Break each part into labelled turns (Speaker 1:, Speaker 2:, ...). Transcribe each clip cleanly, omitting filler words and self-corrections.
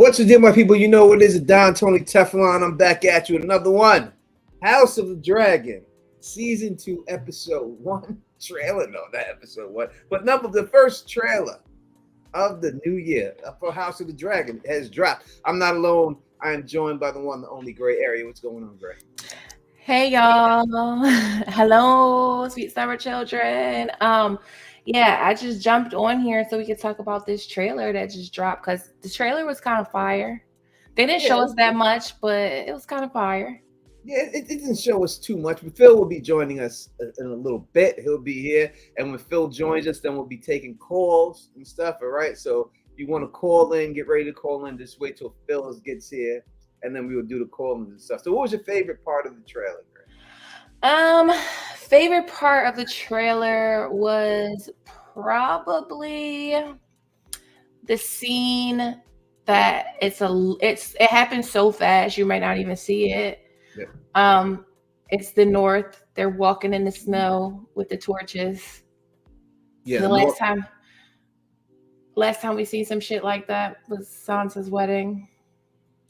Speaker 1: What's the deal, my people? You know what it is, Don Tony Teflon. I'm back at you with another one. House of the Dragon, Season 2, Episode 1 trailer. No, not Episode 1, but the first trailer of the new year for House of the Dragon has dropped. I'm not alone. I am joined by the one, the only Gray Area. What's going on, Gray?
Speaker 2: Hey, y'all. Hello, sweet summer children. Yeah, I just jumped on here so we could talk about this trailer that just dropped because the trailer was kind of fire. They didn't show us that much, but it was kind of fire.
Speaker 1: Yeah, it didn't show us too much, but Phil will be joining us in a little bit. He'll be here, and when Phil joins us, then we'll be taking calls and stuff, all right? So if you want to call in, get ready to call in. Just wait till Phil gets here, and then we will do the call-ins and stuff. So what was your favorite part of the trailer, Greg?
Speaker 2: Favorite part of the trailer was probably the scene that it happens so fast you might not even see it. Yeah. It's the North. They're walking in the snow with the torches. Yeah. The last time we seen some shit like that was Sansa's wedding.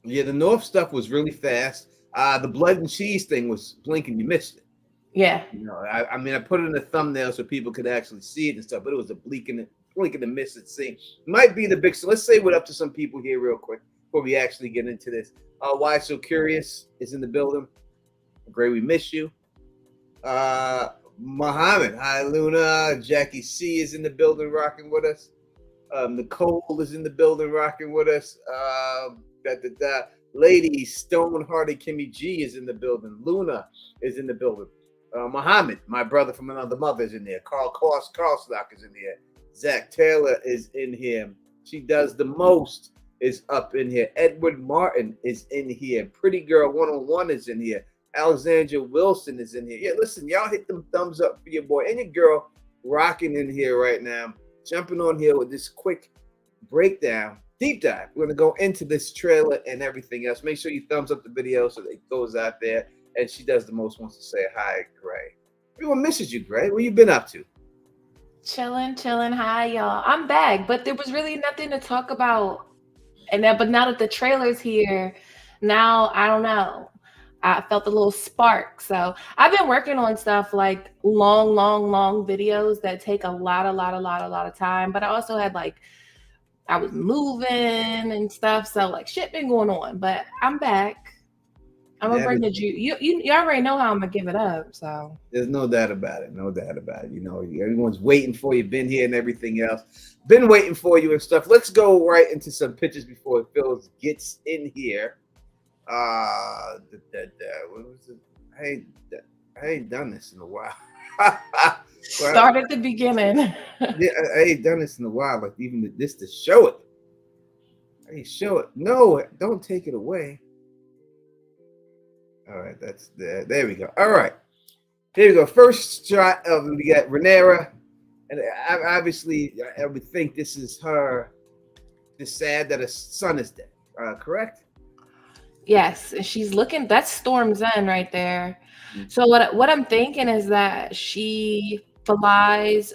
Speaker 1: Yeah, the North stuff was really fast. The blood and cheese thing was blinking, you missed it.
Speaker 2: Yeah.
Speaker 1: You know, I mean, I put it in the thumbnail so people could actually see it and stuff, but it was a blink and miss it scene. Might be the big. So let's say what up to some people here real quick before we actually get into this. Why So Curious is in the building. Gray, we miss you. Muhammad, hi Luna. Jackie C is in the building rocking with us. Nicole is in the building rocking with us. Lady Stonehearted Kimmy G is in the building. Luna is in the building. Muhammad, my brother from another mother, is in there. Carl Stock is in here. Zach Taylor is in here. She Does the Most is up in here. Edward Martin is in here. Pretty Girl 101 is in here. Alexandra Wilson is in here. Yeah, listen, y'all hit them thumbs up for your boy and your girl rocking in here right now. Jumping on here with this quick breakdown, deep dive. We're going to go into this trailer and everything else. Make sure you thumbs up the video so that it goes out there. And She Does the Most wants to say hi, Gray. Everyone misses you, Gray. What you been up to?
Speaker 2: Chilling. Hi, y'all. I'm back, but there was really nothing to talk about. But now that the trailer's here, now I don't know. I felt a little spark. So I've been working on stuff like long videos that take a lot of time. But I also had I was moving and stuff. So shit been going on. But I'm back. I'm gonna bring the juice. You already know how I'm gonna give it up. So
Speaker 1: there's no doubt about it. You know, everyone's waiting for you. Been here and everything else. Been waiting for you and stuff. Let's go right into some pictures before Phil gets in here. What was it? I ain't done this in a while.
Speaker 2: Start at the beginning.
Speaker 1: Yeah, I ain't done this in a while. Like even this to show it. Hey, show it. No, don't take it away. All right, that's there. There we go. All right, here we go. First shot of we got Rhaenyra, and obviously I would think this is her. Just sad that her son is dead. Correct?
Speaker 2: Yes, she's looking. That's Storm's End right there. Mm-hmm. So what I'm thinking is that she flies.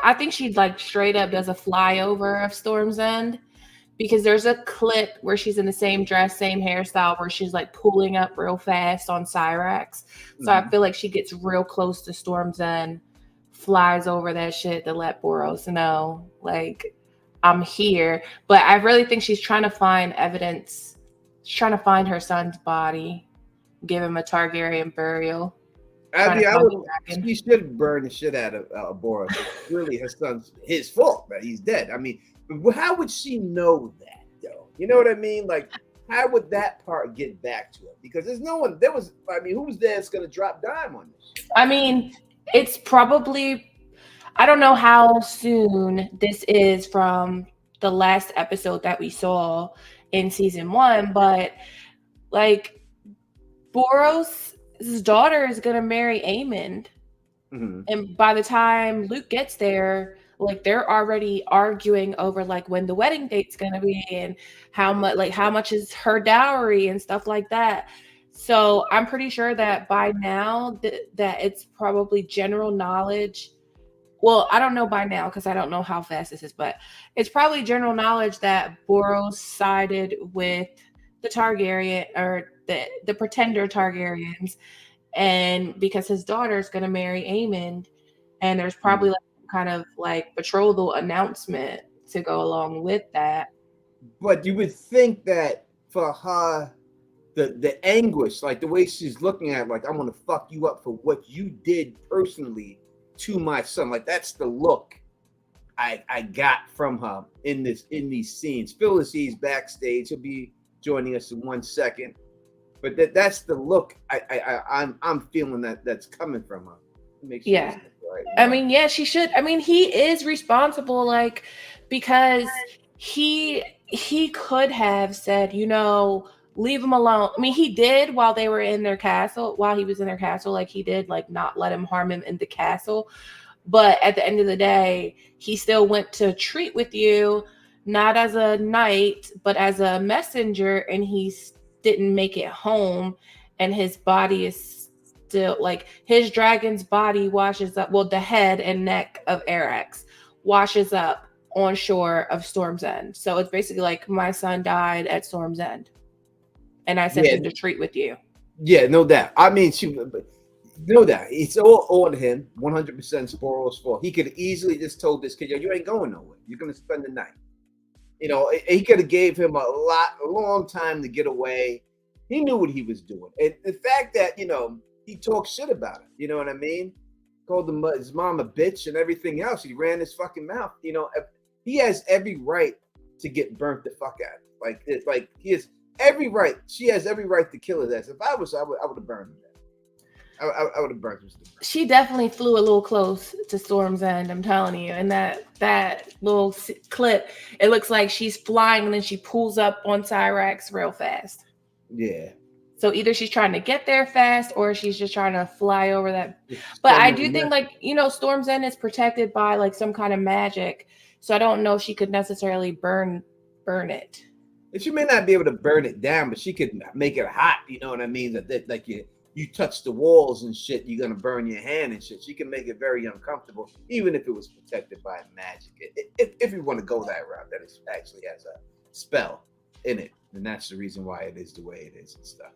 Speaker 2: I think she straight up does a flyover of Storm's End. Because there's a clip where she's in the same dress, same hairstyle, where she's pulling up real fast on Cyrax. So I feel like she gets real close to Storm's End, flies over that shit to let Boros know, I'm here. But I really think she's trying to find evidence. She's trying to find her son's body, give him a Targaryen burial.
Speaker 1: She should burn the shit out of Boros. It's really her son's his fault that he's dead. I mean, how would she know that, though? You know what I mean? How would that part get back to her? Because there's no one. Who was there that's going to drop dime on this?
Speaker 2: I mean, it's probably. I don't know how soon this is from the last episode that we saw in season 1, but Boros' daughter is going to marry Aemond, and by the time Luke gets there. They're already arguing over when the wedding date's gonna be and how much is her dowry and stuff like that. So I'm pretty sure that by now that it's probably general knowledge well, I don't know by now because I don't know how fast this is, but it's probably general knowledge that Boros sided with the Targaryen or the pretender Targaryens, and because his daughter is going to marry Aemond, and there's probably like kind of like betrothal announcement to go along with that.
Speaker 1: But you would think that for her, the anguish, like the way she's looking at, like I'm gonna fuck you up for what you did personally to my son. Like that's the look I got from her in these scenes. Phil is he's backstage. He'll be joining us in 1 second. But that's the look I'm feeling that's coming from her. It makes
Speaker 2: Yeah.
Speaker 1: sense, right?
Speaker 2: I mean, yeah, she should. I mean, he is responsible, like, because he could have said, you know, leave him alone. I mean, he did while they were in their castle, while he was in their castle, like he did, like not let him harm him in the castle. But at the end of the day, he still went to treat with you, not as a knight, but as a messenger, and he didn't make it home, and his body is still like his dragon's body washes up. Well, the head and neck of Arax washes up on shore of Storm's End. So it's basically like my son died at Storm's End, and I sent him to treat with you.
Speaker 1: Yeah, no doubt. I mean, no doubt. It's all on him. 100% Boros' fault. He could easily just told this kid, "Yo, you ain't going nowhere. You're gonna spend the night." You know, he could have gave him a long time to get away. He knew what he was doing, and the fact that he talked shit about it. You know what I mean? Called his mom a bitch and everything else. He ran his fucking mouth. You know, he has every right to get burnt the fuck out. Like he has every right. She has every right to kill his ass. If I was, I would have burned him. I would have burned him.
Speaker 2: She definitely flew a little close to Storm's End. I'm telling you, and that little clip, it looks like she's flying and then she pulls up on Tyrax real fast.
Speaker 1: Yeah.
Speaker 2: So either she's trying to get there fast or she's just trying to fly over that. But I do think, like, Storm's End is protected by like some kind of magic. So I don't know if she could necessarily burn it.
Speaker 1: And she may not be able to burn it down, but she could make it hot. You know what I mean? That like you touch the walls and shit, you're gonna burn your hand and shit. She can make it very uncomfortable, even if it was protected by magic. If you want to go that route, that it actually has a spell in it, and that's the reason why it is the way it is and stuff.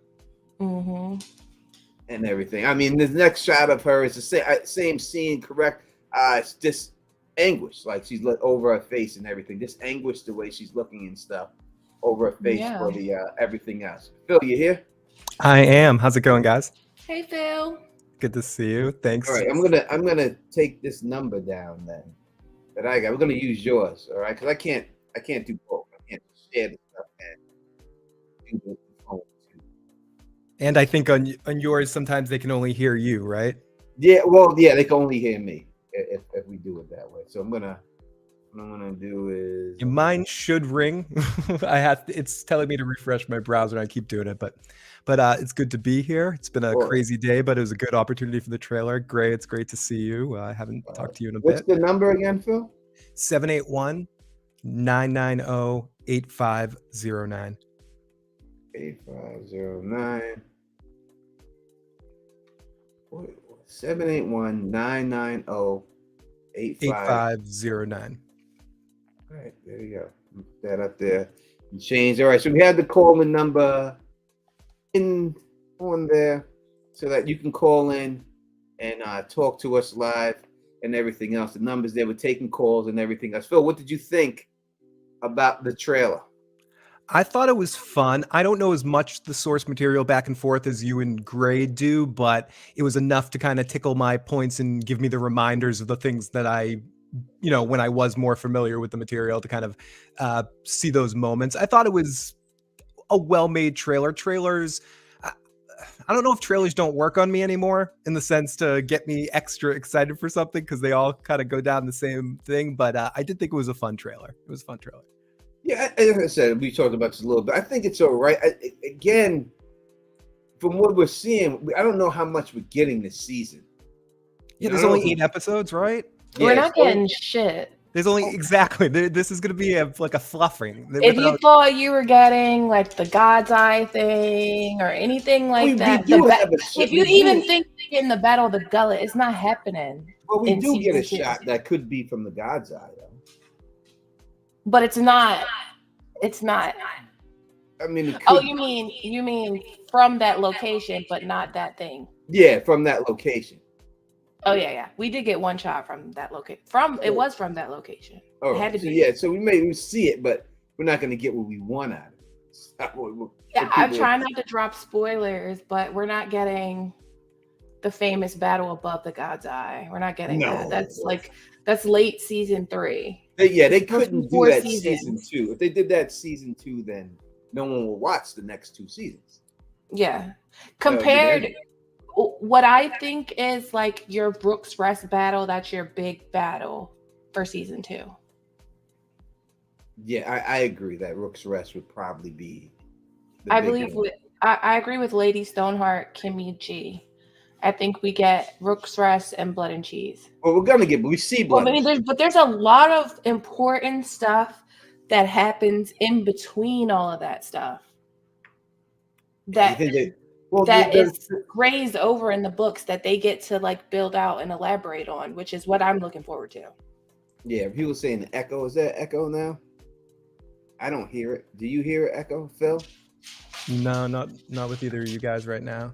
Speaker 2: Mm-hmm.
Speaker 1: And everything. I mean, the next shot of her is the same scene, correct? It's just anguish, like she's over her face and everything. Just anguish the way she's looking and stuff over her face for the everything else. Phil, you here?
Speaker 3: I am. How's it going, guys?
Speaker 2: Hey, Phil.
Speaker 3: Good to see you. Thanks.
Speaker 1: All right, I'm gonna take this number down then that I got. We're gonna use yours, all right? Because I can't do both. I can't share the stuff and do the phone too.
Speaker 3: And I think on yours, sometimes they can only hear you, right?
Speaker 1: Yeah, well, yeah, they can only hear me if we do it that way. So what I'm gonna do is
Speaker 3: mine should ring. It's telling me to refresh my browser, and I keep doing it, but it's good to be here. It's been a crazy day, but it was a good opportunity for the trailer. Gray, it's great to see you. I haven't talked to you in a bit.
Speaker 1: What's the number again, Phil?
Speaker 3: 781-990-8509.
Speaker 1: 8509. 781-990-8509.
Speaker 3: 8509.
Speaker 1: All right, there you go. Put that up there and change. All right, so we have the call-in number on there so that you can call in and talk to us live and everything else. The numbers there, we're taking calls and everything else. Phil, what did you think about the trailer?
Speaker 3: I thought it was fun. I don't know as much the source material back and forth as you and Gray do, but it was enough to kind of tickle my points and give me the reminders of the things that I, when I was more familiar with the material, to kind of see those moments. I thought it was a well-made trailer. Trailers, I don't know if trailers don't work on me anymore in the sense to get me extra excited for something because they all kind of go down the same thing, but I did think it was a fun trailer. It was a fun trailer.
Speaker 1: Yeah, as I said, we talked about this a little bit. I think it's all right. Again, from what we're seeing, I don't know how much we're getting this season.
Speaker 3: Yeah, there's only 8 episodes, right?
Speaker 2: We're not getting shit.
Speaker 3: There's only exactly. This is going to be like a fluffing.
Speaker 2: If you thought you were getting like the God's Eye thing or anything like that, if you even think you're getting the Battle of the Gullet, it's not happening.
Speaker 1: Well, we
Speaker 2: in
Speaker 1: do get a
Speaker 2: season 2.
Speaker 1: shot that could be from the God's Eye, though.
Speaker 2: But it's not. It's not.
Speaker 1: I mean, it
Speaker 2: Oh,
Speaker 1: could.
Speaker 2: you mean from that location, but not that thing.
Speaker 1: Yeah, from that location.
Speaker 2: Oh yeah. We did get one shot from that location. It was from that location.
Speaker 1: Oh,
Speaker 2: It had to
Speaker 1: so
Speaker 2: be.
Speaker 1: yeah, so we see it, but we're not going to get what we want out of it. It's not what
Speaker 2: Yeah, I'm
Speaker 1: people-
Speaker 2: trying not to drop spoilers, but we're not getting the famous battle above the God's Eye. We're not getting that. That's late season 3.
Speaker 1: They couldn't do
Speaker 2: 4
Speaker 1: that
Speaker 2: seasons.
Speaker 1: season 2. If they did that season 2, then no one will watch the next 2 seasons.
Speaker 2: Yeah. Compared, what I think is like your Brooks Rest battle, that's your big battle for season 2.
Speaker 1: Yeah, I agree that Rook's Rest would probably be.
Speaker 2: I believe I agree with Lady Stoneheart, Kimmy G. I think we get Rook's Rest and Blood and Cheese.
Speaker 1: Well, we're gonna get, but we see blood.
Speaker 2: Well, I mean, there's a lot of important stuff that happens in between all of that stuff. That is grazed over in the books that they get to like build out and elaborate on, which is what I'm looking forward to.
Speaker 1: Yeah, people saying echo. Is that echo now? I don't hear it. Do you hear echo, Phil?
Speaker 3: No, not with either of you guys right now.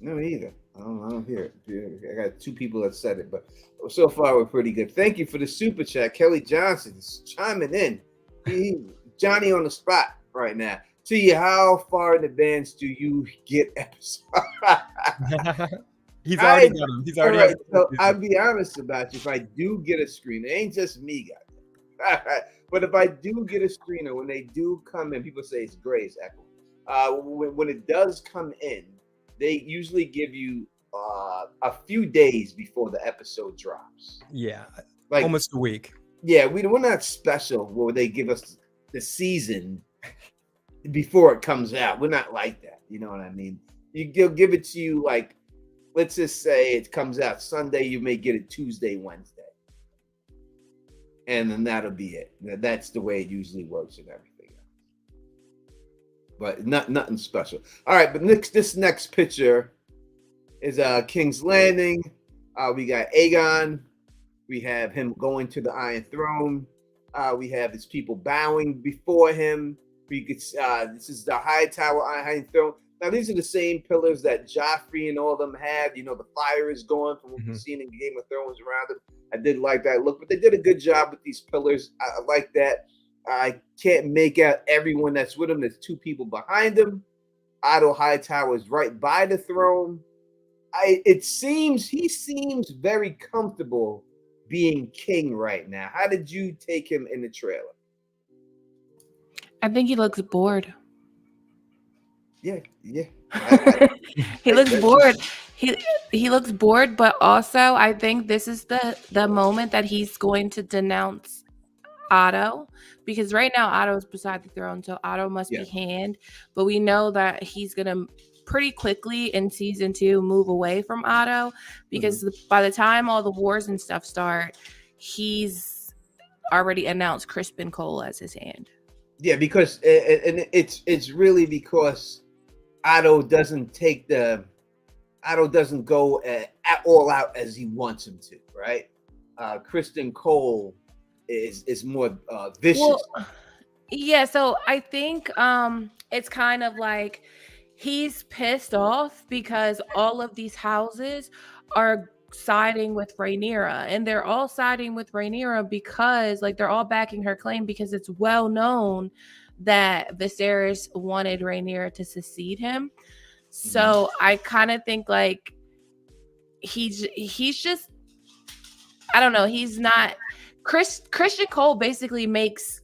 Speaker 1: No, either. I don't hear it. I got 2 people that said it, but so far we're pretty good. Thank you for the super chat. Kelly Johnson is chiming in. Johnny on the spot right now. To you, how far in advance do you get episodes?
Speaker 3: He's already got them. He's already.
Speaker 1: Right, so I'll be honest about you. If I do get a screener, it ain't just me, guys. But if I do get a screener, when they do come in, people say it's gray, it's echo. When it does come in, they usually give you a few days before the episode drops.
Speaker 3: Yeah,
Speaker 1: like
Speaker 3: almost a week.
Speaker 1: Yeah, we're not special where they give us the season before it comes out. We're not like that. You know what I mean? They'll give it to you like, let's just say it comes out Sunday, you may get it Tuesday, Wednesday. And then that'll be it. That's the way it usually works and everything. But nothing special. All right, but this next picture is King's Landing. We got Aegon. We have him going to the Iron Throne. We have his people bowing before him. This is the High Tower Iron Throne. Now, these are the same pillars that Joffrey and all of them had. You know, the fire is going from what we've seen in Game of Thrones around them. I did like that look, but they did a good job with these pillars. I like that. I can't make out everyone that's with him. There's 2 people behind him. Otto Hightower is right by the throne. He seems very comfortable being king right now. How did you take him in the trailer?
Speaker 2: I think he looks bored.
Speaker 1: Yeah.
Speaker 2: He looks bored. He looks bored, but also I think this is the moment that he's going to denounce Otto, because right now Otto is beside the throne, so Otto must be hand. But we know that he's gonna pretty quickly in season 2 move away from Otto, because by the time all the wars and stuff start, he's already announced Crispin Cole as his hand.
Speaker 1: Yeah, because it's really because Otto doesn't go all out as he wants him to, right? Kristen Cole is more vicious.
Speaker 2: Well, yeah, so I think it's kind of like he's pissed off because all of these houses are siding with Rhaenyra, and they're all siding with Rhaenyra because like they're all backing her claim, because it's well known that Viserys wanted Rhaenyra to succeed him. So I kind of think like he's just, I don't know, he's not Christian Cole basically makes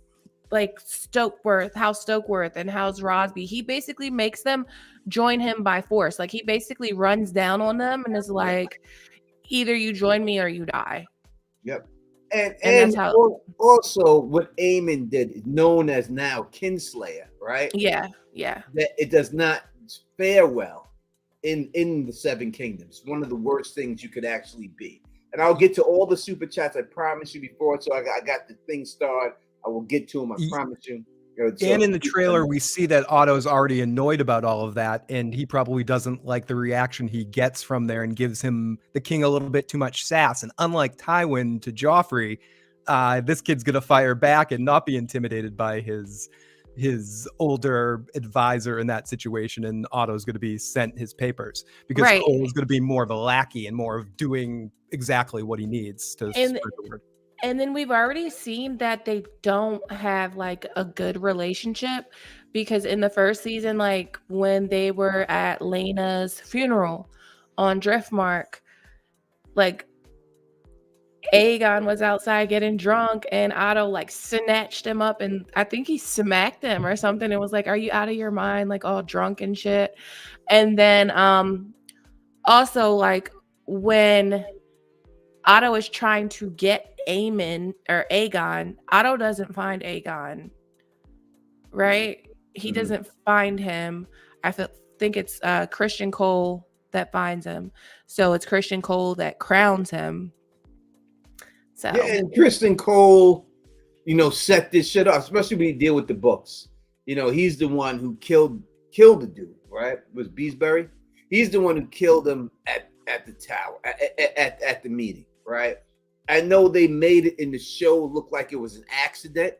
Speaker 2: like House Stokeworth and House Rosby, he basically makes them join him by force. Like he basically runs down on them and is like, either you join me or you die.
Speaker 1: Yep. And that's how also what Aemond did, known as now Kinslayer, right?
Speaker 2: Yeah.
Speaker 1: That it does not fare well in the Seven Kingdoms. One of the worst things you could actually be. And I'll get to all the super chats, I promise you, before. So I got the thing started. I will get to them, I promise you.
Speaker 3: And in the trailer, we see that Otto's already annoyed about all of that, and he probably doesn't like the reaction he gets from there and gives him the king a little bit too much sass. And unlike Tywin to Joffrey, this kid's going to fire back and not be intimidated by his older advisor in that situation, and Otto's going to be sent his papers because Cole is going to be more of a lackey and more of doing exactly what he needs to spread the word.
Speaker 2: And then we've already seen that they don't have like a good relationship, because in the first season, like when they were at Lena's funeral on Driftmark, like Aegon was outside getting drunk and Otto like snatched him up and I think he smacked him or something. It was like, are you out of your mind? Like all drunk and shit. And then also like when Otto is trying to get Aemond or Aegon, Otto doesn't find Aegon, right? He doesn't find him. I think it's Christian Cole that finds him. So it's Christian Cole that crowns him. So
Speaker 1: yeah, and Christian Cole, set this shit up, especially when you deal with the books. He's the one who killed the dude, right? It was Beesbury. He's the one who killed him at the tower, at the meeting, right? I know they made it in the show look like it was an accident,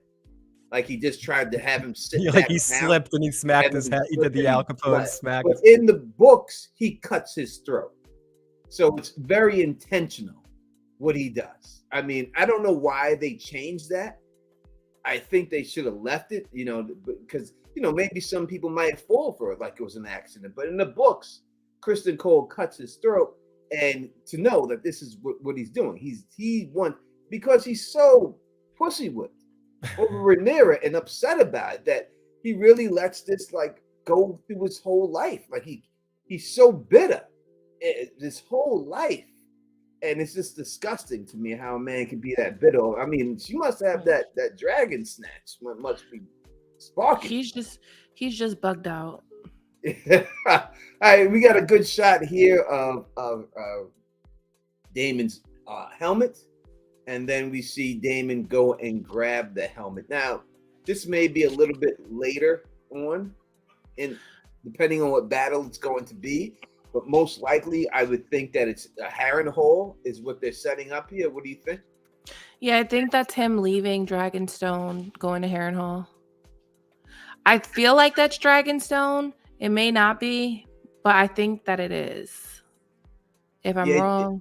Speaker 1: like he just tried to have him sit
Speaker 3: like he slipped and he smacked his head. He did the Al Capone smack.
Speaker 1: But in the books, he cuts his throat, so it's very intentional what he does. I mean, I don't know why they changed that. I think they should have left it, because maybe some people might fall for it like it was an accident. But in the books, Christian Cole cuts his throat. And to know that this is what he's doing, he wants, because he's so pussy whipped over Rhaenyra and upset about it, that he really lets this like go through his whole life. Like he's so bitter this whole life, and it's just disgusting to me how a man can be that bitter. I mean, she must have that dragon snatch. Must be sparking.
Speaker 2: He's just bugged out.
Speaker 1: All right, we got a good shot here of Damon's helmet, and then we see Damon go and grab the helmet. Now, this may be a little bit later on, and depending on what battle it's going to be, but most likely, I would think that it's a Harrenhal is what they're setting up here. What do you think?
Speaker 2: Yeah, I think that's him leaving Dragonstone, going to Harrenhal. I feel like that's Dragonstone. It may not be, but I think that it is. If I'm wrong,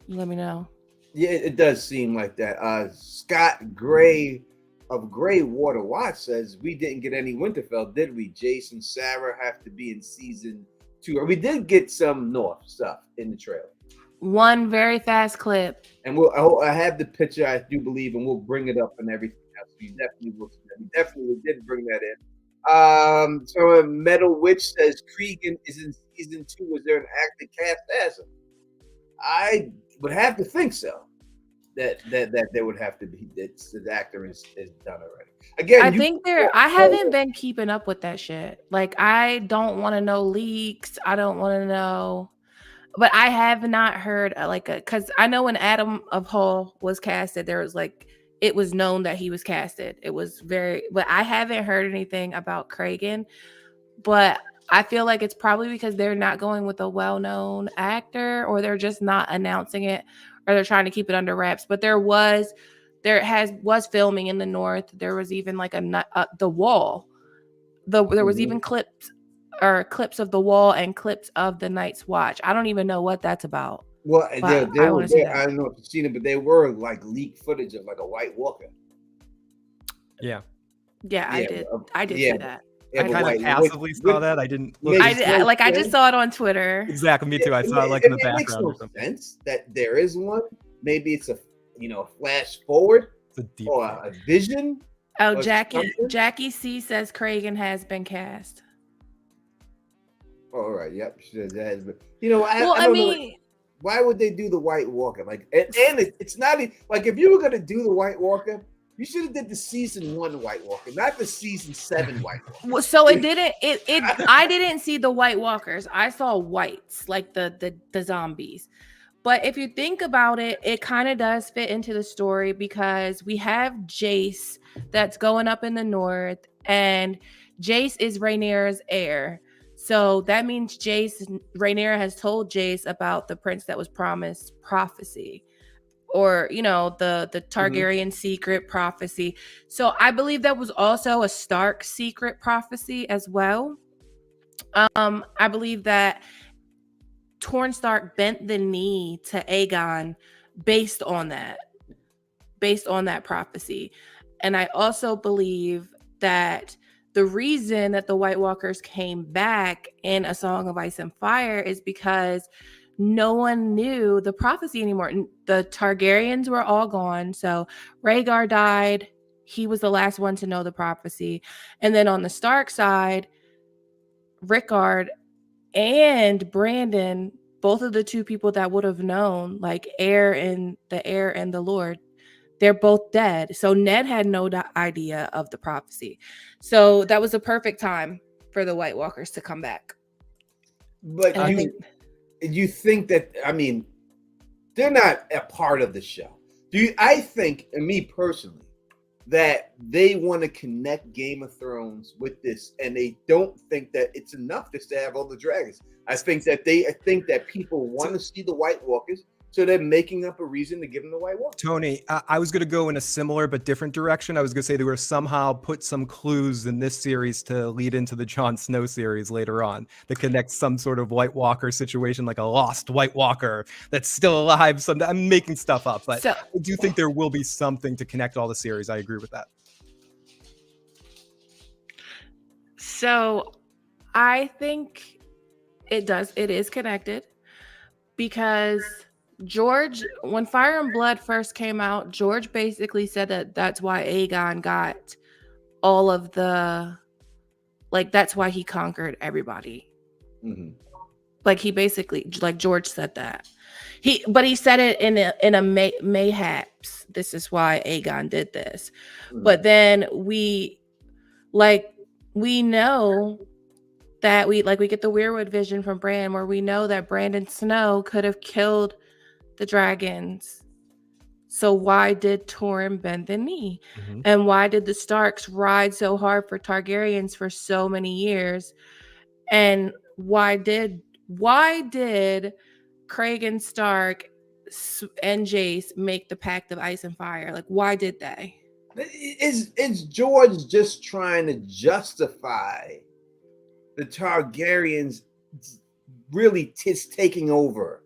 Speaker 2: let me know.
Speaker 1: Yeah, it does seem like that. Scott Gray of Grey Water Watch says, we didn't get any Winterfell, did we? Jace and Sarah have to be in season 2. We did get some North stuff in the trailer.
Speaker 2: One very fast clip.
Speaker 1: And I have the picture, I do believe, and we'll bring it up and everything else. We definitely did bring that in. So Metal Witch says Cregan is in season 2. Is there an actor cast as him? I would have to think so. That there would have to be that the actor is done already. Again,
Speaker 2: I haven't been keeping up with that shit. Like I don't want to know leaks. I don't want to know, but I have not heard because I know when Adam of Hall was casted, there was like. It was known that he was casted. But I haven't heard anything about Cregan. But I feel like it's probably because they're not going with a well-known actor, or they're just not announcing it, or they're trying to keep it under wraps. But there was filming in the North. There was even like the Wall. There was even clips of the Wall and clips of the Night's Watch. I don't even know what that's about.
Speaker 1: Well, I don't know if you've seen it, but they were like leaked footage of like a White Walker.
Speaker 3: Yeah,
Speaker 2: I did see that.
Speaker 3: I kind of passively saw that. I didn't look.
Speaker 2: I just saw it on Twitter.
Speaker 3: Exactly, me too. I saw it like in the background.
Speaker 1: It makes no sense that there is one. Maybe it's a flash forward or a vision.
Speaker 2: Oh, Jackie C says Cregan has been cast.
Speaker 1: All right. Yep. That has been. I mean. Why would they do the White Walker? Like, and it's not like if you were gonna do the White Walker, you should have did the season 1 White Walker, not the season 7 White Walker.
Speaker 2: Well, so it didn't. I didn't see the White Walkers. I saw whites, like the zombies. But if you think about it, it kind of does fit into the story because we have Jace that's going up in the North, and Jace is Rhaenyra's heir. So that means Rhaenyra has told Jace about the prince that was promised prophecy, or the Targaryen secret prophecy. So I believe that was also a Stark secret prophecy as well. I believe that Torn Stark bent the knee to Aegon based on that prophecy. And I also believe that the reason that the White Walkers came back in A Song of Ice and Fire is because no one knew the prophecy anymore. The Targaryens were all gone. So Rhaegar died. He was the last one to know the prophecy. And then on the Stark side, Rickard and Brandon, both of the two people that would have known, like heir and the Lord, they're both dead. So Ned had no idea of the prophecy. So that was a perfect time for the White Walkers to come back.
Speaker 1: But you think that, I mean, they're not a part of the show. I think, and me personally, that they want to connect Game of Thrones with this, and they don't think that it's enough just to have all the dragons. I think that people want to see the White Walkers, so they're making up a reason to give them the White Walkers.
Speaker 3: Tony, I was going to go in a similar but different direction. I was going to say they were somehow put some clues in this series to lead into the Jon Snow series later on that connects some sort of White Walker situation, like a lost White Walker that's still alive. I'm making stuff up, but I do think there will be something to connect all the series. I agree with that.
Speaker 2: So I think it is connected, because George, when Fire and Blood first came out, George basically said that that's why Aegon got all of the, like, that's why he conquered everybody.
Speaker 1: Mm-hmm.
Speaker 2: Like, he basically, like, George said that. But he said it in a mayhaps. This is why Aegon did this. Mm-hmm. But then we know that we get the Weirwood vision from Bran, where we know that Brandon Snow could have killed the dragons. So why did Tormund bend the knee? Mm-hmm. And why did the Starks ride so hard for Targaryens for so many years? And why did Craig Stark and Jace make the Pact of Ice and Fire? Like, why did they?
Speaker 1: Is George just trying to justify the Targaryens really taking over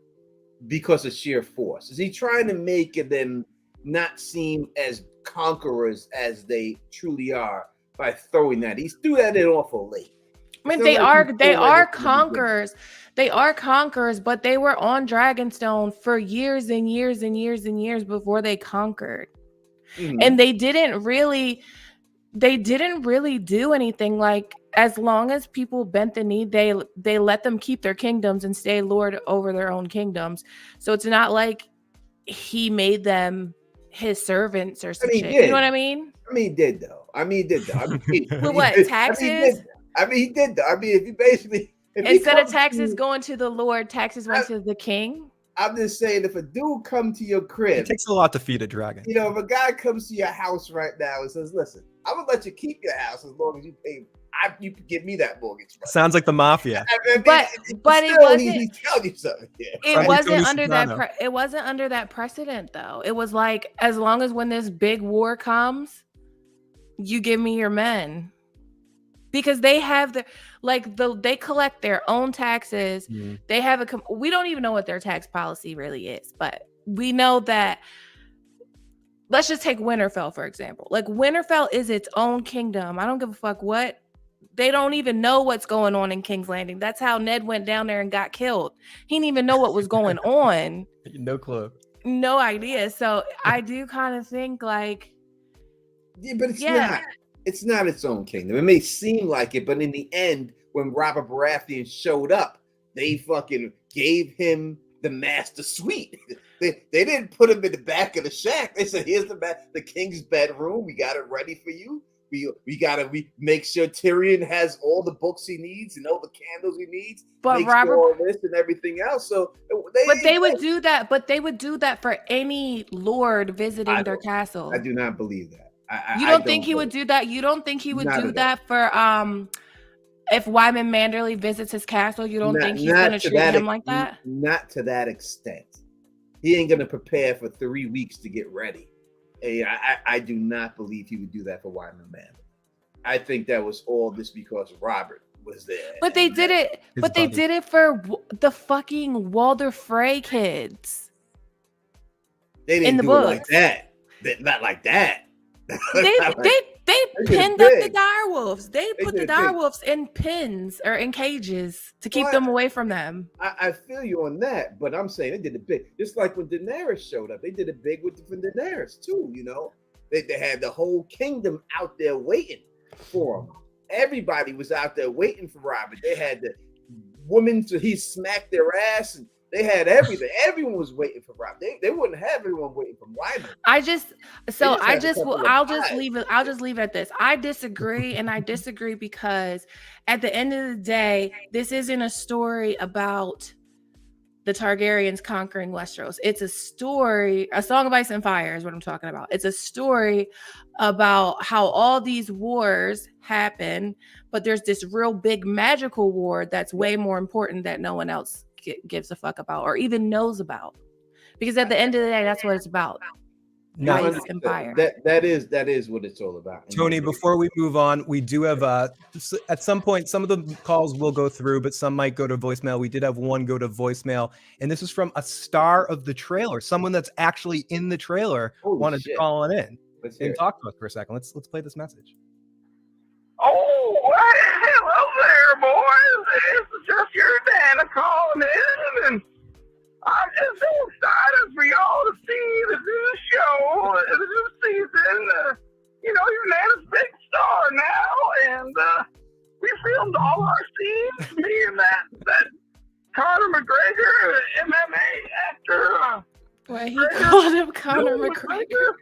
Speaker 1: because of sheer force? Is he trying to make them not seem as conquerors as they truly are by throwing that? He threw that in awful late.
Speaker 2: I mean, they are conquerors. They are conquerors, but they were on Dragonstone for years and years and years and years before they conquered. Mm-hmm. And they didn't really do anything. Like, as long as people bent the knee, they let them keep their kingdoms and stay lord over their own kingdoms. So it's not like he made them his servants or something. You know what I mean?
Speaker 1: He did though.
Speaker 2: With what, taxes?
Speaker 1: He did though. I mean, if you basically
Speaker 2: instead of taxes going to the Lord, taxes went to the king.
Speaker 1: I'm just saying, if a dude come to your crib,
Speaker 3: it takes a lot to feed a dragon.
Speaker 1: You know, if a guy comes to your house right now and says, "Listen, I'm gonna let you keep your house as long as you pay. You can give me that mortgage." Right?
Speaker 3: Sounds like the mafia.
Speaker 2: But it wasn't.
Speaker 1: He's telling you something. Yeah.
Speaker 2: It wasn't under that. It wasn't under that precedent, though. It was like, as long as when this big war comes, you give me your men. Because they have they collect their own taxes. Mm-hmm. They have we don't even know what their tax policy really is, but we know that. Let's just take Winterfell, for example. Like, Winterfell is its own kingdom. I don't give a fuck what. They don't even know what's going on in King's Landing. That's how Ned went down there and got killed. He didn't even know what was going on.
Speaker 3: No clue.
Speaker 2: No idea. So I do kind of think like.
Speaker 1: Yeah, but it's not. It's not its own kingdom. It may seem like it, but in the end, when Robert Baratheon showed up, they fucking gave him the master suite. They didn't put him in the back of the shack. They said, "Here's the king's bedroom. We got it ready for you. We make sure Tyrion has all the books he needs and all the candles he needs.
Speaker 2: But Robert,
Speaker 1: all this and everything else." So
Speaker 2: they would do that. But they would do that for any lord visiting their castle.
Speaker 1: I do not believe that.
Speaker 2: You don't think he would do that? You don't think he would do that for if Wyman Manderley visits his castle? You don't think he's going to treat him like that?
Speaker 1: Not to that extent. He ain't going to prepare for 3 weeks to get ready. Hey, I do not believe he would do that for Wyman Manderley. I think that was all just because Robert was there.
Speaker 2: But they did it. But they did it for the fucking Walder Frey kids.
Speaker 1: They didn't do it like that. Not like that.
Speaker 2: They pinned up the direwolves. They put the direwolves in pins or in cages to keep them away from them.
Speaker 1: I feel you on that, but I'm saying they did it big. Just like when Daenerys showed up, they did it big with Daenerys too. You know, they had the whole kingdom out there waiting for him. Everybody was out there waiting for Robert. They had the women, so he smacked their ass, and they had everything. Everyone was waiting for Robert. They wouldn't have everyone waiting for Wyman.
Speaker 2: I'll just leave it at this. I disagree, and I disagree because at the end of the day, this isn't a story about the Targaryens conquering Westeros. It's a story, A Song of Ice and Fire is what I'm talking about. It's a story about how all these wars happen, but there's this real big magical war that's way more important that no one else gives a fuck about or even knows about. Because at the end of the day, that's what it's about. Ice and fire.
Speaker 1: That is what it's all about.
Speaker 3: Tony, before we move on, we do have at some point some of the calls will go through, but some might go to voicemail. We did have one go to voicemail, and this is from a star of the trailer, someone that's actually in the trailer. Wanted to call on in and talk to us for a second. Let's play this message.
Speaker 4: Oh, hello there, boys. It's just your Dana calling in, and I'm just so excited for y'all to see the new show, the new season. Your Nana's big star now, and we filmed all our scenes. Me and that Conor McGregor MMA actor.
Speaker 2: Why he called him Conor McGregor?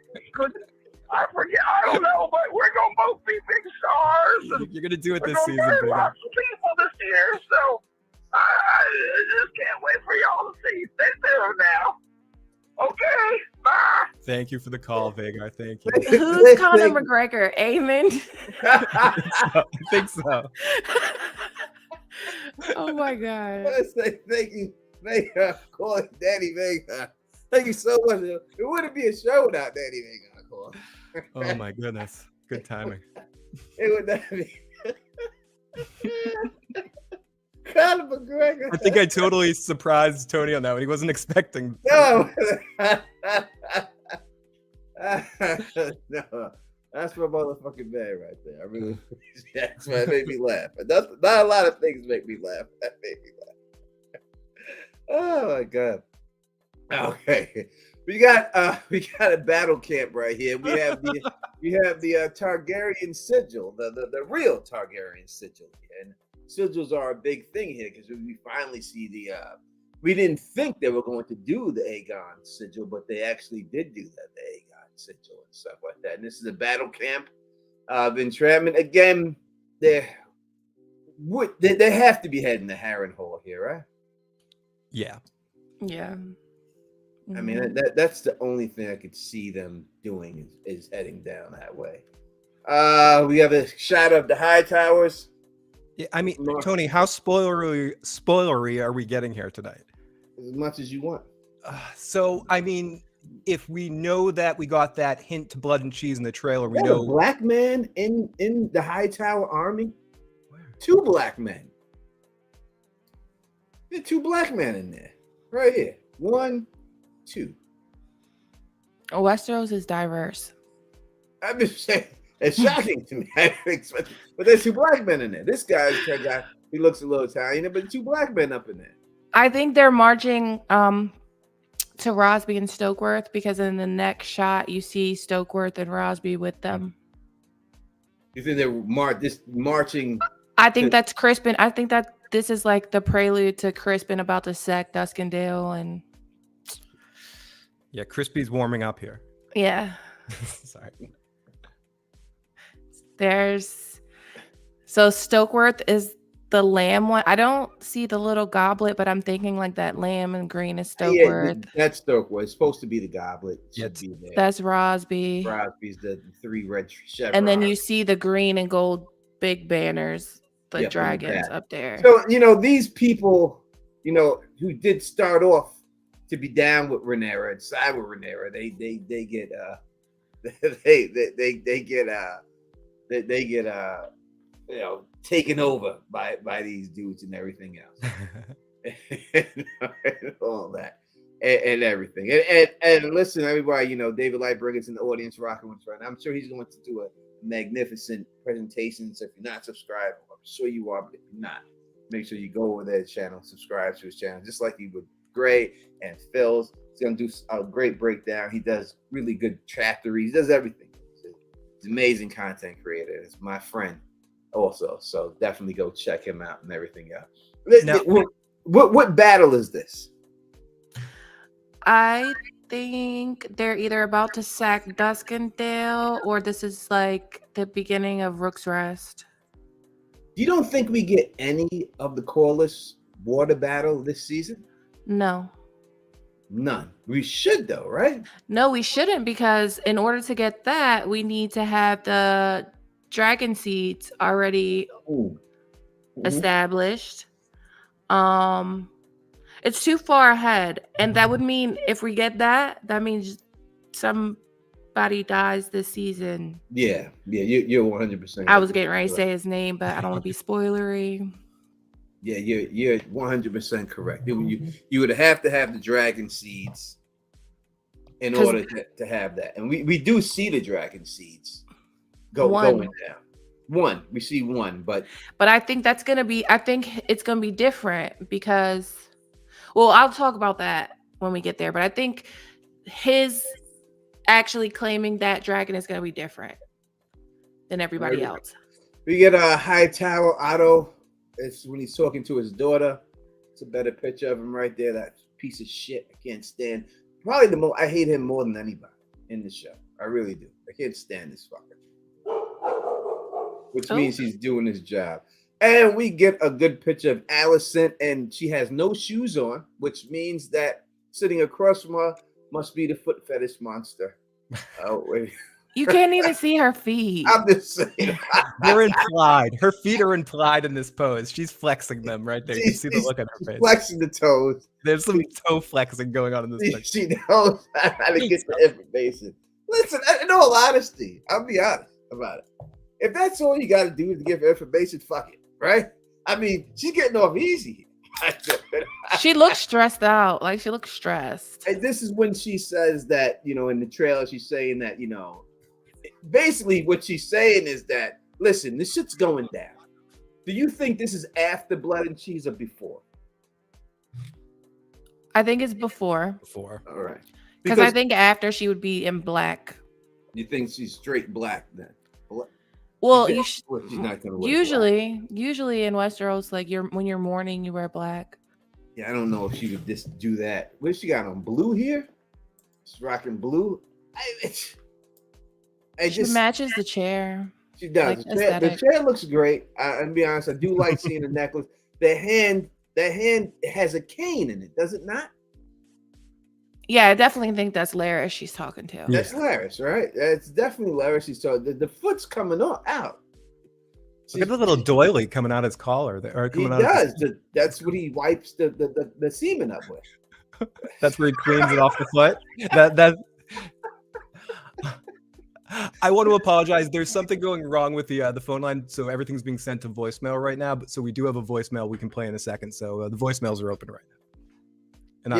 Speaker 4: I forget. I don't know, but we're gonna both be big stars.
Speaker 3: You're gonna do it this season,
Speaker 4: big. Lots of people this year, so. I just can't wait for y'all to see. Stay there now. Okay, bye.
Speaker 3: Thank you for the call, Vagar. Thank you.
Speaker 2: Who's Conor McGregor? Aemond?
Speaker 3: I think so.
Speaker 2: Oh my God.
Speaker 1: Let's say thank you, Vagar, calling Daddy Vagar. Thank you so much. It wouldn't be a show without Daddy Vagar calling.
Speaker 3: Oh my goodness. Good timing.
Speaker 1: It would not be. Conor McGregor.
Speaker 3: I think I totally surprised Tony on that one. He wasn't expecting.
Speaker 1: No. No. That's my motherfucking man right there. I really, that's why it made me laugh. Not a lot of things make me laugh. That made me laugh. Oh my God. Okay. We got a battle camp right here. We have the Targaryen sigil, the real Targaryen sigil, and sigils are a big thing here because we finally see we didn't think they were going to do the Aegon sigil, but they actually did do that, the Aegon sigil and stuff like that. And this is a battle camp of entrapment. Again, they have to be heading to Harrenhal here, right?
Speaker 3: Yeah.
Speaker 2: Yeah.
Speaker 1: I mean, that's the only thing I could see them doing is heading down that way. We have a shot of the high towers.
Speaker 3: Yeah, I mean, Tony, how spoilery are we getting here tonight?
Speaker 1: As much as you want.
Speaker 3: So, I mean, if we know that we got that hint to blood and cheese in the trailer, we
Speaker 1: know
Speaker 3: a
Speaker 1: black man in the high tower army. Where? 2 black men. There are 2 black men in there, right here. 1, 2.
Speaker 2: Westeros is diverse.
Speaker 1: I'm just saying. It's shocking to me. But there's 2 black men in there. This guy, he looks a little Italian, but 2 black men up in there.
Speaker 2: I think they're marching to Rosby and Stokeworth because in the next shot you see Stokeworth and Rosby with them.
Speaker 1: You think they're marching?
Speaker 2: I think that's Crispin. I think that this is like the prelude to Crispin about to sack Duskendale and.
Speaker 3: Yeah, Crispy's warming up here.
Speaker 2: Yeah.
Speaker 3: Sorry.
Speaker 2: So Stokeworth is the lamb one. I don't see the little goblet, but I'm thinking like that lamb and green is
Speaker 1: Yeah,
Speaker 2: Stokeworth.
Speaker 1: that's Stokeworth. It's supposed to be the goblet. It should be there.
Speaker 2: That's Rosby.
Speaker 1: Rosby's the 3 red chevrons.
Speaker 2: And then you see the green and gold big banners, the dragons up there.
Speaker 1: So, these people, who did start off to be down with Rhaenyra and side with Rhaenyra, they get taken over by these dudes and everything else. And all that and everything. And listen, everybody, David Lightbringer's in the audience rocking with us right now. I'm sure he's going to do a magnificent presentation. So if you're not subscribed, I'm sure you are, but if you're not, make sure you go over their channel, subscribe to his channel, just like he would Gray and Phil's. He's going to do a great breakdown. He does really good chapteries. He does everything. He's an amazing content creator. It's my friend also. So definitely go check him out and everything else. Now, what battle is this?
Speaker 2: I think they're either about to sack Duskendale or this is like the beginning of Rook's Rest.
Speaker 1: You don't think we get any of the Corliss water battle this season?
Speaker 2: No.
Speaker 1: None. We should though, right?
Speaker 2: No, we shouldn't, because in order to get that, we need to have the dragon seeds already established. It's too far ahead, and that would mean if we get that means somebody dies this season.
Speaker 1: Yeah, you're 100%.
Speaker 2: I was getting ready to say his name, but I don't want to be spoilery.
Speaker 1: Yeah, you're 100% correct. You would have to have the dragon seeds in order to have that, and we do see the dragon seeds going down. We see one, but
Speaker 2: I think I think it's gonna be different because, well, I'll talk about that when we get there, but I think his actually claiming that dragon is gonna be different than everybody else.
Speaker 1: We get a Hightower Otto. It's when he's talking to his daughter. It's a better picture of him right there. That piece of shit. I can't stand. Probably I hate him more than anybody in the show. I really do. I can't stand this fucker. Which means he's doing his job. And we get a good picture of Alicent, and she has no shoes on, which means that sitting across from her must be the foot fetish monster. Oh, wait.
Speaker 2: You can't even see her feet.
Speaker 1: I'm just saying.
Speaker 3: They're implied. Her feet are implied in this pose. She's flexing them right there. You see the look on her face.
Speaker 1: Flexing the toes.
Speaker 3: There's some toe flexing going on in this picture.
Speaker 1: She knows how to get the information. Listen, in all honesty, I'll be honest about it. If that's all you got to do is give information, fuck it, right? I mean, she's getting off easy.
Speaker 2: She looks stressed out. Like, she looks stressed.
Speaker 1: And this is when she says that, in the trailer, she's saying that, basically what she's saying is that, listen, this shit's going down. Do you think this is after Blood and Cheese or before?
Speaker 2: I think it's before.
Speaker 3: Before.
Speaker 1: All right.
Speaker 2: Because I think after she would be in black.
Speaker 1: You think she's straight black then?
Speaker 2: Well,
Speaker 1: she's not gonna wear
Speaker 2: usually in Westeros, like when you're mourning, you wear black.
Speaker 1: Yeah, I don't know if she would just do that. What she got on blue here? She's rocking blue.
Speaker 2: She matches the chair.
Speaker 1: She does. Like the chair looks great. I'll be honest. I do like seeing the necklace. The hand has a cane in it, does it not?
Speaker 2: Yeah, I definitely think that's Larys she's talking to.
Speaker 1: That's Larys, right? It's definitely Larys she's talking. The foot's coming out.
Speaker 3: Look at the little doily coming out his collar.
Speaker 1: That's what he wipes the semen up with.
Speaker 3: That's where he cleans it off the foot. That. I want to apologize. There's something going wrong with the phone line, so everything's being sent to voicemail right now. But so we do have a voicemail we can play in a second. So the voicemails are open right now. And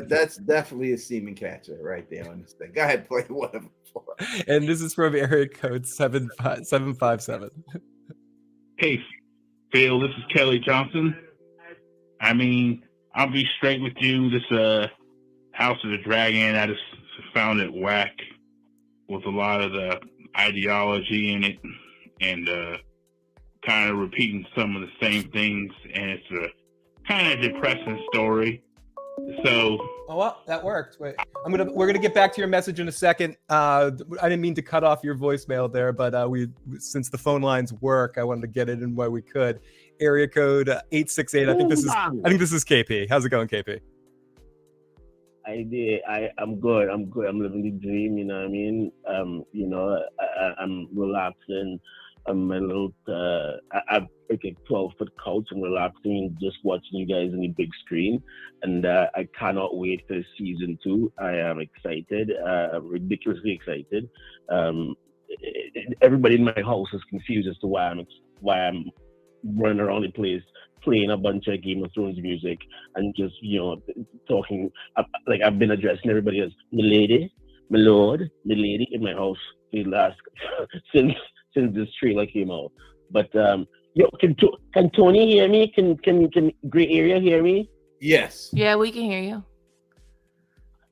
Speaker 1: that's definitely a semen catcher right there on this thing. Go ahead, play one of them for us.
Speaker 3: And this is from area code 757.
Speaker 5: Hey, Phil, this is Kelly Johnson. I mean, I'll be straight with you. This House of the Dragon, I just found it whack with a lot of the ideology in it and kind of repeating some of the same things. And it's a kind of depressing story. So
Speaker 3: Oh well, that worked. Wait, we're gonna get back to your message in a second. I didn't mean to cut off your voicemail there, but since the phone lines work, I wanted to get it in while we could. Area code 868. I think this is KP. How's it going, KP?
Speaker 6: I'm good. I'm living the dream. You know what I mean? I'm relaxing. I'm a little. I've like a 12-foot couch and relaxing, just watching you guys on the big screen, and I cannot wait for season 2. I am excited, ridiculously excited. Everybody in my house is confused as to why I'm running around the place playing a bunch of Game of Thrones music and just talking like I've been addressing everybody as "milady," "my lord," "milady" in my house the last since this trailer came out. But can Tony hear me? Can Gray Area hear me?
Speaker 1: Yes.
Speaker 2: Yeah, we can hear you.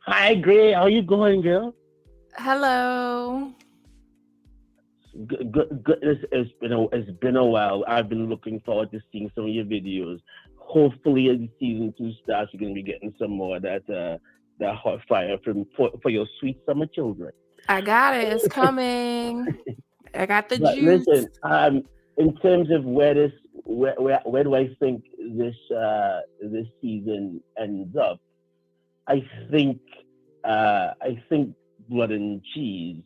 Speaker 6: Hi, Gray. How you going, girl?
Speaker 2: Hello.
Speaker 6: Good. It's been a while. I've been looking forward to seeing some of your videos. Hopefully, as season 2 starts, you're gonna be getting some more of that hot fire for your sweet summer children.
Speaker 2: I got it. It's coming. I got the juice.
Speaker 6: Listen, in terms of where do I think this season ends up? I think Blood and Cheese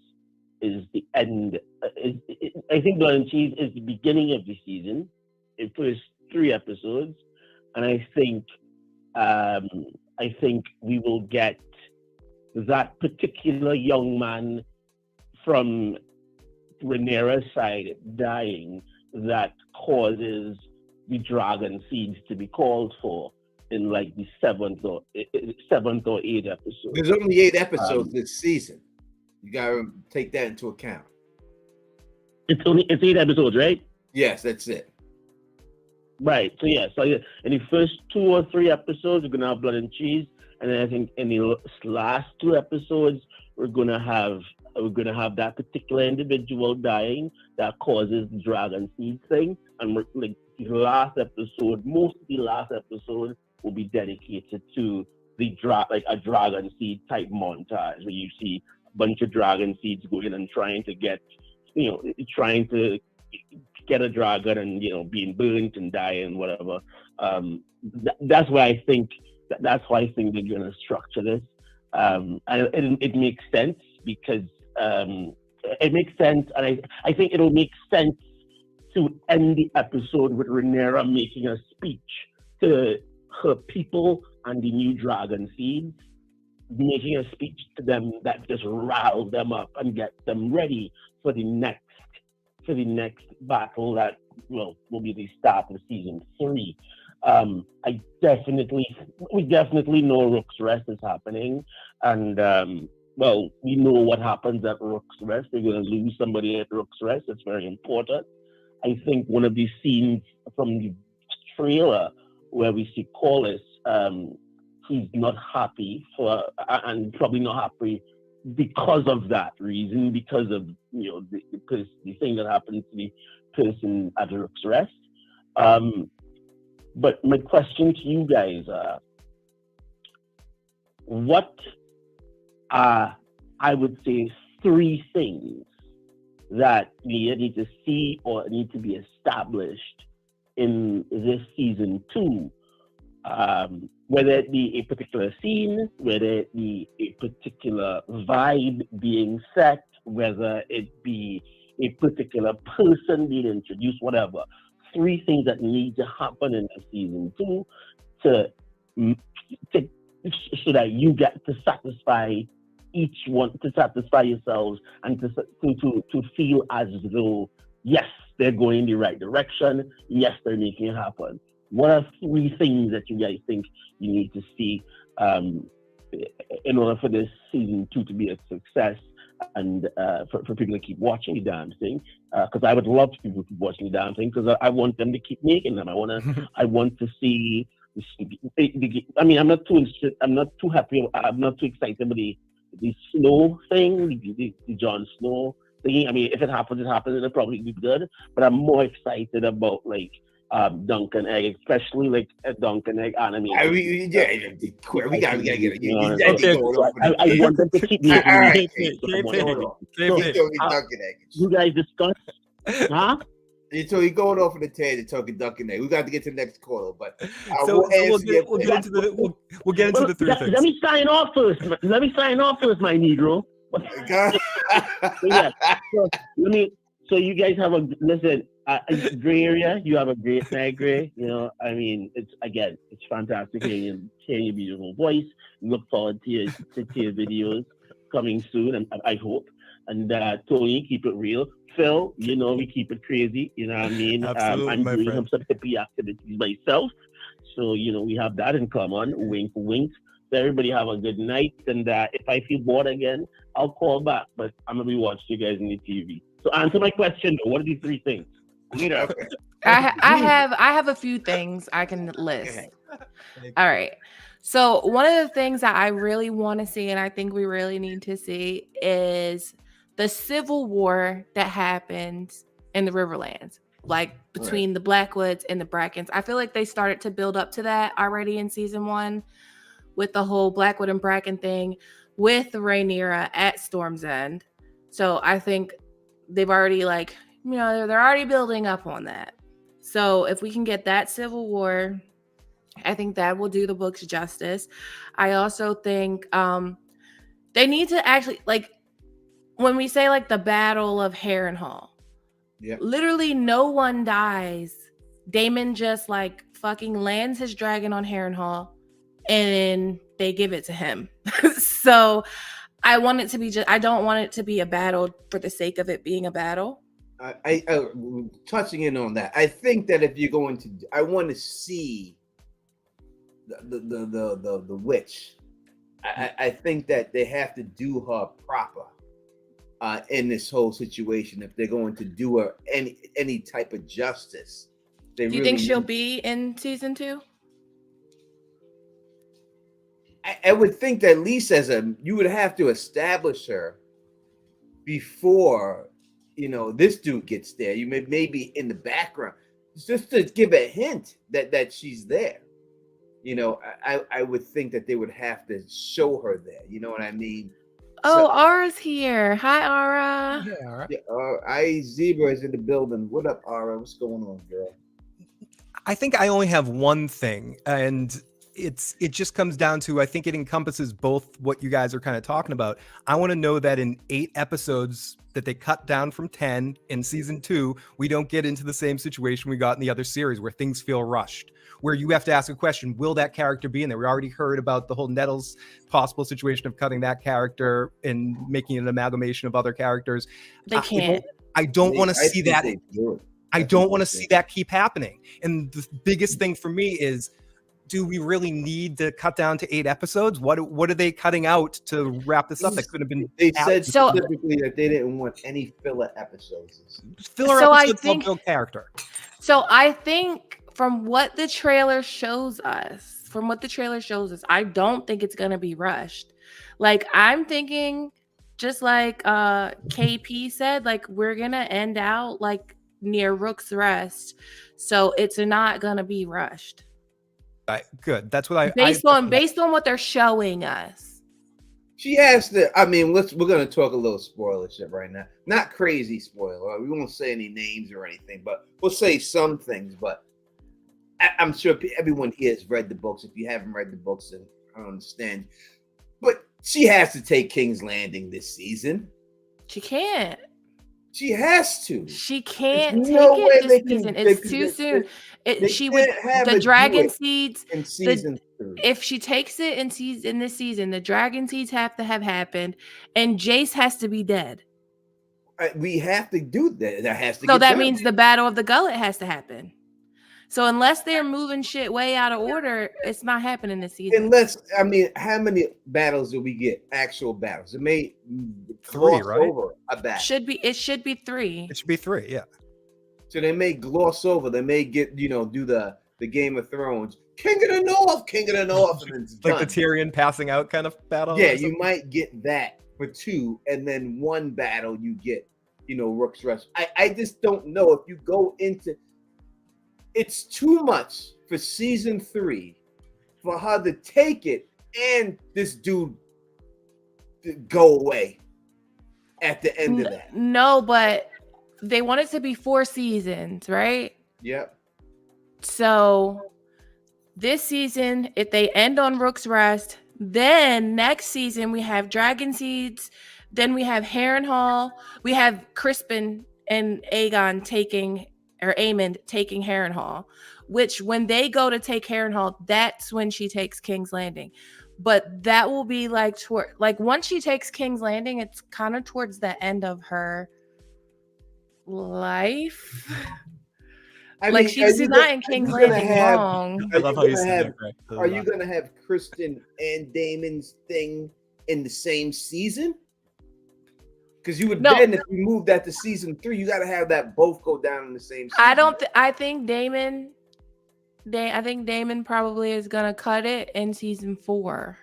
Speaker 6: is the end. I think Blood and Cheese is the beginning of the season, the first 3 episodes, and I think we will get that particular young man from Rhaenyra's side dying that causes the dragon seeds to be called for in like the 7th or 8th episode.
Speaker 1: There's only 8 episodes this season. You gotta take that into account.
Speaker 6: It's 8 episodes, right?
Speaker 1: Yes, that's it.
Speaker 6: Right. So in the first 2 or 3 episodes, we're gonna have Blood and Cheese, and then I think in the last 2 episodes, we're gonna have that particular individual dying that causes the dragon seed thing, and like the last episode, most of the last episode will be dedicated to a dragon seed type montage where you see a bunch of dragon seeds going and trying to get a dragon and being burnt and dying and whatever. That's why I think they're gonna structure this, and it makes sense because it makes sense, and I think it'll make sense to end the episode with Rhaenyra making a speech to her people and the new dragon seeds, making a speech to them that just riles them up and get them ready for the next battle that will be the start of season 3. We definitely know Rook's Rest is happening, and we know what happens at Rook's Rest. They're going to lose somebody at Rook's Rest. It's very important. I think one of the scenes from the trailer where we see Corlys, he's not happy and probably not happy because of that reason, because of the thing that happened to the person at Rook's Rest. But my question to you guys are, what are, I would say, 3 things that we need to see or need to be established in this season 2, whether it be a particular scene, whether it be a particular vibe being set, whether it be a particular person being introduced, whatever. 3 things that need to happen in the season 2 so that you get to satisfy each one, to satisfy yourselves, and to feel as though, yes, they're going in the right direction, yes, they're making it happen. What are 3 things that you guys think you need to see in order for this season 2 to be a success, and for people to keep watching the damn thing? Because I would love people to keep watching the damn thing, because I want them to keep making them. I want to see. I mean, I'm not too happy. I'm not too excited about the Snow thing, the Jon Snow thing. I mean, if it happens, it'll probably be good. But I'm more excited about like Dunkin' Egg, especially like a Dunkin' Egg anime.
Speaker 1: We gotta get it. You
Speaker 6: Okay,
Speaker 1: gotta go
Speaker 6: so
Speaker 1: over the
Speaker 6: I want them to keep making
Speaker 1: All
Speaker 6: me.
Speaker 1: right,
Speaker 3: Keep
Speaker 1: Kate,
Speaker 3: it,
Speaker 1: hold on.
Speaker 6: So,
Speaker 1: He's totally Dunkin' Egg.
Speaker 6: you guys discuss, huh?
Speaker 1: So you're going off of the tangent talking Dunkin' Egg. We got to get to the next quarter, but
Speaker 3: we'll get into the three things.
Speaker 6: Let me sign off first. Let me sign off first, my Negro. So you guys have listen. Gray area, you have a great night, Gray. You know, I mean, it's fantastic hearing your beautiful voice. Look forward to your videos coming soon, and I hope. And Tony, keep it real. Phil, you know, we keep it crazy. You know what I mean?
Speaker 3: Absolutely,
Speaker 6: I'm
Speaker 3: my
Speaker 6: doing
Speaker 3: friend.
Speaker 6: some hippie activities myself, so you know we have that in common. Wink, wink. So everybody have a good night, and if I feel bored again, I'll call back. But I'm gonna be watching you guys on the TV. So answer my question though. What are these three things?
Speaker 1: Okay.
Speaker 2: I have a few things I can list. All right. So one of the things that I really want to see, and I think we really need to see, is the civil war that happens in the Riverlands, like between the Blackwoods and the Brackens. I feel like they started to build up to that already in season 1 with the whole Blackwood and Bracken thing with Rhaenyra at Storm's End. So I think they've already they're already building up on that. So if we can get that civil war, I think that will do the books justice. I also think they need to actually, like, when we say like the Battle of Harrenhal, literally no one dies. Damon just like fucking lands his dragon on Harrenhal and they give it to him. So I want it to be I don't want it to be a battle for the sake of it being a battle.
Speaker 1: I touching in on that. I think that if you're going to, I want to see the witch. I think that they have to do her proper in this whole situation if they're going to do her any type of justice. Do
Speaker 2: you think she'll be in season 2?
Speaker 1: I would think that at least you would have to establish her before this dude gets there. You maybe in the background just to give a hint that she's there. I would think that they would have to show her there. You know what I mean?
Speaker 2: Oh, Aura's here. Hi, Aura.
Speaker 3: Yeah, all right.
Speaker 1: Yeah, Zebra is in the building. What up, Aura? What's going on, girl?
Speaker 3: I think I only have one thing, and it just comes down to, I think it encompasses both what you guys are kind of talking about. I want to know that in 8 episodes that they cut down from 10 in season 2, we don't get into the same situation we got in the other series where things feel rushed, where you have to ask a question, will that character be in there? We already heard about the whole Nettles possible situation of cutting that character and making an amalgamation of other characters.
Speaker 2: They can't.
Speaker 3: I don't want to see that. I don't want to see that keep happening. And the biggest thing for me is, do we really need to cut down to 8 episodes? What are they cutting out to wrap this up? That could have been.
Speaker 1: They said specifically that they didn't want any filler episodes.
Speaker 3: Filler episodes don't build character.
Speaker 2: So I think from what the trailer shows us, I don't think it's gonna be rushed. Like, I'm thinking, just like KP said, like, we're gonna end out like near Rook's Rest, so it's not gonna be rushed.
Speaker 3: Good. That's what
Speaker 2: based on what they're showing us.
Speaker 1: She has to. I mean, we're gonna talk a little spoiler shit right now. Not crazy spoiler. We won't say any names or anything, but we'll say some things. But I'm sure everyone here has read the books. If you haven't read the books, then I don't understand. But she has to take King's Landing this season.
Speaker 2: She can't.
Speaker 1: She has to.
Speaker 2: She can't take it this season. It's too soon. She would the dragon seeds
Speaker 1: in season 3.
Speaker 2: If she takes it in this season, the dragon seeds have to have happened, and Jace has to be dead.
Speaker 1: We have to do that. That has to.
Speaker 2: So that means the Battle of the Gullet has to happen. So unless they're moving shit way out of order, it's not happening this season.
Speaker 1: How many battles do we get? Actual battles. It may
Speaker 3: 3, right?
Speaker 1: Over a battle.
Speaker 2: It should be 3.
Speaker 3: It should be 3, yeah.
Speaker 1: So they may gloss over. They may get, do the Game of Thrones, King of the North, and it's
Speaker 3: like
Speaker 1: done.
Speaker 3: the Tyrion passing out kind of battle.
Speaker 1: Yeah, you might get that for 2, and then 1 battle you get, Rook's Rest. I just don't know if you go into. it's too much for season 3 for her to take it and this dude to go away at the end of that.
Speaker 2: No, but they want it to be 4 seasons, right?
Speaker 1: Yep.
Speaker 2: So this season, if they end on Rook's Rest, then next season we have Dragon Seeds, then we have Harrenhal, we have Crispin and Aegon taking, or Aemond taking Harrenhal, which when they go to take Harrenhal, that's when she takes King's Landing. But that will be like once she takes King's Landing, it's kind of towards the end of her life.
Speaker 1: I
Speaker 2: like
Speaker 1: mean,
Speaker 2: she's not in King's Landing long.
Speaker 3: I love how you said that, Greg.
Speaker 1: Are you gonna have Kristen and Damon's thing in the same season? Because you would then, if you move that to season 3, you got to have that both go down in the same season.
Speaker 2: I think Damon probably is gonna cut it in season 4.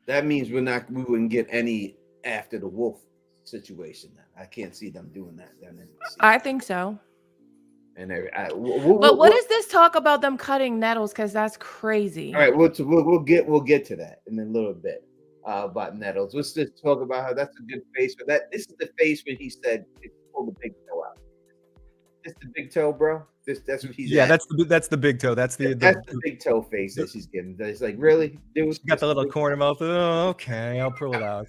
Speaker 1: That means we wouldn't get any after the wolf situation. Then I can't see them doing that. Then
Speaker 2: I think so.
Speaker 1: And
Speaker 2: but what is this talk about them cutting Nettles? Because that's crazy.
Speaker 1: All right, we'll get to that in a little bit about Nettles. Let's just talk about how that's a good face for that. This is the face when he said pull the big toe out. This the big toe, bro. That's what he's.
Speaker 3: Yeah,
Speaker 1: at.
Speaker 3: that's the big toe. That's the
Speaker 1: big toe face that she's getting. It's like, really, dude.
Speaker 3: She got the little corner mouth. Oh, okay, I'll pull it out.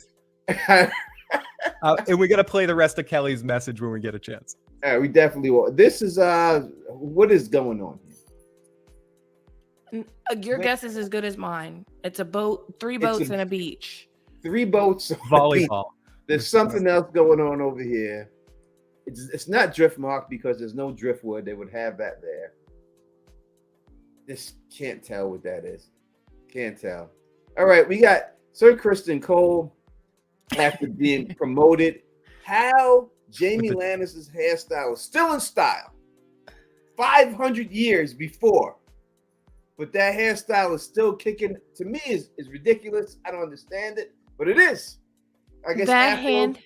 Speaker 3: And we got to play the rest of Kelly's message when we get a chance.
Speaker 1: All right, we definitely will. This is what is going on
Speaker 2: here? Your guess is as good as mine. It's a boat, 3 boats and a beach.
Speaker 1: 3 boats.
Speaker 3: Volleyball.
Speaker 1: There's something else going on over here. It's not Driftmark because there's no driftwood. They would have that there. Just can't tell what that is. Can't tell. All right, we got Sir Criston Cole after being promoted. How Jaime Lannister's hairstyle is still in style 500 years before, but that hairstyle is still kicking. To me, is ridiculous. I don't understand it, but it is. I guess
Speaker 2: that hand,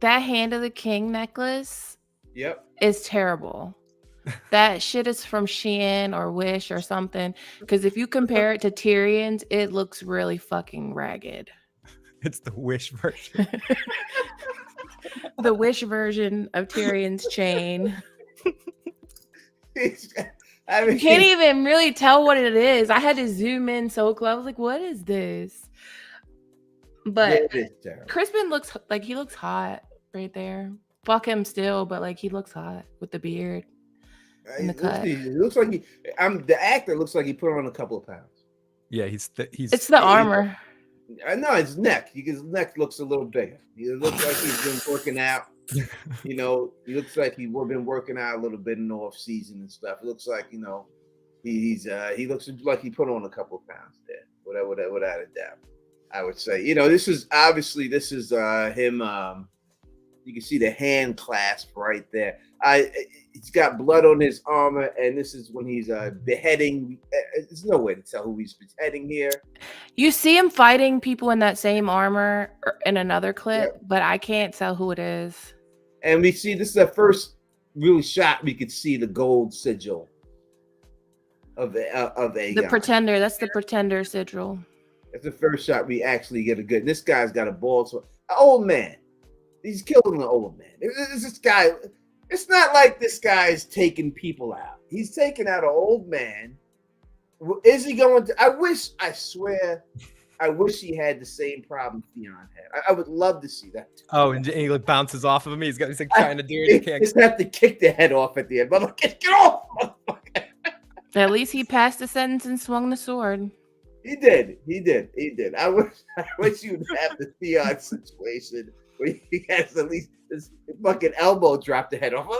Speaker 1: that
Speaker 2: Hand of the King necklace,
Speaker 1: yep,
Speaker 2: is terrible. That shit is from Shein or Wish or something. Because if you compare it to Tyrion's, it looks really fucking ragged.
Speaker 3: It's the Wish version.
Speaker 2: The Wish version of Tyrion's chain.
Speaker 1: You
Speaker 2: can't even really tell what it is. I had to zoom in so close. I was like, what is this? But Crispin looks like he looks hot right there. Fuck him still, but like he looks hot with the beard and the cut.
Speaker 1: It looks like the actor looks like he put on a couple of pounds.
Speaker 3: Yeah, he's.
Speaker 2: It's the armor.
Speaker 1: I know his neck. His neck looks a little bigger. He looks like he's been working out. You know, he looks like he's been working out a little bit in the off season and stuff. It looks like, you know, he looks like he put on a couple of pounds there. Without a doubt, I would say. You know, this is him. You can see the hand clasp right there. He's got blood on his armor, and this is when he's beheading. There's no way to tell who he's beheading here.
Speaker 2: You see him fighting people in that same armor in another clip, but I can't tell who it is.
Speaker 1: And we see this is the first real shot we could see the gold sigil of Aegon.
Speaker 2: The Pretender. That's the Pretender sigil.
Speaker 1: That's the first shot we actually get a good. This guy's got a bald sword. An old man. He's killing an old man. This guy. It's not like this guy's taking people out. He's taking out an old man. Is he going to? I wish he had the same problem Theon had. I would love to see that.
Speaker 3: Oh, and he like bounces off of him. He's like trying to do it. He can't.
Speaker 1: Just have to kick the head off at the end. But like, get off!
Speaker 2: At least he passed the sentence and swung the sword.
Speaker 1: He did. I wish you'd have the Theon situation where he has at least his fucking elbow drop the head off. Get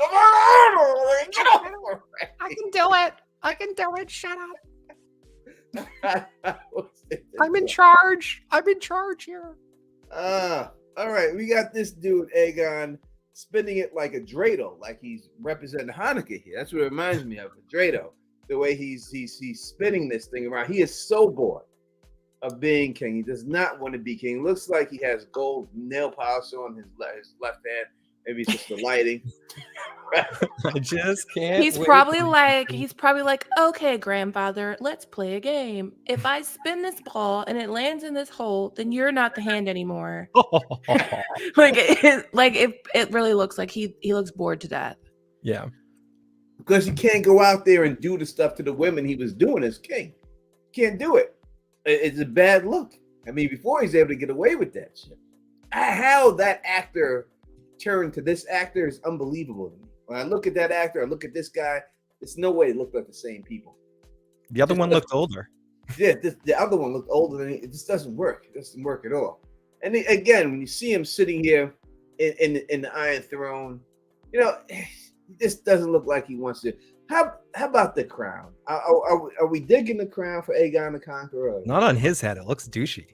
Speaker 1: off!
Speaker 3: I can do it. Shut up.
Speaker 1: I'm
Speaker 3: in charge here.
Speaker 1: All right. We got this dude, Aegon, spinning it like a dreidel, like he's representing Hanukkah here. That's what it reminds me of, a dreidel. The way he's spinning this thing around. He is so bored of being king. He does not want to be king. Looks like he has gold nail polish on his left hand, Maybe it's just the lighting.
Speaker 3: I just can't.
Speaker 2: He's
Speaker 3: wait.
Speaker 2: probably like, okay, grandfather, let's play a game. If I spin this ball and it lands in this hole, then you're not the hand anymore. It really looks like he looks bored to death.
Speaker 3: Yeah.
Speaker 1: Because he can't go out there and do the stuff to the women he was doing as king. Can't do it. It's a bad look. I mean, before he's able to get away with that shit. How that actor turned to this actor is unbelievable to me. When I look at that actor, I look at this guy, there's no way they look like the same people.
Speaker 3: The other one looked older.
Speaker 1: Yeah, the other one looked older than it just doesn't work. It doesn't work at all. And again, when you see him sitting here in the Iron Throne, you know, this doesn't look like he wants to. How about the crown? Are we digging the crown for Aegon the Conqueror?
Speaker 3: Not on his head. It looks douchey.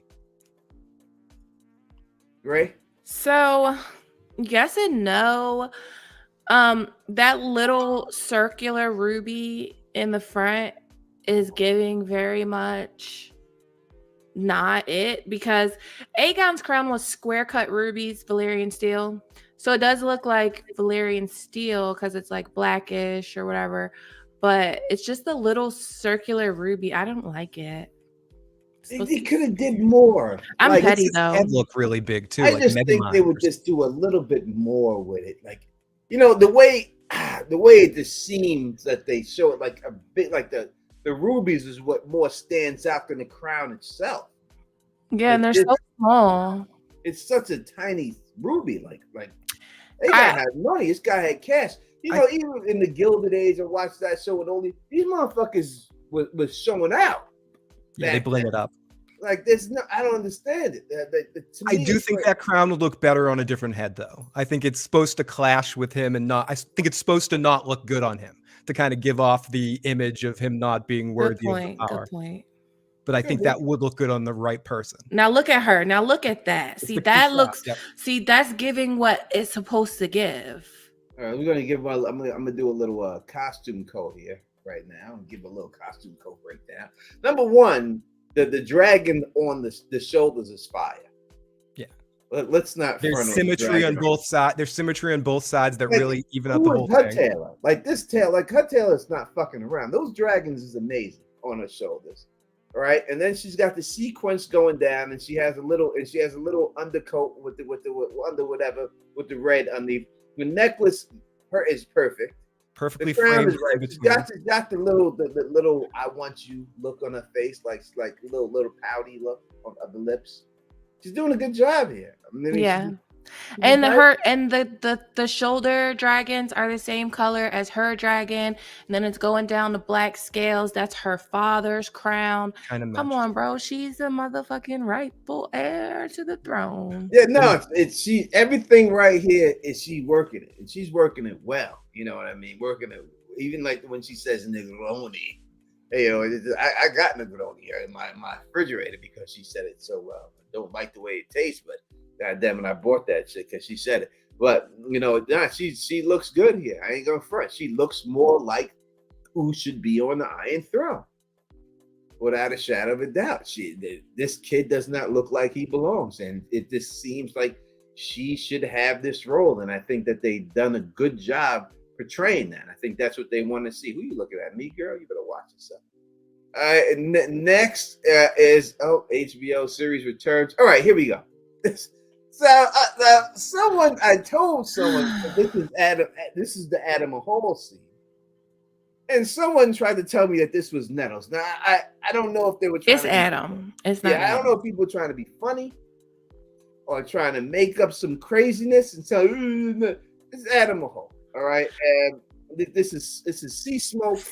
Speaker 1: Ray?
Speaker 2: So, yes and no. That little circular ruby in the front is giving very much not it, because Aegon's crown was square cut rubies, Valyrian steel. So it does look like Valyrian steel because it's like blackish or whatever, but it's just a little circular ruby. I don't like it.
Speaker 1: They could have did more.
Speaker 2: I'm petty though.
Speaker 3: It looked really big too.
Speaker 1: I
Speaker 3: like
Speaker 1: just
Speaker 3: Mega
Speaker 1: think they
Speaker 3: Mind
Speaker 1: would
Speaker 3: or
Speaker 1: just do a little bit more with it. Like, you know, the way it just seems that they show it, like a bit like the rubies is what more stands out than the crown itself.
Speaker 2: Yeah, and they're so small.
Speaker 1: It's such a tiny ruby. Like they had money. This guy had cash. You know, even in the Gilded Age, I watched that show with only these motherfuckers was showing out.
Speaker 3: Yeah, they bling it up.
Speaker 1: Like there's no, I don't understand it.
Speaker 3: I do think that crown would look better on a different head, though. I think it's supposed to clash with him and not. I think it's supposed to not look good on him to kind of give off the image of him not being worthy of the power.
Speaker 2: Good point.
Speaker 3: But I think that would look good on the right person.
Speaker 2: Now look at her. Now look at that. See, that looks.
Speaker 3: Yep.
Speaker 2: See, that's giving what it's supposed to give.
Speaker 1: All right, we're gonna give. I'm gonna do a little costume code here right now. Give a little costume code breakdown. Number one, the dragon on the shoulders is fire. Yeah, let's not.
Speaker 3: There's symmetry on both sides. There's symmetry on both sides that really even out the whole
Speaker 1: her
Speaker 3: thing.
Speaker 1: Tail? Like this tail, like her tail is not fucking around. Those dragons is amazing on her shoulders. All right, and then she's got the sequence going down, and she has a little undercoat with the under whatever with the red underneath. The necklace, her is perfect.
Speaker 3: Perfectly
Speaker 1: the crown
Speaker 3: framed.
Speaker 1: Is right. She's got the little I want you look on her face, like little pouty look of the lips. She's doing a good job here. I mean,
Speaker 2: yeah. And the shoulder dragons are the same color as her dragon, and then it's going down the black scales. That's her father's crown. Come on, bro. She's a motherfucking rightful heir to the throne.
Speaker 1: Yeah, no, it's she. Everything right here is she working it, and she's working it well. You know what I mean? Working it, even like when she says Negroni. Hey, I got Negroni here in my refrigerator because she said it so well. I don't like the way it tastes, but God damn it, I bought that shit because she said it. But you know, she looks good here. I ain't gonna front. She looks more like who should be on the Iron Throne, without a shadow of a doubt. This kid does not look like he belongs, and it just seems like she should have this role. And I think that they've done a good job portraying that. I think that's what they want to see. Who you looking at? Me, girl? You better watch yourself. Next is HBO series returns. All right, here we go. So I told someone this is Adam. This is the Adam Hall scene, and someone tried to tell me that this was Nettles. Now I don't know if they were.
Speaker 2: It's Adam. It's not.
Speaker 1: Yeah, I don't know if people were trying to be funny or trying to make up some craziness and tell you it's Adam Hall. All right, and this is Sea Smoke.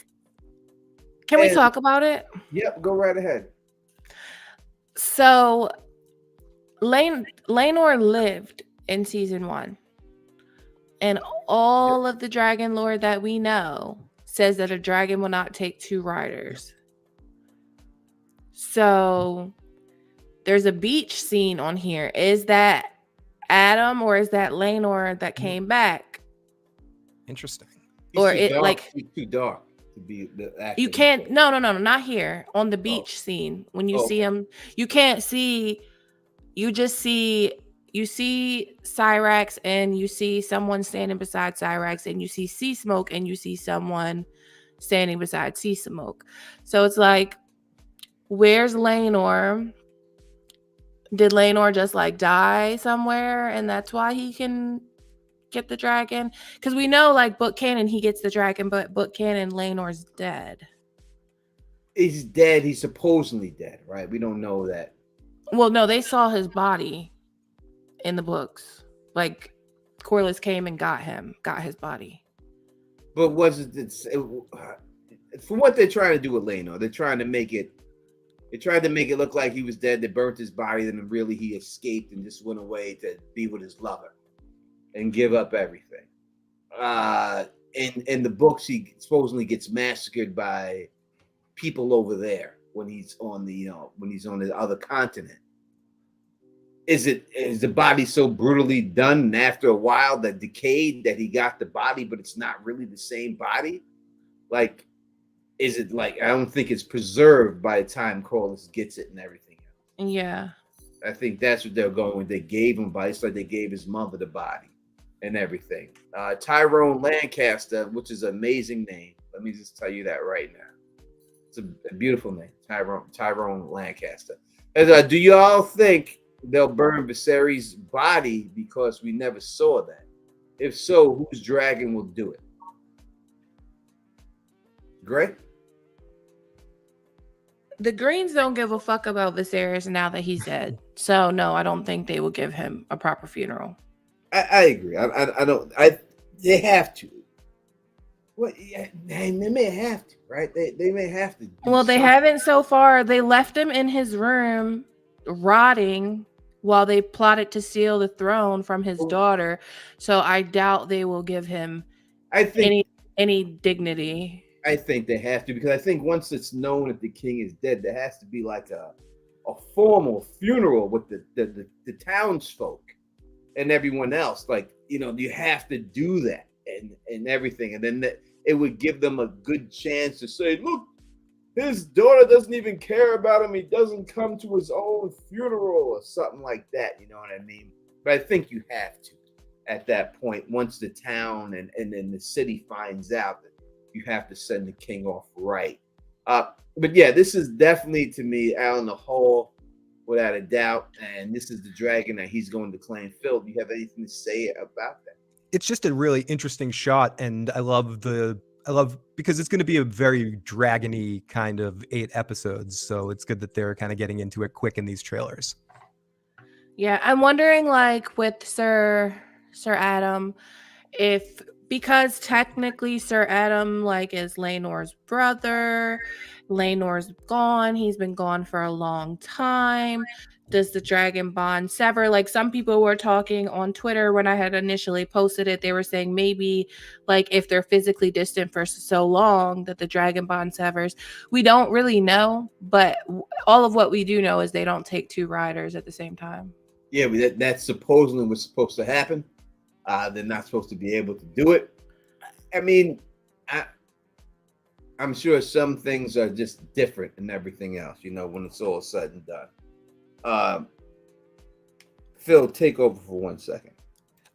Speaker 2: Can we talk about it?
Speaker 1: Yep, go right ahead.
Speaker 2: So, Rhaenys lived in season 1, and all of the dragon lore that we know says that a dragon will not take 2 riders. So, there's a beach scene on here. Is that Adam or is that Rhaenys that came back?
Speaker 3: Interesting.
Speaker 2: Or it dark. Like
Speaker 1: he's too dark to be the actor.
Speaker 2: You can't. No, not here on the beach scene. When you see him, you can't see. You just see you see Cyrax and you see someone standing beside Cyrax, and you see Sea Smoke and you see someone standing beside Sea Smoke. So it's like, where's Laenor? Did Laenor just like die somewhere and that's why he can get the dragon? Because we know like book canon he gets the dragon, but book canon Laenor's dead.
Speaker 1: He's dead. He's supposedly dead, right? We don't know that.
Speaker 2: Well, no, they saw his body in the books. Like Corlys came and got his body.
Speaker 1: But was it for what they're trying to do with Laenor? They're trying to make it. They tried to make it look like he was dead. They burnt his body, and then really he escaped and just went away to be with his lover and give up everything. In the books, he supposedly gets massacred by people over there when he's on the other continent. Is the body so brutally done, and after a while that decayed that he got the body, but it's not really the same body? Like, is it like, I don't think it's preserved by the time Corlys gets it and everything else.
Speaker 2: Yeah.
Speaker 1: I think that's what they're going with. They gave him body. It's like they gave his mother the body and everything. Tyrone Lancaster, which is an amazing name. Let me just tell you that right now. It's a beautiful name, Tyrone Lancaster. Do you all think they'll burn Viserys' body because we never saw that? If so, whose dragon will do it? Gray?
Speaker 2: The Greens don't give a fuck about Viserys now that he's dead. So no, I don't think they will give him a proper funeral.
Speaker 1: I agree. I don't. They have to. Well, yeah, they may have to, right? They may have to.
Speaker 2: Well, they haven't so far. They left him in his room, rotting, while they plotted to steal the throne from his daughter. So I doubt they will give him any dignity. I think they have to, because I think once it's known that the king is dead, there has to be like a formal funeral with the townsfolk and everyone else. Like, you have to do that and everything. And then it would give them a good chance to say, look, his daughter doesn't even care about him. He doesn't come to his own funeral or something like that. You know what I mean? But I think you have to at that point, once the town and then the city finds out that you have to send the king off right. But yeah, this is definitely, to me, Alan the Hall, without a doubt. And this is the dragon that he's going to claim. Phil, do you have anything to say about that?
Speaker 3: It's just a really interesting shot, and I love because it's going to be a very dragony kind of 8 episodes. So it's good that they're kind of getting into it quick in these trailers.
Speaker 2: Yeah, I'm wondering, like, with Sir Adam, because technically Sir Adam is Laenor's brother. Laenor's gone. He's been gone for a long time. Does the dragon bond sever? Like, some people were talking on Twitter when I had initially posted it. They were saying maybe if they're physically distant for so long that the dragon bond severs. We don't really know, but all of what we do know is they don't take 2 riders at the same time.
Speaker 1: Yeah, that supposedly was supposed to happen. They're not supposed to be able to do it. I mean, I'm sure some things are just different and everything else, when it's all said and done. Phil, take over for 1 second.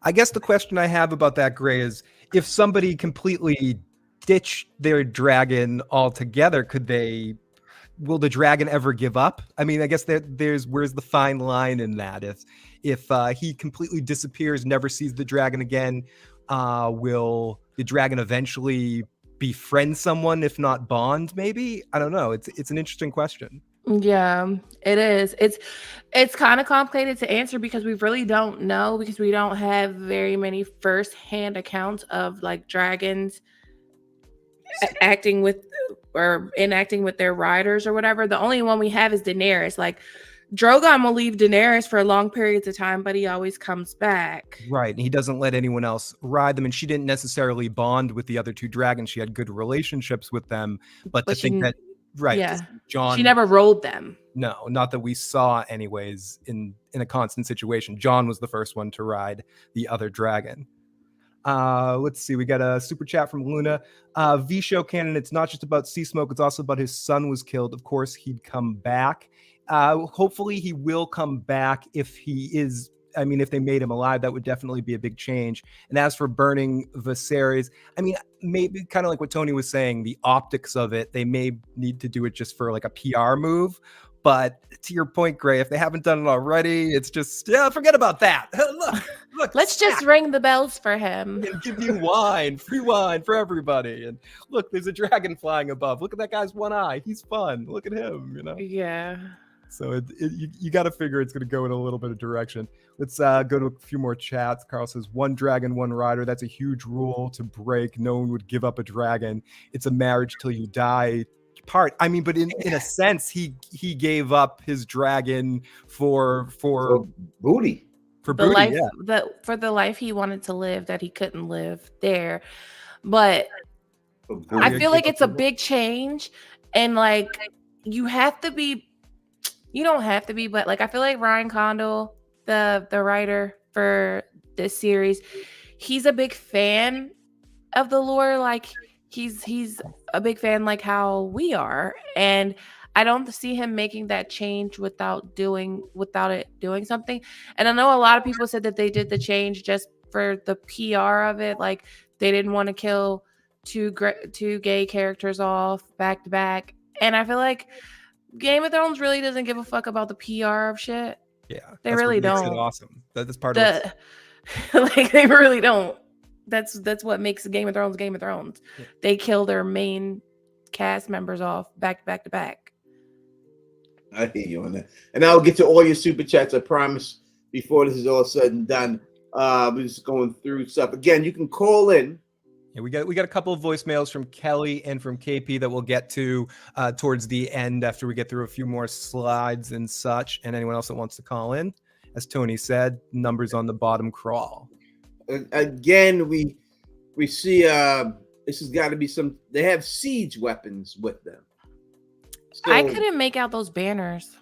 Speaker 3: I guess the question I have about that, Gray, is if somebody completely ditched their dragon altogether, will the dragon ever give up? I mean, I guess where's the fine line in that? If he completely disappears, never sees the dragon again, will the dragon eventually befriend someone, if not bond? Maybe, I don't know. It's an interesting question.
Speaker 2: Yeah, it is. It's kind of complicated to answer because we really don't know, because we don't have very many first-hand accounts of dragons acting with or enacting with their riders or whatever. The only one we have is Daenerys. Drogon will leave Daenerys for long periods of time, but he always comes back.
Speaker 3: Right, and he doesn't let anyone else ride them, and she didn't necessarily bond with the other 2 dragons. She had good relationships with them, but to think that, right,
Speaker 2: yeah,
Speaker 3: Jon,
Speaker 2: she never rode them.
Speaker 3: No, not that we saw anyways in a constant situation. Jon was the first one to ride the other dragon. Let's see. We got a super chat from Luna. V-Show canon. It's not just about Sea Smoke. It's also about his son was killed. Of course, he'd come back. Hopefully, he will come back if he is I mean, if they made him alive, that would definitely be a big change. And as for burning Viserys, I mean, maybe kind of like what Tony was saying, the optics of it, they may need to do it just for like a PR move. But to your point, Gray, if they haven't done it already, it's just, yeah, forget about that. Look,
Speaker 2: Let's just ring the bells for him.
Speaker 3: and give you wine, free wine for everybody. And look, there's a dragon flying above. Look at that guy's one eye. He's fun. Look at him, you know?
Speaker 2: Yeah.
Speaker 3: So you got to figure it's going to go in a little bit of direction. Let's go to a few more chats. Carl says, one dragon, one rider. That's a huge rule to break. No one would give up a dragon. It's a marriage till you die part. I mean, but in a sense, he gave up his dragon for
Speaker 1: booty.
Speaker 3: For
Speaker 2: the
Speaker 3: booty,
Speaker 2: life
Speaker 3: yeah.
Speaker 2: for the life he wanted to live that he couldn't live there. But I feel like it's a big change, and like you don't have to be, but like I feel like Ryan Condal, the writer for this series, he's a big fan of the lore. Like he's a big fan like how we are, and I don't see him making that change without it doing something. And I know a lot of people said that they did the change just for the PR of it, like they didn't want to kill two gay characters off back to back. And I feel like Game of Thrones really doesn't give a fuck about the PR of shit.
Speaker 3: Yeah,
Speaker 2: they really don't.
Speaker 3: It awesome. That's part of
Speaker 2: like they really don't. That's what makes Game of Thrones Game of Thrones. Yeah. They kill their main cast members off back to back.
Speaker 1: I hear you on that. And I'll get to all your super chats, I promise, before this is all said and done. We're just going through stuff. Again, you can call in.
Speaker 3: Yeah, we got a couple of voicemails from Kelly and from KP that we'll get to towards the end after we get through a few more slides and such. And anyone else that wants to call in, as Tony said, numbers on the bottom crawl.
Speaker 1: Again, we see this has got to be some. They have siege weapons with them. So
Speaker 2: I couldn't make out those banners.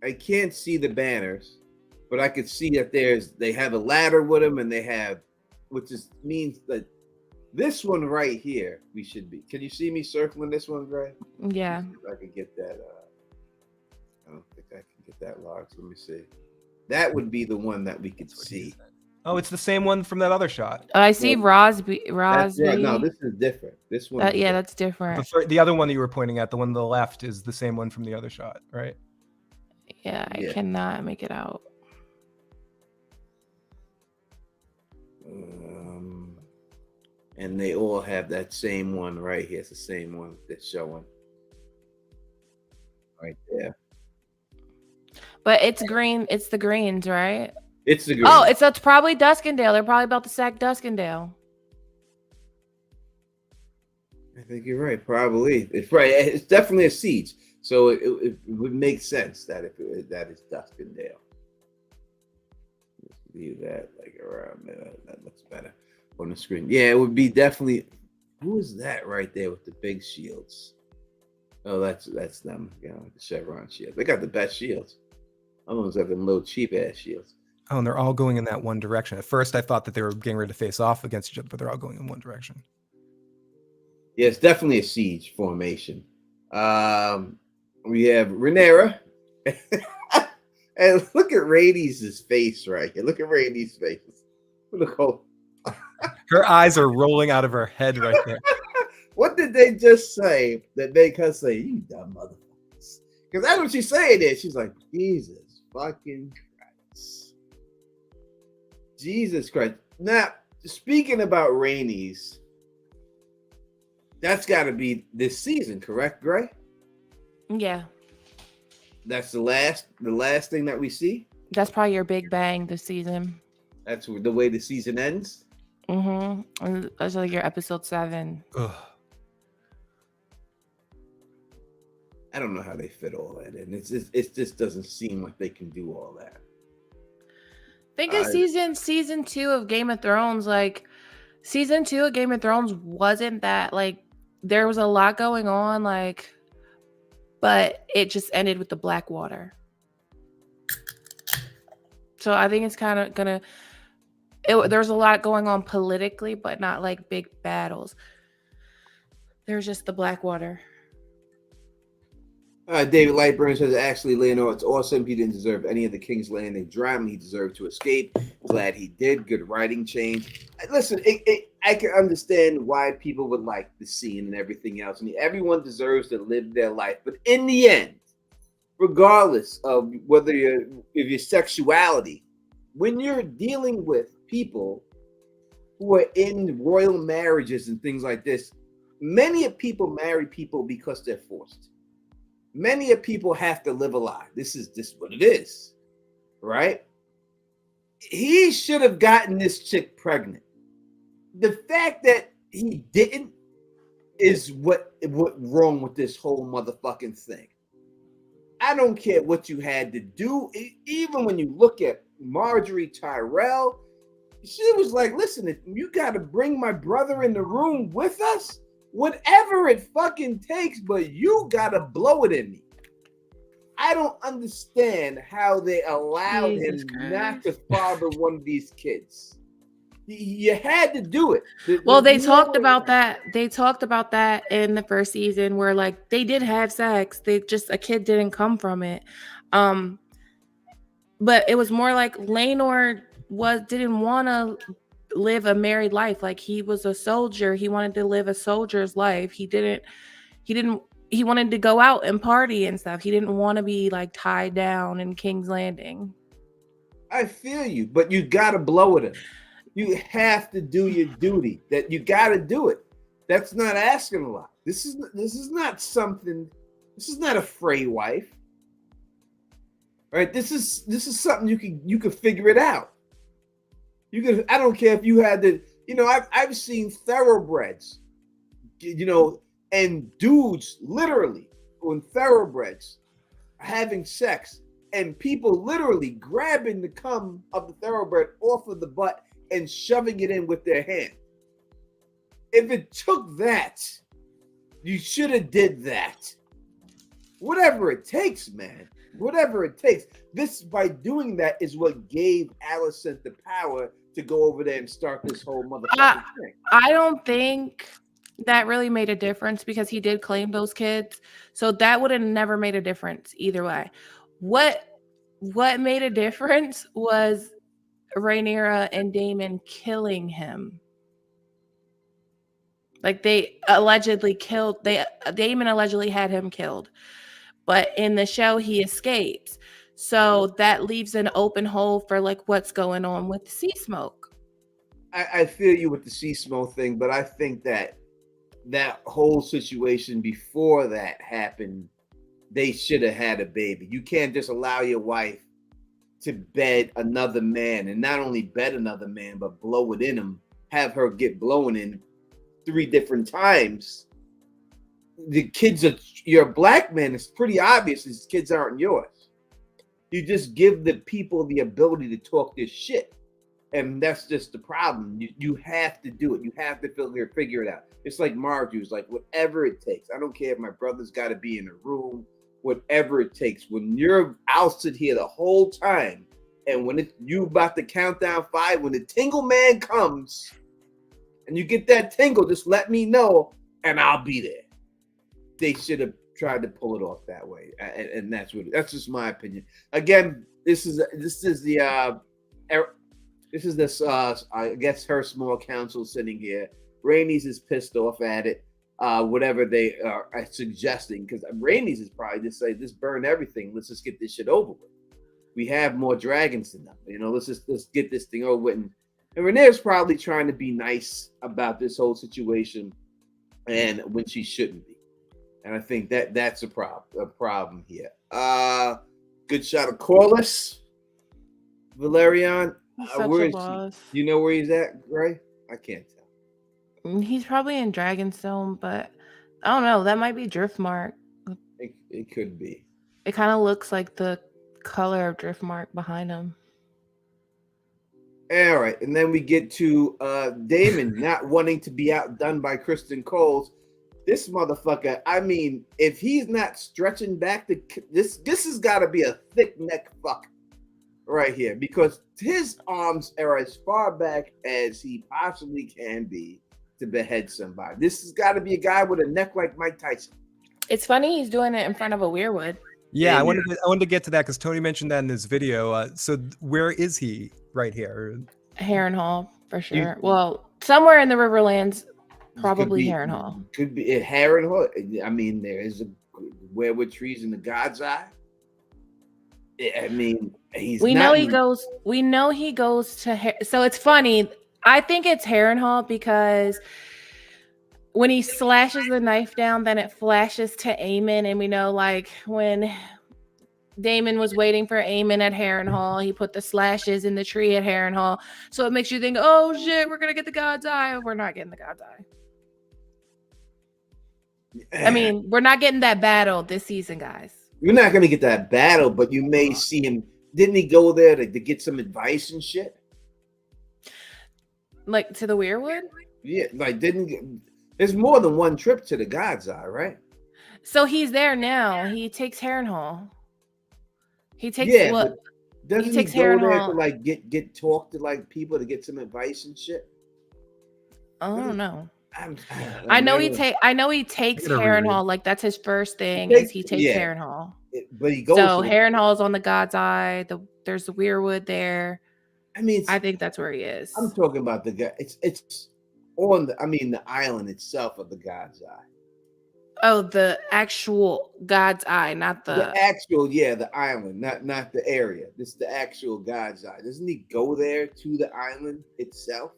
Speaker 1: I can't see the banners, but I could see that they have a ladder with them, and they have, which means that this one right here we should be. Can you see me circling this one, Gray?
Speaker 2: Yeah.
Speaker 1: If I could get that. I don't think I can get that locked. Let me see. That would be the one that we could see.
Speaker 3: Oh, it's the same one from that other shot.
Speaker 2: I see Rosby.
Speaker 1: Yeah, no, this is different. This one.
Speaker 2: Yeah, that's different.
Speaker 3: The other one that you were pointing at, the one on the left, is the same one from the other shot, right?
Speaker 2: Yeah, I cannot make it out.
Speaker 1: And they all have that same one right here. It's the same one that's showing right there.
Speaker 2: But it's green. It's the greens, right?
Speaker 1: It's the green.
Speaker 2: Oh, it's probably Duskendale. They're probably about to sack Duskendale.
Speaker 1: I think you're right. Probably. It's right. It's definitely a siege. So it would make sense that that is Duskendale. Let's leave that like around there. That looks better on the screen. Yeah, it would be definitely. Who is that right there with the big shields? Oh, that's them. You know, the chevron shield. They got the best shields. Other ones have them little cheap ass shields.
Speaker 3: Oh, and they're all going in that one direction. At first, I thought that they were getting ready to face off against each other, but they're all going in one direction.
Speaker 1: Yeah, it's definitely a siege formation. We have Rhaenyra. And look at Rhaenys' face right here. Look at Rhaenys' face. Look,
Speaker 3: her eyes are rolling out of her head right there.
Speaker 1: What did they just say that make her say, "You dumb motherfuckers"? Because that's what she's saying there. She's like, Jesus fucking Christ. Jesus Christ. Now, speaking about Rhaenys, that's got to be this season, correct, Gray?
Speaker 2: Yeah.
Speaker 1: That's the last thing that we see?
Speaker 2: That's probably your big bang this season.
Speaker 1: That's the way the season ends?
Speaker 2: Mm-hmm. That's like your episode 7.
Speaker 3: Ugh.
Speaker 1: I don't know how they fit all that in. It just doesn't seem like they can do all that.
Speaker 2: Think of season 2 of Game of Thrones. Like season 2 of Game of Thrones wasn't that like there was a lot going on, like, but it just ended with the Blackwater. So I think it's kind of gonna. There's a lot going on politically, but not like big battles. There's just the Blackwater.
Speaker 1: David Lightburn says, actually, Leonor, it's awesome. He didn't deserve any of the King's Landing drama. He deserved to escape. Glad he did. Good writing change. Listen, I can understand why people would like the scene and everything else. I mean, everyone deserves to live their life. But in the end, regardless of whether if your sexuality, when you're dealing with people who are in royal marriages and things like this, many of people marry people because they're forced. Many of people have to live a lie. This is what it is, right? He should have gotten this chick pregnant. The fact that he didn't is what wrong with this whole motherfucking thing. I don't care what you had to do. Even when you look at Marjorie Tyrell, she was like, listen, if you got to bring my brother in the room with us, whatever it fucking takes, but you gotta blow it in me. I don't understand how they allowed him not to father one of these kids. You had to do it.
Speaker 2: Well, they talked about that. They talked about that in the first season where like they did have sex. They just a kid didn't come from it. But it was more like Laenor didn't want to live a married life. Like he was a soldier. He wanted to live a soldier's life. He wanted to go out and party and stuff. He didn't want to be like tied down in King's Landing. I
Speaker 1: feel you, but you got to blow it in. You have to do your duty. That you got to do it. That's not asking a lot. This is not something. This is not a Frey wife. All right, this is something you can figure it out. You could. I don't care if you had to. You know, I've seen thoroughbreds. You know, and dudes literally on thoroughbreds having sex, and people literally grabbing the cum of the thoroughbred off of the butt and shoving it in with their hand. If it took that, you should have did that. Whatever it takes, man. Whatever it takes. This, by doing that, is what gave Alicent the power to go over there and start this whole motherfucking thing.
Speaker 2: I don't think that really made a difference because he did claim those kids. So that would have never made a difference either way. What made a difference was Rhaenyra and Damon killing him. Like Damon allegedly had him killed. But in the show, he escapes. So that leaves an open hole for like what's going on with Sea Smoke.
Speaker 1: I feel you with the Sea Smoke thing, but I think that whole situation before that happened, they should have had a baby. You can't just allow your wife to bed another man, and not only bed another man, but blow it in him, have her get blown in 3 different times. The kids you're a black man, it's pretty obvious these kids aren't yours. You just give the people the ability to talk this shit. And that's just the problem. You have to do it. You have to figure it out. It's like Marjorie's like, whatever it takes. I don't care if my brother's got to be in a room, whatever it takes. I'll sit here the whole time. And when you about to count down 5, when the tingle man comes and you get that tingle, just let me know and I'll be there. They should have tried to pull it off that way. And that's just my opinion. Again, this is I guess her small council sitting here. Rhaenys is pissed off at it. Whatever they are suggesting, because Rhaenys is probably just say, just burn everything. Let's just get this shit over with. We have more dragons than them. You know, let's get this thing over with. And Rhaenyra's probably trying to be nice about this whole situation, and when she shouldn't be. And I think that's a problem here. Good shot of Corlys. Valerian. Where is he? You know where he's at, Ray? I can't tell.
Speaker 2: He's probably in Dragonstone, but I don't know. That might be Driftmark.
Speaker 1: It could be.
Speaker 2: It kind of looks like the color of Driftmark behind him.
Speaker 1: All right, and then we get to Damon not wanting to be outdone by Kristen Coles. This motherfucker, I mean, if he's not stretching back this has got to be a thick neck fuck right here, because his arms are as far back as he possibly can be to behead somebody. This has got to be a guy with a neck like Mike Tyson.
Speaker 2: It's funny he's doing it in front of a weirwood.
Speaker 3: Yeah, I wanted to get to that because Tony mentioned that in this video. So where is he right here?
Speaker 2: Harrenhal, for sure. Well, somewhere in the Riverlands, probably
Speaker 1: Could be,
Speaker 2: Harrenhal.
Speaker 1: Could be Harrenhal. I mean, there is a weirwood trees in the God's Eye. I mean,
Speaker 2: We know he goes to. So it's funny. I think it's Harrenhal because when he slashes the knife down, then it flashes to Aemond, and we know like when Damon was waiting for Aemond at Harrenhal, he put the slashes in the tree at Harrenhal, so it makes you think, oh shit, we're gonna get the God's Eye. We're not getting the God's Eye. I mean, we're not getting that battle this season, guys.
Speaker 1: You're not gonna get that battle, but you may see him. Didn't he go there to get some advice and shit?
Speaker 2: Like to the Weirwood?
Speaker 1: Yeah, like there's more than one trip to the God's Eye, right?
Speaker 2: So he's there now. He takes Harrenhal. He takes
Speaker 1: but doesn't he go there to like get talk to like people to get some advice and shit?
Speaker 2: I don't know. I know he takes Harrenhal. Like that's his first thing. He takes Harrenhal.
Speaker 1: But he goes.
Speaker 2: So Harrenhal is on the God's Eye. There's the Weirwood there.
Speaker 1: I mean,
Speaker 2: I think that's where he is.
Speaker 1: I'm talking about the guy. It's on the island itself of the God's Eye.
Speaker 2: Oh, the actual God's Eye, not the
Speaker 1: actual, the island, not the area. This is the actual God's Eye. Doesn't he go there to the island itself?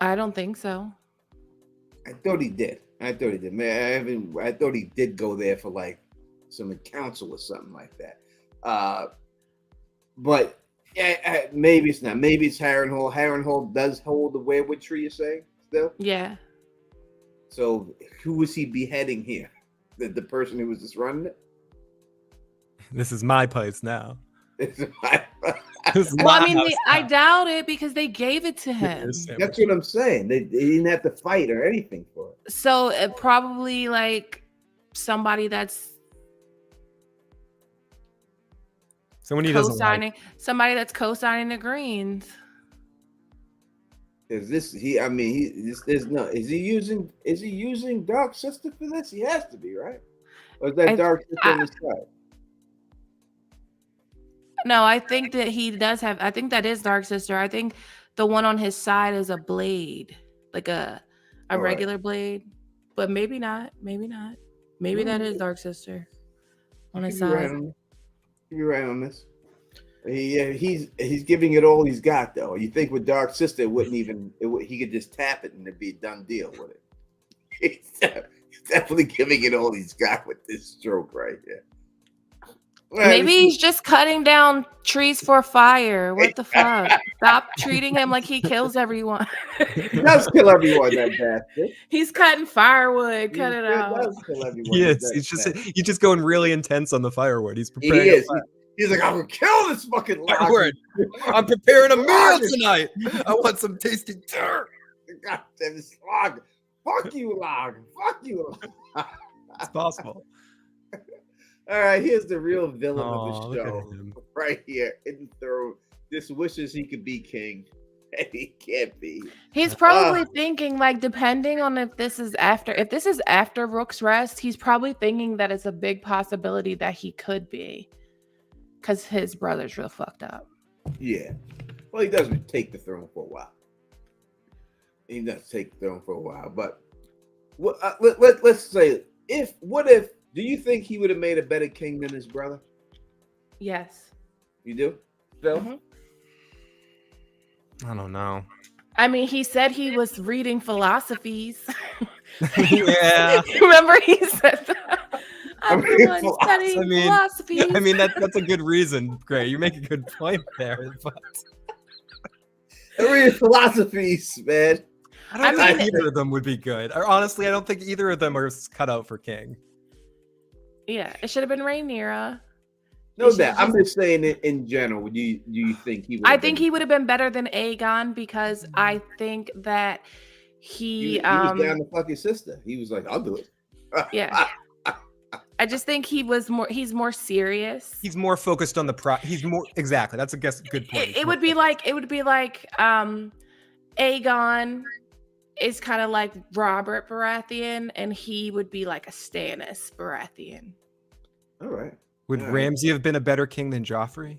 Speaker 2: I don't think so.
Speaker 1: I thought he did. Man, I thought he did go there for like some counsel or something like that. But maybe it's not. Maybe it's Harrenhal. Harrenhal does hold the weirwood tree, you're saying? Still?
Speaker 2: Yeah.
Speaker 1: So who was he beheading here? The person who was just running it?
Speaker 3: This is my place now.
Speaker 2: Well, I mean, I doubt it because they gave it to him.
Speaker 1: That's what I'm saying. They didn't have to fight or anything for it.
Speaker 2: So it probably like somebody that's
Speaker 3: someone he doesn't like.
Speaker 2: Somebody that's co-signing the greens.
Speaker 1: Is this is he using Dark Sister for this? He has to be, right? Or is that Dark Sister on the side?
Speaker 2: No, I think that he does have. I think that is Dark Sister. I think the one on his side is a blade, like a regular blade, but maybe not. Maybe not. Maybe that is Dark Sister on his side.
Speaker 1: You're right on this. He's giving it all he's got, though. You think with Dark Sister, he could just tap it and it'd be a done deal with it. He's definitely giving it all he's got with this stroke right here.
Speaker 2: Maybe he's just cutting down trees for fire. What the fuck? Stop treating him like he kills everyone.
Speaker 1: He does kill everyone, that bastard.
Speaker 2: He's cutting firewood. Cut it out.
Speaker 1: Does kill everyone,
Speaker 3: he's just going really intense on the firewood. He's preparing.
Speaker 1: He is. He's like, I'm gonna kill this fucking log.
Speaker 3: I'm preparing a meal tonight. I want some tasty dirt.
Speaker 1: God damn this log. Fuck you, log. Fuck you.
Speaker 3: It's possible.
Speaker 1: All right, here's the real villain of the show. Right here in the throne. Just wishes he could be king. And he can't be.
Speaker 2: He's probably thinking, like, depending on if this is after Rook's rest, he's probably thinking that it's a big possibility that he could be. Because his brother's real fucked up.
Speaker 1: Yeah. Well, he doesn't take the throne for a while. But let's say, do you think he would have made a better king than his brother?
Speaker 2: Yes.
Speaker 1: You do? Phil?
Speaker 2: Mm-hmm.
Speaker 3: I don't know.
Speaker 2: I mean, he said he was reading philosophies.
Speaker 3: Yeah.
Speaker 2: Remember he said that? I'm studying philosophy.
Speaker 3: I mean, that's a good reason, Gray. You make a good point there. But
Speaker 1: I read philosophies, man.
Speaker 3: I don't think either of them would be good. Or honestly, I don't think either of them are cut out for king.
Speaker 2: Yeah, it should have been Rhaenyra.
Speaker 1: No doubt. I'm just saying it in general. Do you think he would?
Speaker 2: I think he would have been better than Aegon because I think that he was
Speaker 1: down to fuck his sister. He was like, I'll do it.
Speaker 2: Yeah. I just think he's more serious.
Speaker 3: He's more focused on exactly. That's good point.
Speaker 2: It would be like Aegon is kind of like Robert Baratheon, and he would be like a Stannis Baratheon.
Speaker 1: All right.
Speaker 3: Would
Speaker 1: All right.
Speaker 3: Ramsay have been a better king than Joffrey?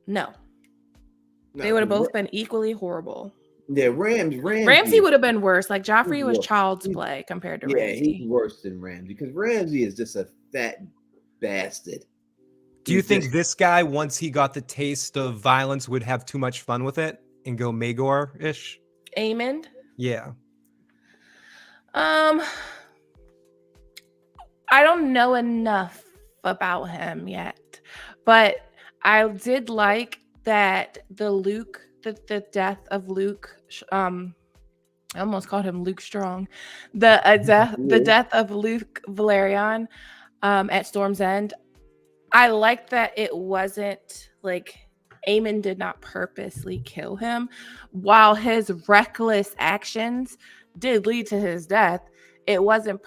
Speaker 2: No,
Speaker 1: No,
Speaker 2: they would have both been equally horrible.
Speaker 1: Yeah,
Speaker 2: Ramsay would have been worse. Like Joffrey was
Speaker 1: worse.
Speaker 2: child's play compared to
Speaker 1: Yeah,
Speaker 2: Ramsay.
Speaker 1: he's worse than Ramsay because Ramsay is just a fat bastard.
Speaker 3: Do you
Speaker 1: He's
Speaker 3: think
Speaker 1: just-
Speaker 3: this guy, once he got the taste of violence, would have too much fun with it and go Maegor-ish?
Speaker 2: Aemond?
Speaker 3: Yeah.
Speaker 2: I don't know enough about him yet, but I did like that the death of Luke. I almost called him Luke Strong. The death of Luke Valerian at Storm's End. I like that it wasn't like Aemond did not purposely kill him, while his reckless actions did lead to his death. It wasn't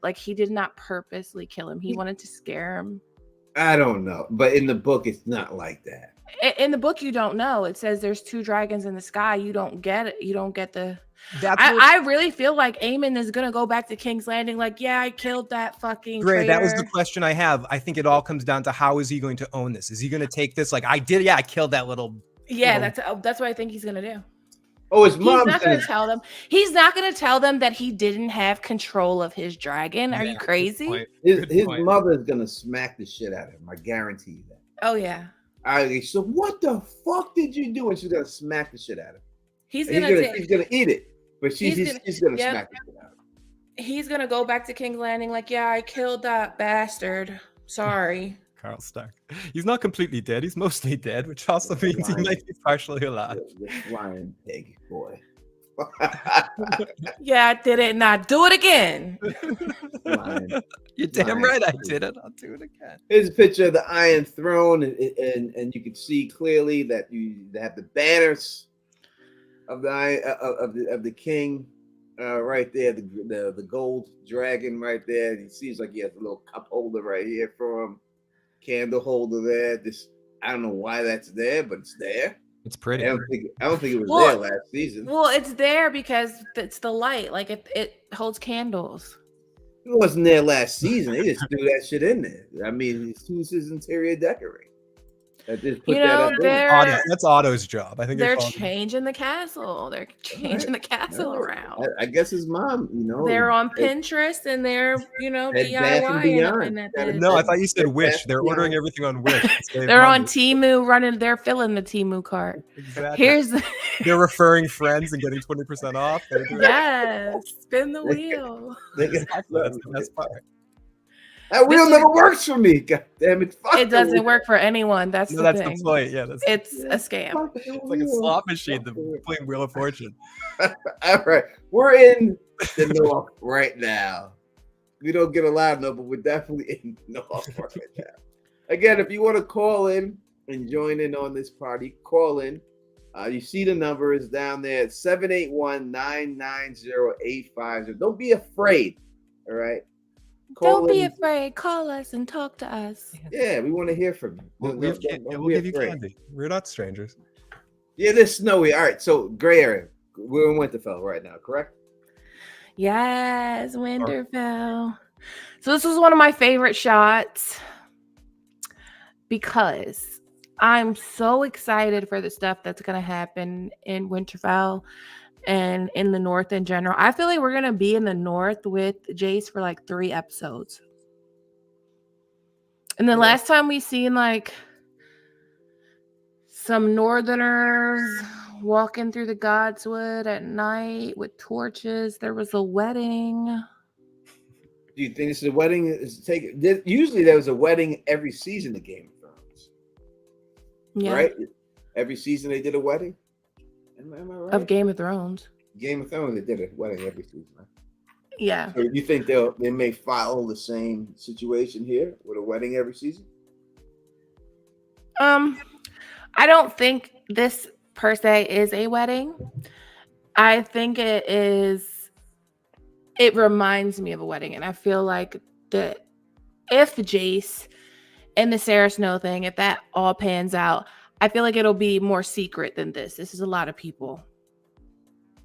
Speaker 2: like he did not purposely kill him. He wanted to scare him.
Speaker 1: I don't know, but in the book, it's not like that.
Speaker 2: In the book, you don't know. It says there's 2 dragons in the sky. You don't get it. You don't get the. I really feel like Aemond is gonna go back to King's Landing. Like, yeah, I killed that fucking.
Speaker 3: Gray, that was
Speaker 2: traitor.
Speaker 3: the question I have. I think it all comes down to how is he going to own this? Is he going to take this like I did? Yeah, I killed that little.
Speaker 2: Yeah, that's what I think he's gonna do.
Speaker 1: Oh, his
Speaker 2: He's
Speaker 1: mom's
Speaker 2: not going to tell them. He's not going to tell them that he didn't have control of his dragon. Are you crazy?
Speaker 1: His mother is gonna smack the shit out of him. I guarantee you that.
Speaker 2: Oh yeah.
Speaker 1: So what the fuck did you do? And she's gonna smack the shit out of him.
Speaker 2: He's
Speaker 1: And gonna eat it, but she's gonna smack the shit out of him.
Speaker 2: He's gonna go back to King's Landing like, yeah, I killed that bastard. Sorry.
Speaker 3: Carl Stark. He's not completely dead. He's mostly dead, which also means he might be partially alive.
Speaker 1: The flying pig boy.
Speaker 2: Yeah, I did it and I do it again.
Speaker 3: You're damn right I did it. I'll do it again.
Speaker 1: Here's a picture of the Iron Throne, and you can see clearly that they have the banners of the king right there, the gold dragon right there. It seems like he has a little cup holder right here for him, candle holder there. I don't know why that's there, but it's there.
Speaker 3: It's pretty.
Speaker 1: I don't think it was there last season.
Speaker 2: Well, it's there because it's the light. Like it holds candles.
Speaker 1: It wasn't there last season. They just threw that shit in there. I mean, it's his interior decorating. Just put that up there.
Speaker 3: That's Otto's job. I think
Speaker 2: they're changing the castle. They're changing the castle around.
Speaker 1: I guess his mom,
Speaker 2: they're on Pinterest and they're, DIY.
Speaker 3: No, I thought you said Wish. They're ordering everything on Wish.
Speaker 2: They're on Temu they're filling the Temu cart.
Speaker 3: Exactly. They're referring friends and getting 20% off.
Speaker 2: Yes, spin the wheel.
Speaker 3: That's the best part.
Speaker 1: That wheel never works for me. God damn it!
Speaker 2: It doesn't work for anyone. That's the thing.
Speaker 3: The point. Yeah,
Speaker 2: it's a scam.
Speaker 3: It's like a slot machine. The playing Wheel of Fortune.
Speaker 1: All right, we're in the North right now. We don't get a lot of, but we're definitely in the North right now. Again, if you want to call in and join in on this party, call in. You see the numbers down there at 781-990-850. Don't be afraid. All right.
Speaker 2: Don't be afraid. Call us and talk to us.
Speaker 1: Yeah, we want to hear from you.
Speaker 3: We'll give you candy. We're not strangers.
Speaker 1: Yeah, this snowy. All right, so gray area. We're in Winterfell right now, correct?
Speaker 2: Yes, Winterfell. So this was one of my favorite shots because I'm so excited for the stuff that's going to happen in Winterfell and in the North in general. I feel like we're going to be in the North with Jace for like 3 episodes. And the last time we seen like some Northerners walking through the Godswood at night with torches, there was a wedding.
Speaker 1: Do you think this is a wedding? Usually there was a wedding every season of Game of Thrones. Yeah. Right? Every season they did a wedding? Am I right?
Speaker 2: Of Game of Thrones.
Speaker 1: Game of Thrones, they did a wedding every season, right?
Speaker 2: Yeah.
Speaker 1: So you think they may follow the same situation here with a wedding every season?
Speaker 2: I don't think this per se is a wedding. I think it reminds me of a wedding, and I feel like that if Jace and the Sarah Snow thing, if that all pans out, I feel like it'll be more secret than this. This is a lot of people.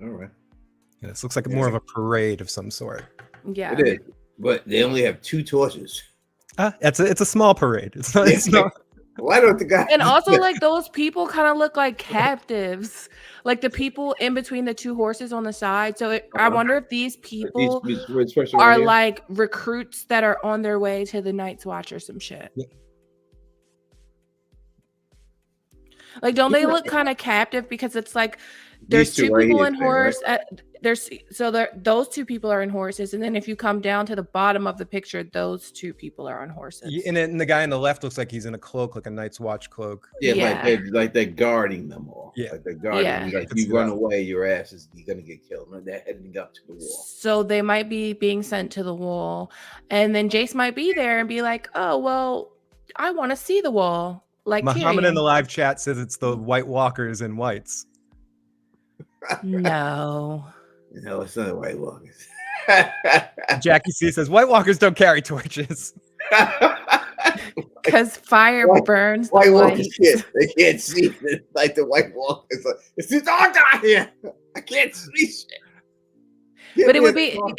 Speaker 1: All right.
Speaker 3: This looks like more of a parade of some sort.
Speaker 2: Yeah.
Speaker 1: It is, but they only have 2 torches.
Speaker 3: It's a small parade. It's not. It's not.
Speaker 1: Why don't the guy?
Speaker 2: And also, like, those people kind of look like captives, like the people in between the 2 horses on the side. So I wonder if these people are like recruits that are on their way to the Night's Watch or some shit.
Speaker 3: Yeah.
Speaker 2: Like, don't they look kind of captive? Because it's like there's 2 people in horse. Right? Those 2 people are in horses, and then if you come down to the bottom of the picture, those 2 people are on horses.
Speaker 3: Yeah, and the guy on the left looks like he's in a cloak, like a Night's Watch cloak.
Speaker 1: Yeah. Like they're guarding them all.
Speaker 3: Yeah,
Speaker 1: like they're guarding.
Speaker 2: Yeah.
Speaker 1: Like if you run away, your ass is gonna get killed. And they're heading up to the wall.
Speaker 2: So they might be being sent to the wall, and then Jace might be there and be like, "Oh well, I want to see the wall." Like
Speaker 3: Muhammad
Speaker 2: Tyrion.
Speaker 3: in the live chat says it's the White Walkers in whites.
Speaker 2: No.
Speaker 1: No, it's not White Walkers.
Speaker 3: Jackie C says White Walkers don't carry torches.
Speaker 2: Because fire burns.
Speaker 1: White Walkers they can't see it like the White Walkers. It's too dark out here. I can't see shit.
Speaker 2: But it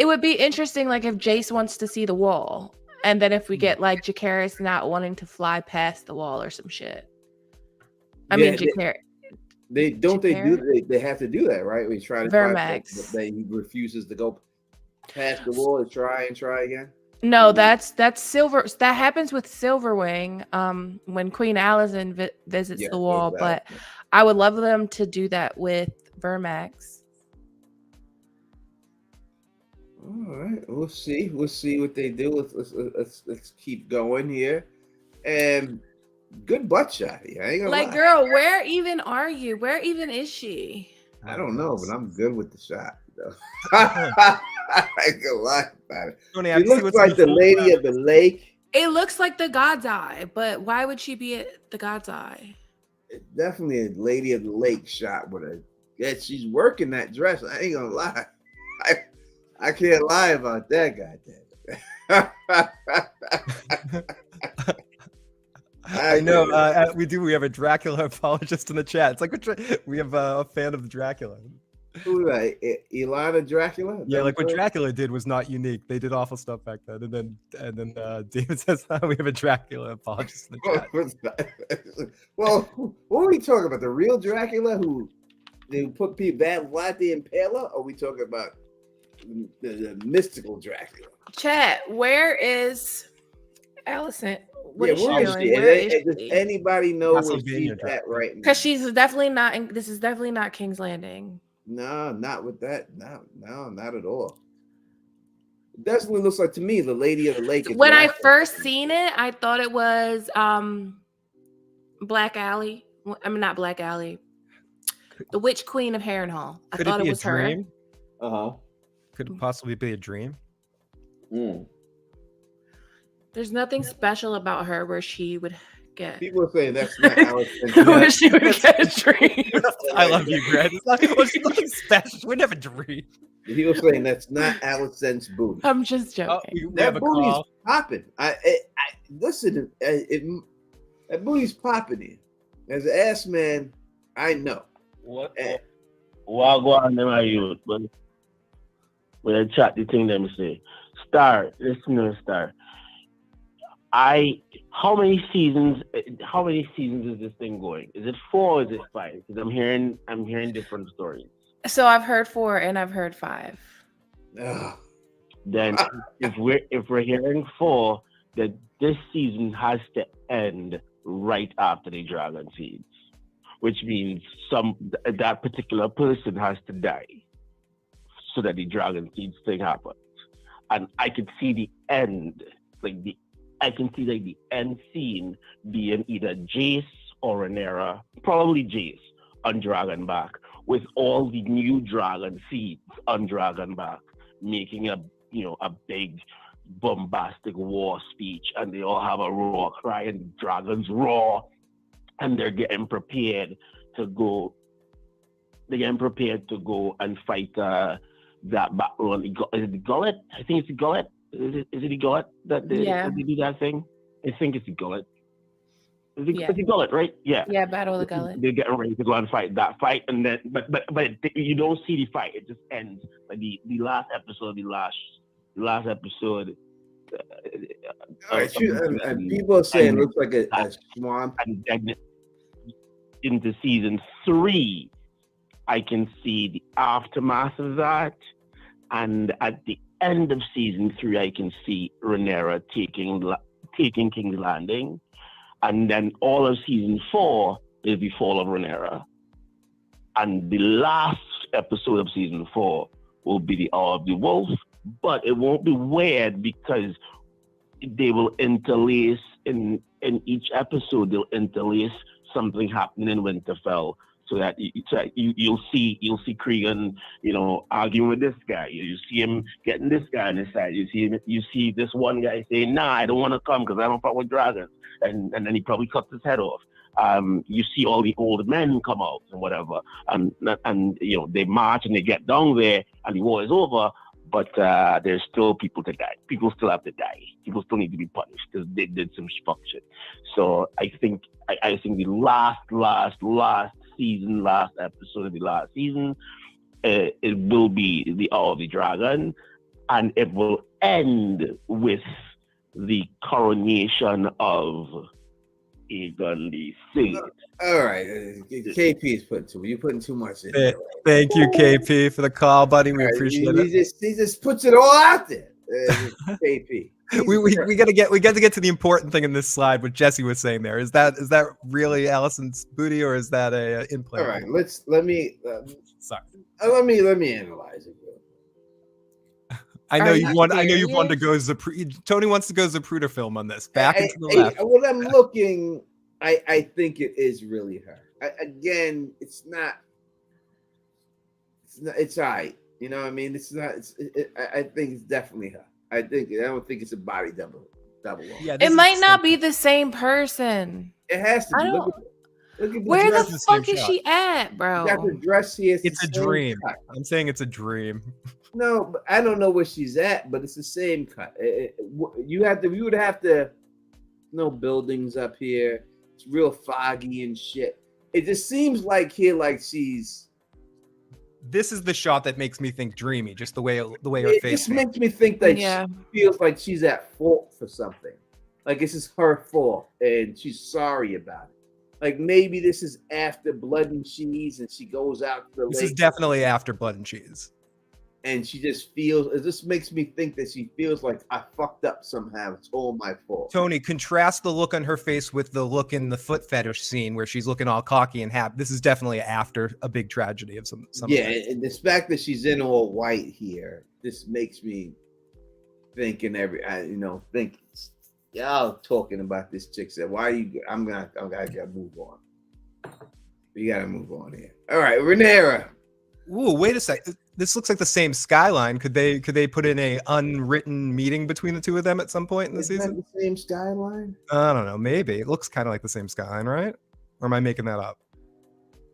Speaker 2: would be interesting, like if Jace wants to see the wall, and then if we get like Jacaerys not wanting to fly past the wall or some shit. I mean, Jacaerys.
Speaker 1: They have to do that, right? We try to
Speaker 2: Vermax.
Speaker 1: But he refuses to go past the wall and try again.
Speaker 2: No, that's Silver. That happens with Silverwing when Queen Alicent visits the wall. Exactly. But I would love them to do that with Vermax.
Speaker 1: All right, we'll see what they do. Let's keep going here. And good butt shot here. I ain't gonna lie.
Speaker 2: Girl, where even are you? Where even is she?
Speaker 1: I don't know, but I'm good with the shot. I ain't gonna lie about it. She looks like the Lady of the Lake.
Speaker 2: It looks like the God's Eye, but why would she be at the God's Eye?
Speaker 1: It's definitely a Lady of the Lake shot with her. Yeah, she's working that dress. I ain't gonna lie. I can't lie about that, goddamn.
Speaker 3: I know. We have a Dracula apologist in the chat. It's like we have a fan of Dracula.
Speaker 1: Who like Ilana Dracula?
Speaker 3: Yeah, like what Dracula did was not unique. They did awful stuff back then. And then Damon says we have a Dracula apologist in the chat.
Speaker 1: Well, what are we talking about? The real Dracula who they put people that Vlad the Impaler? Or are we talking about the mystical Dracula?
Speaker 2: Chat, where is Alicent? What is she doing?
Speaker 1: Does anybody know where she's at right now?
Speaker 2: Because she's definitely not. This is definitely not King's Landing.
Speaker 1: No, not with that. No, not at all. It definitely looks like to me the Lady of the Lake.
Speaker 2: When I first seen it, I thought it was Black Alley. I mean, not Black Alley. The Witch Queen of Harrenhal. I thought it was her.
Speaker 3: Could it possibly be a dream?
Speaker 2: There's nothing special about her where she would get.
Speaker 1: People are saying that's not Alicent.
Speaker 2: Where she would get a dream.
Speaker 3: I love you, Greg. She's nothing special. She would never dream.
Speaker 1: People saying that's not Alicent's booty.
Speaker 2: I'm just joking.
Speaker 1: That booty's popping. Listen. That booty's popping in. As an ass man, I know.
Speaker 6: What go on them are you? But when I chat the thing, them say, Star, listen to Star. How many seasons is this thing going? Is it 4 or is it 5? Because I'm hearing different stories.
Speaker 2: So I've heard 4 and I've heard 5.
Speaker 6: Then if we're hearing 4, then this season has to end right after the dragon seeds, which means that particular person has to die so that the dragon seeds thing happens. And I could see the end, I can see the end scene being either Jace or Rhaenyra, probably Jace on Dragonback, with all the new dragon seeds on Dragonback, making a big bombastic war speech, and they all have a roar cry, and dragons roar, and they're getting prepared to go. They're getting prepared to go and fight that battle on is it the gullet? I think it's the gullet. Is it the gullet that they do that thing? I think it's the gullet.
Speaker 2: Yeah.
Speaker 6: The gullet, right? Yeah.
Speaker 2: Yeah, Battle of the Gullet.
Speaker 6: They're getting ready to go and fight that fight, and then but you don't see the fight. It just ends. Like the last episode, the last episode.
Speaker 1: All right, and people are saying it looks like a swamp.
Speaker 6: And then into season 3, I can see the aftermath of that, and at the end of season 3, I can see Rhaenyra taking King's Landing, and then all of season 4 is the fall of Rhaenyra, and the last episode of season 4 will be the Hour of the Wolf, but it won't be weird because they will interlace in each episode. They'll interlace something happening in Winterfell, so that you'll see Cregan, arguing with this guy. You see him getting this guy on his side. You see this one guy saying, "Nah, I don't want to come because I don't fuck with dragons," and then he probably cuts his head off. You see all the old men come out and whatever, and they march and they get down there, and the war is over. But there's still people to die. People still have to die. People still need to be punished because they did some fuck shit. So I think the last season, last episode of the last season, it will be the Hour of the Dragon, and it will end with the coronation of Aegon the Third.
Speaker 1: All right, KP is you're putting too much in there.
Speaker 3: Thank you, KP, for the call, buddy. We appreciate it.
Speaker 1: He just puts it all out there. KP.
Speaker 3: We got to get to the important thing in this slide. What Jesse was saying there is that really Alicent's booty, or is that a implant?
Speaker 1: All right, let me analyze it.
Speaker 3: I know you want to go Tony wants to go Zapruder film on this. Back into the left.
Speaker 1: When I'm looking, I think it is really her. Again, it's not. It's all right. You know what I mean? It's not. I think it's definitely her. I don't think it's a body double.
Speaker 3: Yeah,
Speaker 2: it might not be the same person.
Speaker 1: It has to be. Look at
Speaker 2: where the fuck is she at, bro?
Speaker 1: You got the dress here.
Speaker 3: It's a dream. I'm saying it's a dream.
Speaker 1: No, but I don't know where she's at, but it's the same cut. You would have to. No buildings up here. It's real foggy and shit. It just seems like she's.
Speaker 3: This is the shot that makes me think dreamy, just the way her face.
Speaker 1: It just makes me think that she feels like she's at fault for something. Like this is her fault, and she's sorry about it. Like maybe this is after Blood and Cheese, and she goes out to the lake.
Speaker 3: This is definitely after Blood and Cheese.
Speaker 1: And she just feels, it just makes me think that she feels like I fucked up somehow. It's all my fault.
Speaker 3: Tony, contrast the look on her face with the look in the foot fetish scene where she's looking all cocky and happy. This is definitely after a big tragedy of some
Speaker 1: Yeah, and the fact that she's in all white here, this makes me think y'all talking about this chick said, why are you, I gotta move on. We gotta move on here. All right, Rhaenyra.
Speaker 3: Ooh, wait a sec. This looks like the same skyline. Could they put in a unwritten meeting between the two of them at some point in the season?
Speaker 1: The same skyline?
Speaker 3: I don't know. Maybe it looks kind of like the same skyline, right? Or am I making that up?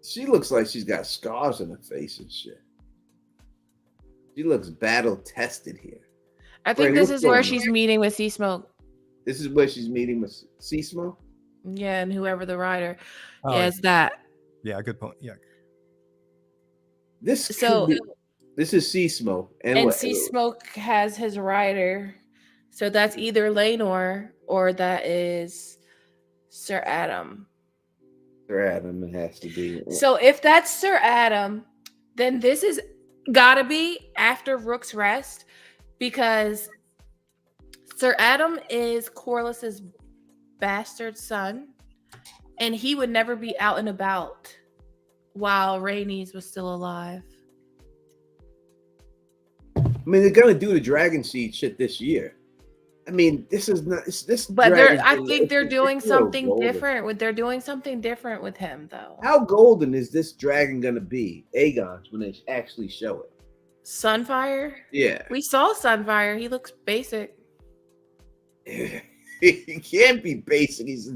Speaker 1: She looks like she's got scars on her face and shit. She looks battle tested here.
Speaker 2: I think this is where she's meeting with Sea Smoke.
Speaker 1: This is where she's meeting with Sea Smoke?
Speaker 2: Yeah, and whoever the rider is that.
Speaker 3: Yeah, good point. Yeah.
Speaker 1: This is Sea Smoke. And
Speaker 2: Sea Smoke has his rider. So that's either Laenor or that is Sir Adam.
Speaker 1: Sir Adam, it has to be.
Speaker 2: So if that's Sir Adam, then this is gotta be after Rook's Rest, because Sir Adam is Corlys's bastard son, and he would never be out and about while Rhaenys was still alive.
Speaker 1: I mean, they're gonna do the Dragon Seed shit this year. I mean, this is not this.
Speaker 2: But I think they're doing something different. They're doing something different with him, though.
Speaker 1: How golden is this dragon gonna be, Aegon's, when they actually show it?
Speaker 2: Sunfire?
Speaker 1: Yeah,
Speaker 2: we saw Sunfire. He looks basic.
Speaker 1: He can't be basic. He's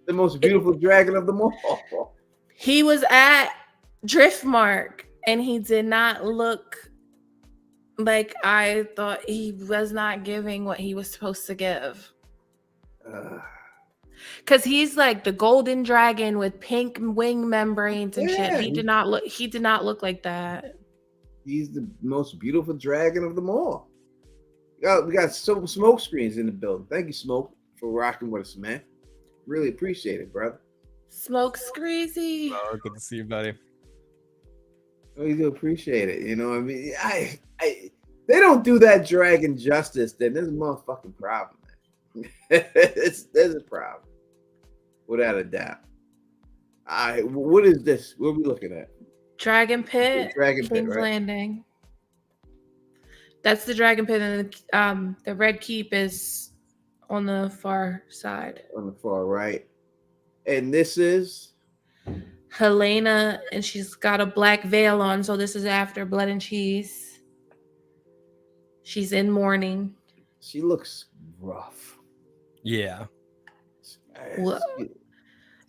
Speaker 1: the most beautiful dragon of them all.
Speaker 2: He was at Driftmark, and he did not look like I thought. He was not giving what he was supposed to give. Because he's like the golden dragon with pink wing membranes and shit.
Speaker 1: Yeah,
Speaker 2: He did not look like that.
Speaker 1: He's the most beautiful dragon of them all. We got some smoke screens in the building. Thank you, Smoke, for rocking with us, man. Really appreciate it, brother.
Speaker 2: Smoke Screezy.
Speaker 3: Oh, good to see you, buddy.
Speaker 1: We do appreciate it. You know what I mean? They don't do that dragon justice, then there's a motherfucking problem, man. There's a problem. Without a doubt. All right, what is this? What are we looking at?
Speaker 2: Dragon Pit.
Speaker 1: Dragon Pit,
Speaker 2: King's
Speaker 1: right?
Speaker 2: Landing. That's the Dragon Pit, and the Red Keep is on the far side.
Speaker 1: On the far right. And this is
Speaker 2: Helena, and she's got a black veil on, so this is after Blood and Cheese. She's in mourning.
Speaker 1: she looks rough.
Speaker 3: Yeah.
Speaker 2: Well,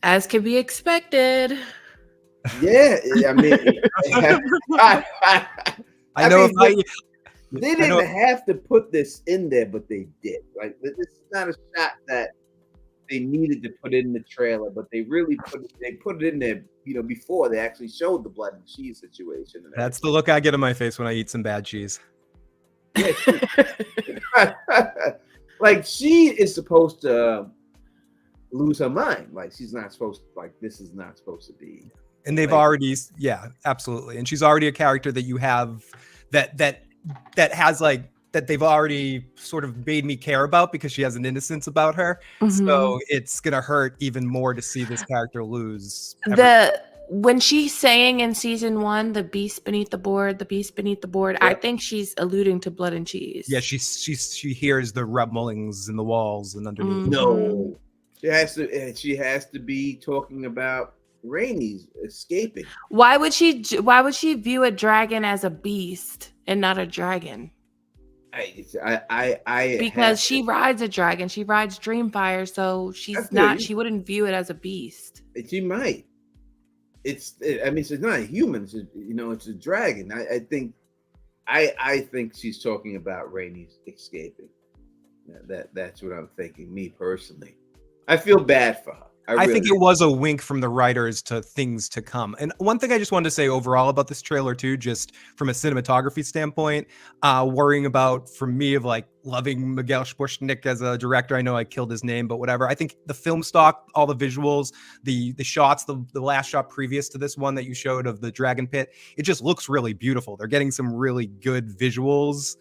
Speaker 2: as can be expected.
Speaker 1: Yeah, I mean,
Speaker 3: I know
Speaker 1: mean,
Speaker 3: if
Speaker 1: they didn't have to put this in there, but they did. Like, this is not a shot that they needed to put in the trailer, but they really put it in there, before they actually showed the blood and cheese situation.
Speaker 3: that's the look I get on my face when I eat some bad cheese.
Speaker 1: Yeah, like, she is supposed to lose her mind. Like, she's not supposed to, like, this is not supposed to be.
Speaker 3: And they've already, yeah, absolutely. And she's already a character that you have that has like that they've already sort of made me care about because she has an innocence about her.
Speaker 2: Mm-hmm.
Speaker 3: So it's gonna hurt even more to see this character lose.
Speaker 2: When she's saying in season 1, the beast beneath the board,
Speaker 1: Yep.
Speaker 2: I think she's alluding to Blood and Cheese.
Speaker 3: Yeah, she hears the rumblings in the walls and underneath.
Speaker 2: Mhm.
Speaker 1: No, she has to be talking about Rhaenys escaping.
Speaker 2: Why would she view a dragon as a beast and not a dragon? Because she rides a dragon. She rides Dreamfire, so she wouldn't view it as a beast.
Speaker 1: She might. It's not a human. It's a dragon. I think she's talking about Rhaenys escaping. That's what I'm thinking. Me personally, I feel bad for her.
Speaker 3: I think it was a wink from the writers to things to come. And one thing I just wanted to say overall about this trailer too, just from a cinematography standpoint, worrying about, for me, of like loving Miguel Sapochnik as a director. I know I killed his name, but whatever. I think the film stock, all the visuals, the shots, the last shot previous to this one that you showed of the Dragon Pit, it just looks really beautiful. They're getting some really good visuals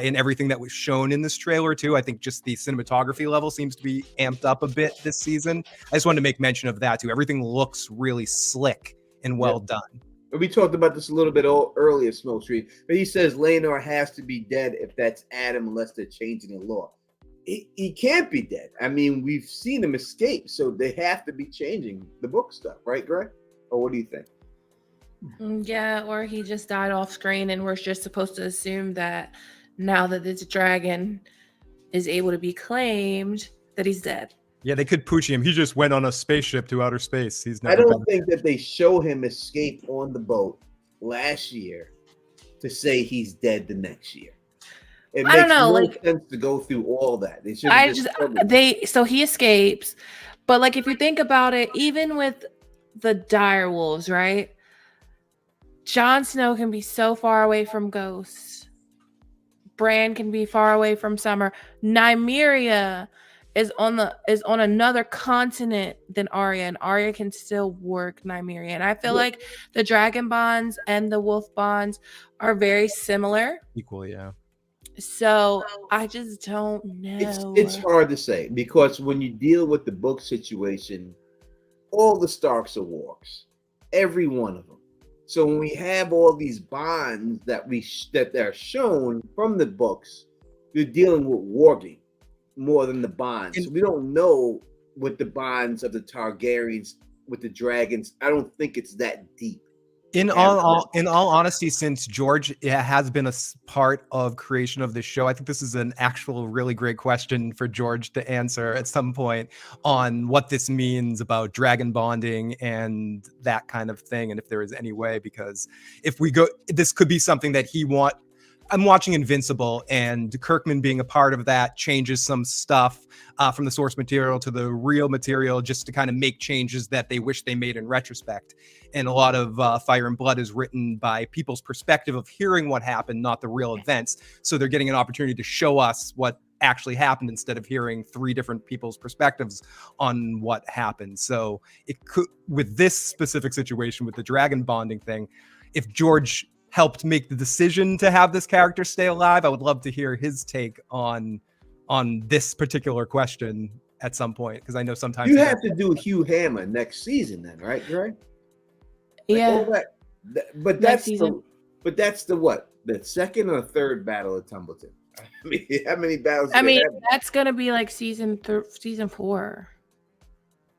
Speaker 3: in everything that was shown in this trailer too. I think just the cinematography level seems to be amped up a bit this season. I just wanted to make mention of that too. Everything looks really slick and well done.
Speaker 1: We talked about this a little bit earlier, Smoke Tree, but he says Rhaenyra has to be dead if that's Adam, unless they're changing the law. He can't be dead. I mean, we've seen him escape, so they have to be changing the book stuff, right, Greg? Or what do you think?
Speaker 2: Yeah, or he just died off screen, and we're just supposed to assume that now that this dragon is able to be claimed, that he's dead.
Speaker 3: Yeah, they could pooch him. He just went on a spaceship to outer space.
Speaker 1: I don't think that they show him escape on the boat last year to say he's dead the next year. It makes no sense to go through all that.
Speaker 2: So he escapes, but like, if you think about it, even with the dire wolves, right? Jon Snow can be so far away from Ghost. Bran can be far away from Summer. Nymeria is on another continent than Arya, and Arya can still work Nymeria. And I feel like the dragon bonds and the wolf bonds are very similar.
Speaker 3: Equally, yeah.
Speaker 2: So I just don't know.
Speaker 1: It's hard to say, because when you deal with the book situation, all the Starks are wargs, every one of them. So when we have all these bonds that they're shown from the books, you're dealing with warging more than the bonds. So we don't know what the bonds of the Targaryens with the dragons. I don't think it's that deep.
Speaker 3: In all honesty, since George has been a part of creation of this show, I think this is an actual really great question for George to answer at some point on what this means about dragon bonding and that kind of thing, and if there is any way, because if we go, this could be something that he I'm watching Invincible, and Kirkman being a part of that changes some stuff from the source material to the real material, just to kind of make changes that they wish they made in retrospect. And a lot of Fire and Blood is written by people's perspective of hearing what happened, not the real events. So they're getting an opportunity to show us what actually happened instead of hearing three different people's perspectives on what happened. So it could, with this specific situation with the dragon bonding thing, if George helped make the decision to have this character stay alive, I would love to hear his take on this particular question at some point, because I know sometimes
Speaker 1: you have to do Hugh Hammer next season, then, right, Dre?
Speaker 2: Yeah.
Speaker 1: But that's the what? The second or third battle of Tumbleton? I mean, how many battles?
Speaker 2: I mean, that's gonna be like season 4,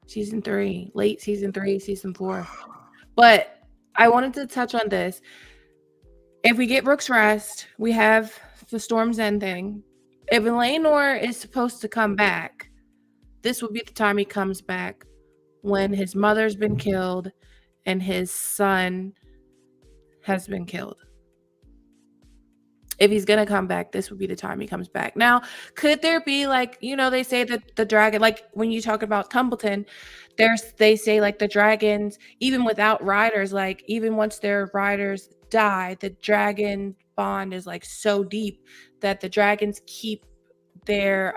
Speaker 2: season 3, late season 3, season 4. But I wanted to touch on this. If we get Rook's Rest, we have the Storm's End thing. If Rhaenyra is supposed to come back, this will be the time he comes back, when his mother's been killed and his son has been killed. If he's gonna come back, this would be the time he comes back. Now, could there be, like, you know, they say that the dragon, like when you talk about Tumbleton, they say like the dragons, even without riders, like even once their riders die, the dragon bond is like so deep that the dragons keep their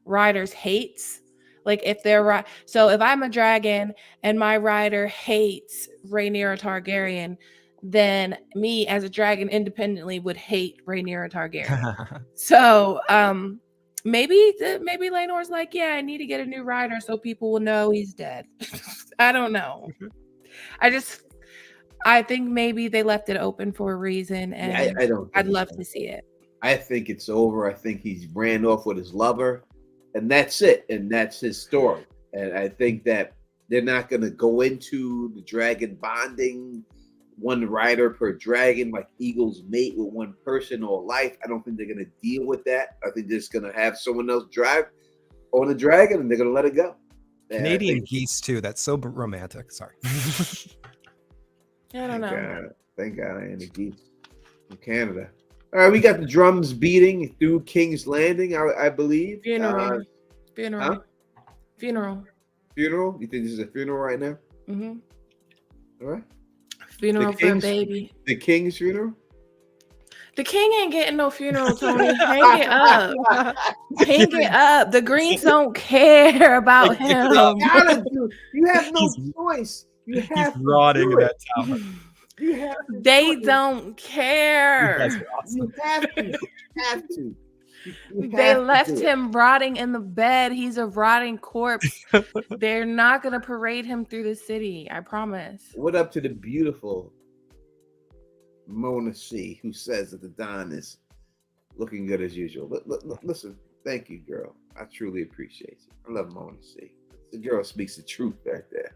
Speaker 2: riders' hates. Like if they're so if I'm a dragon and my rider hates Rhaenyra Targaryen, then me as a dragon independently would hate Rhaenyra Targaryen. So maybe Laenor's like, yeah, I need to get a new rider so people will know he's dead. I don't know. I think maybe they left it open for a reason, and I'd love to see it.
Speaker 1: I think it's over. I think he's ran off with his lover, and that's it. And that's his story. And I think that they're not going to go into the dragon bonding, one rider per dragon, like eagles mate with one person all life. I don't think they're going to deal with that. I think they're just going to have someone else drive on the dragon, and they're going to let it go.
Speaker 3: Canadian geese too. That's so romantic. Sorry.
Speaker 2: I don't know.
Speaker 1: Thank God I ain't a geese from Canada. All right, we got the drums beating through King's Landing, I believe.
Speaker 2: Funeral.
Speaker 1: Huh?
Speaker 2: Funeral.
Speaker 1: Funeral? You think this is a funeral right now?
Speaker 2: Mm-hmm.
Speaker 1: All right.
Speaker 2: Funeral for a baby.
Speaker 1: The King's funeral?
Speaker 2: The king ain't getting no funeral, Tony. Hang it up. Hang it up. The Greens don't care about him.
Speaker 1: You have no choice. He's
Speaker 3: rotting in that tower.
Speaker 2: They don't care.
Speaker 1: You have to.
Speaker 2: They left him rotting in the bed. He's a rotting corpse. They're not going to parade him through the city. I promise.
Speaker 1: What up to the beautiful Mona C, who says that the Don is looking good as usual? Listen, thank you, girl. I truly appreciate you. I love Mona C. The girl speaks the truth right there.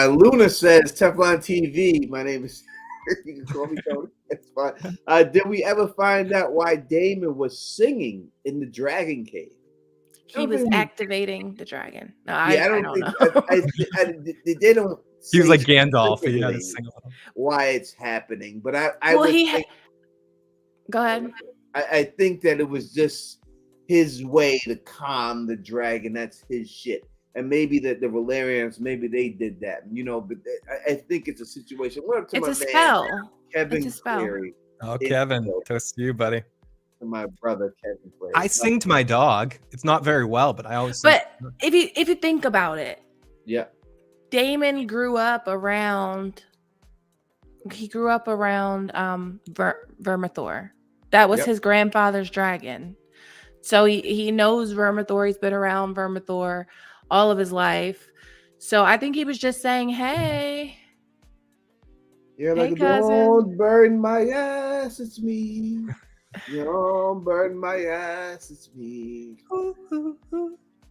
Speaker 1: Luna says, Teflon TV. My name is. You can call me Tony. It's fine. Did we ever find out why Damon was singing in the Dragon Cave?
Speaker 2: He was activating the dragon. No,
Speaker 1: I don't know. They don't.
Speaker 3: He was like Gandalf. He had to sing a little.
Speaker 1: Why it's happening, but
Speaker 2: Go ahead.
Speaker 1: I think that it was just his way to calm the dragon. That's his shit. And maybe the Valerians, maybe they did that, you know. But I think it's a situation.
Speaker 2: It's a spell.
Speaker 1: Kevin
Speaker 2: it's a spell.
Speaker 1: Cleary.
Speaker 3: Oh, Kevin, toast to you, buddy.
Speaker 1: To my brother, Kevin Cleary.
Speaker 3: I sing to my dog. It's not very well, but I always.
Speaker 2: But if you think about it,
Speaker 1: yeah,
Speaker 2: Damon grew up around. He grew up around Vermithor. That was his grandfather's dragon. So he knows Vermithor. He's been around Vermithor all of his life. So I think he was just saying, hey.
Speaker 1: You're like, don't burn my ass, it's me. Don't burn my ass, it's me.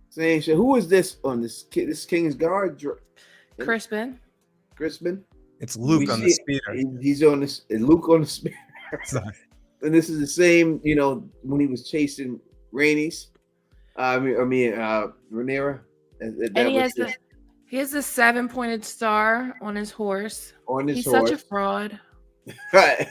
Speaker 1: Saying shit. Who is this on this King's Guard?
Speaker 2: Crispin.
Speaker 3: It's Luke on the spear.
Speaker 1: He's on this. Luke on the spear. And this is the same, you know, when he was chasing Rhaenys. Rhaenyra.
Speaker 2: And he has a 7-pointed star on his horse.
Speaker 1: He's
Speaker 2: such a fraud.
Speaker 1: Right.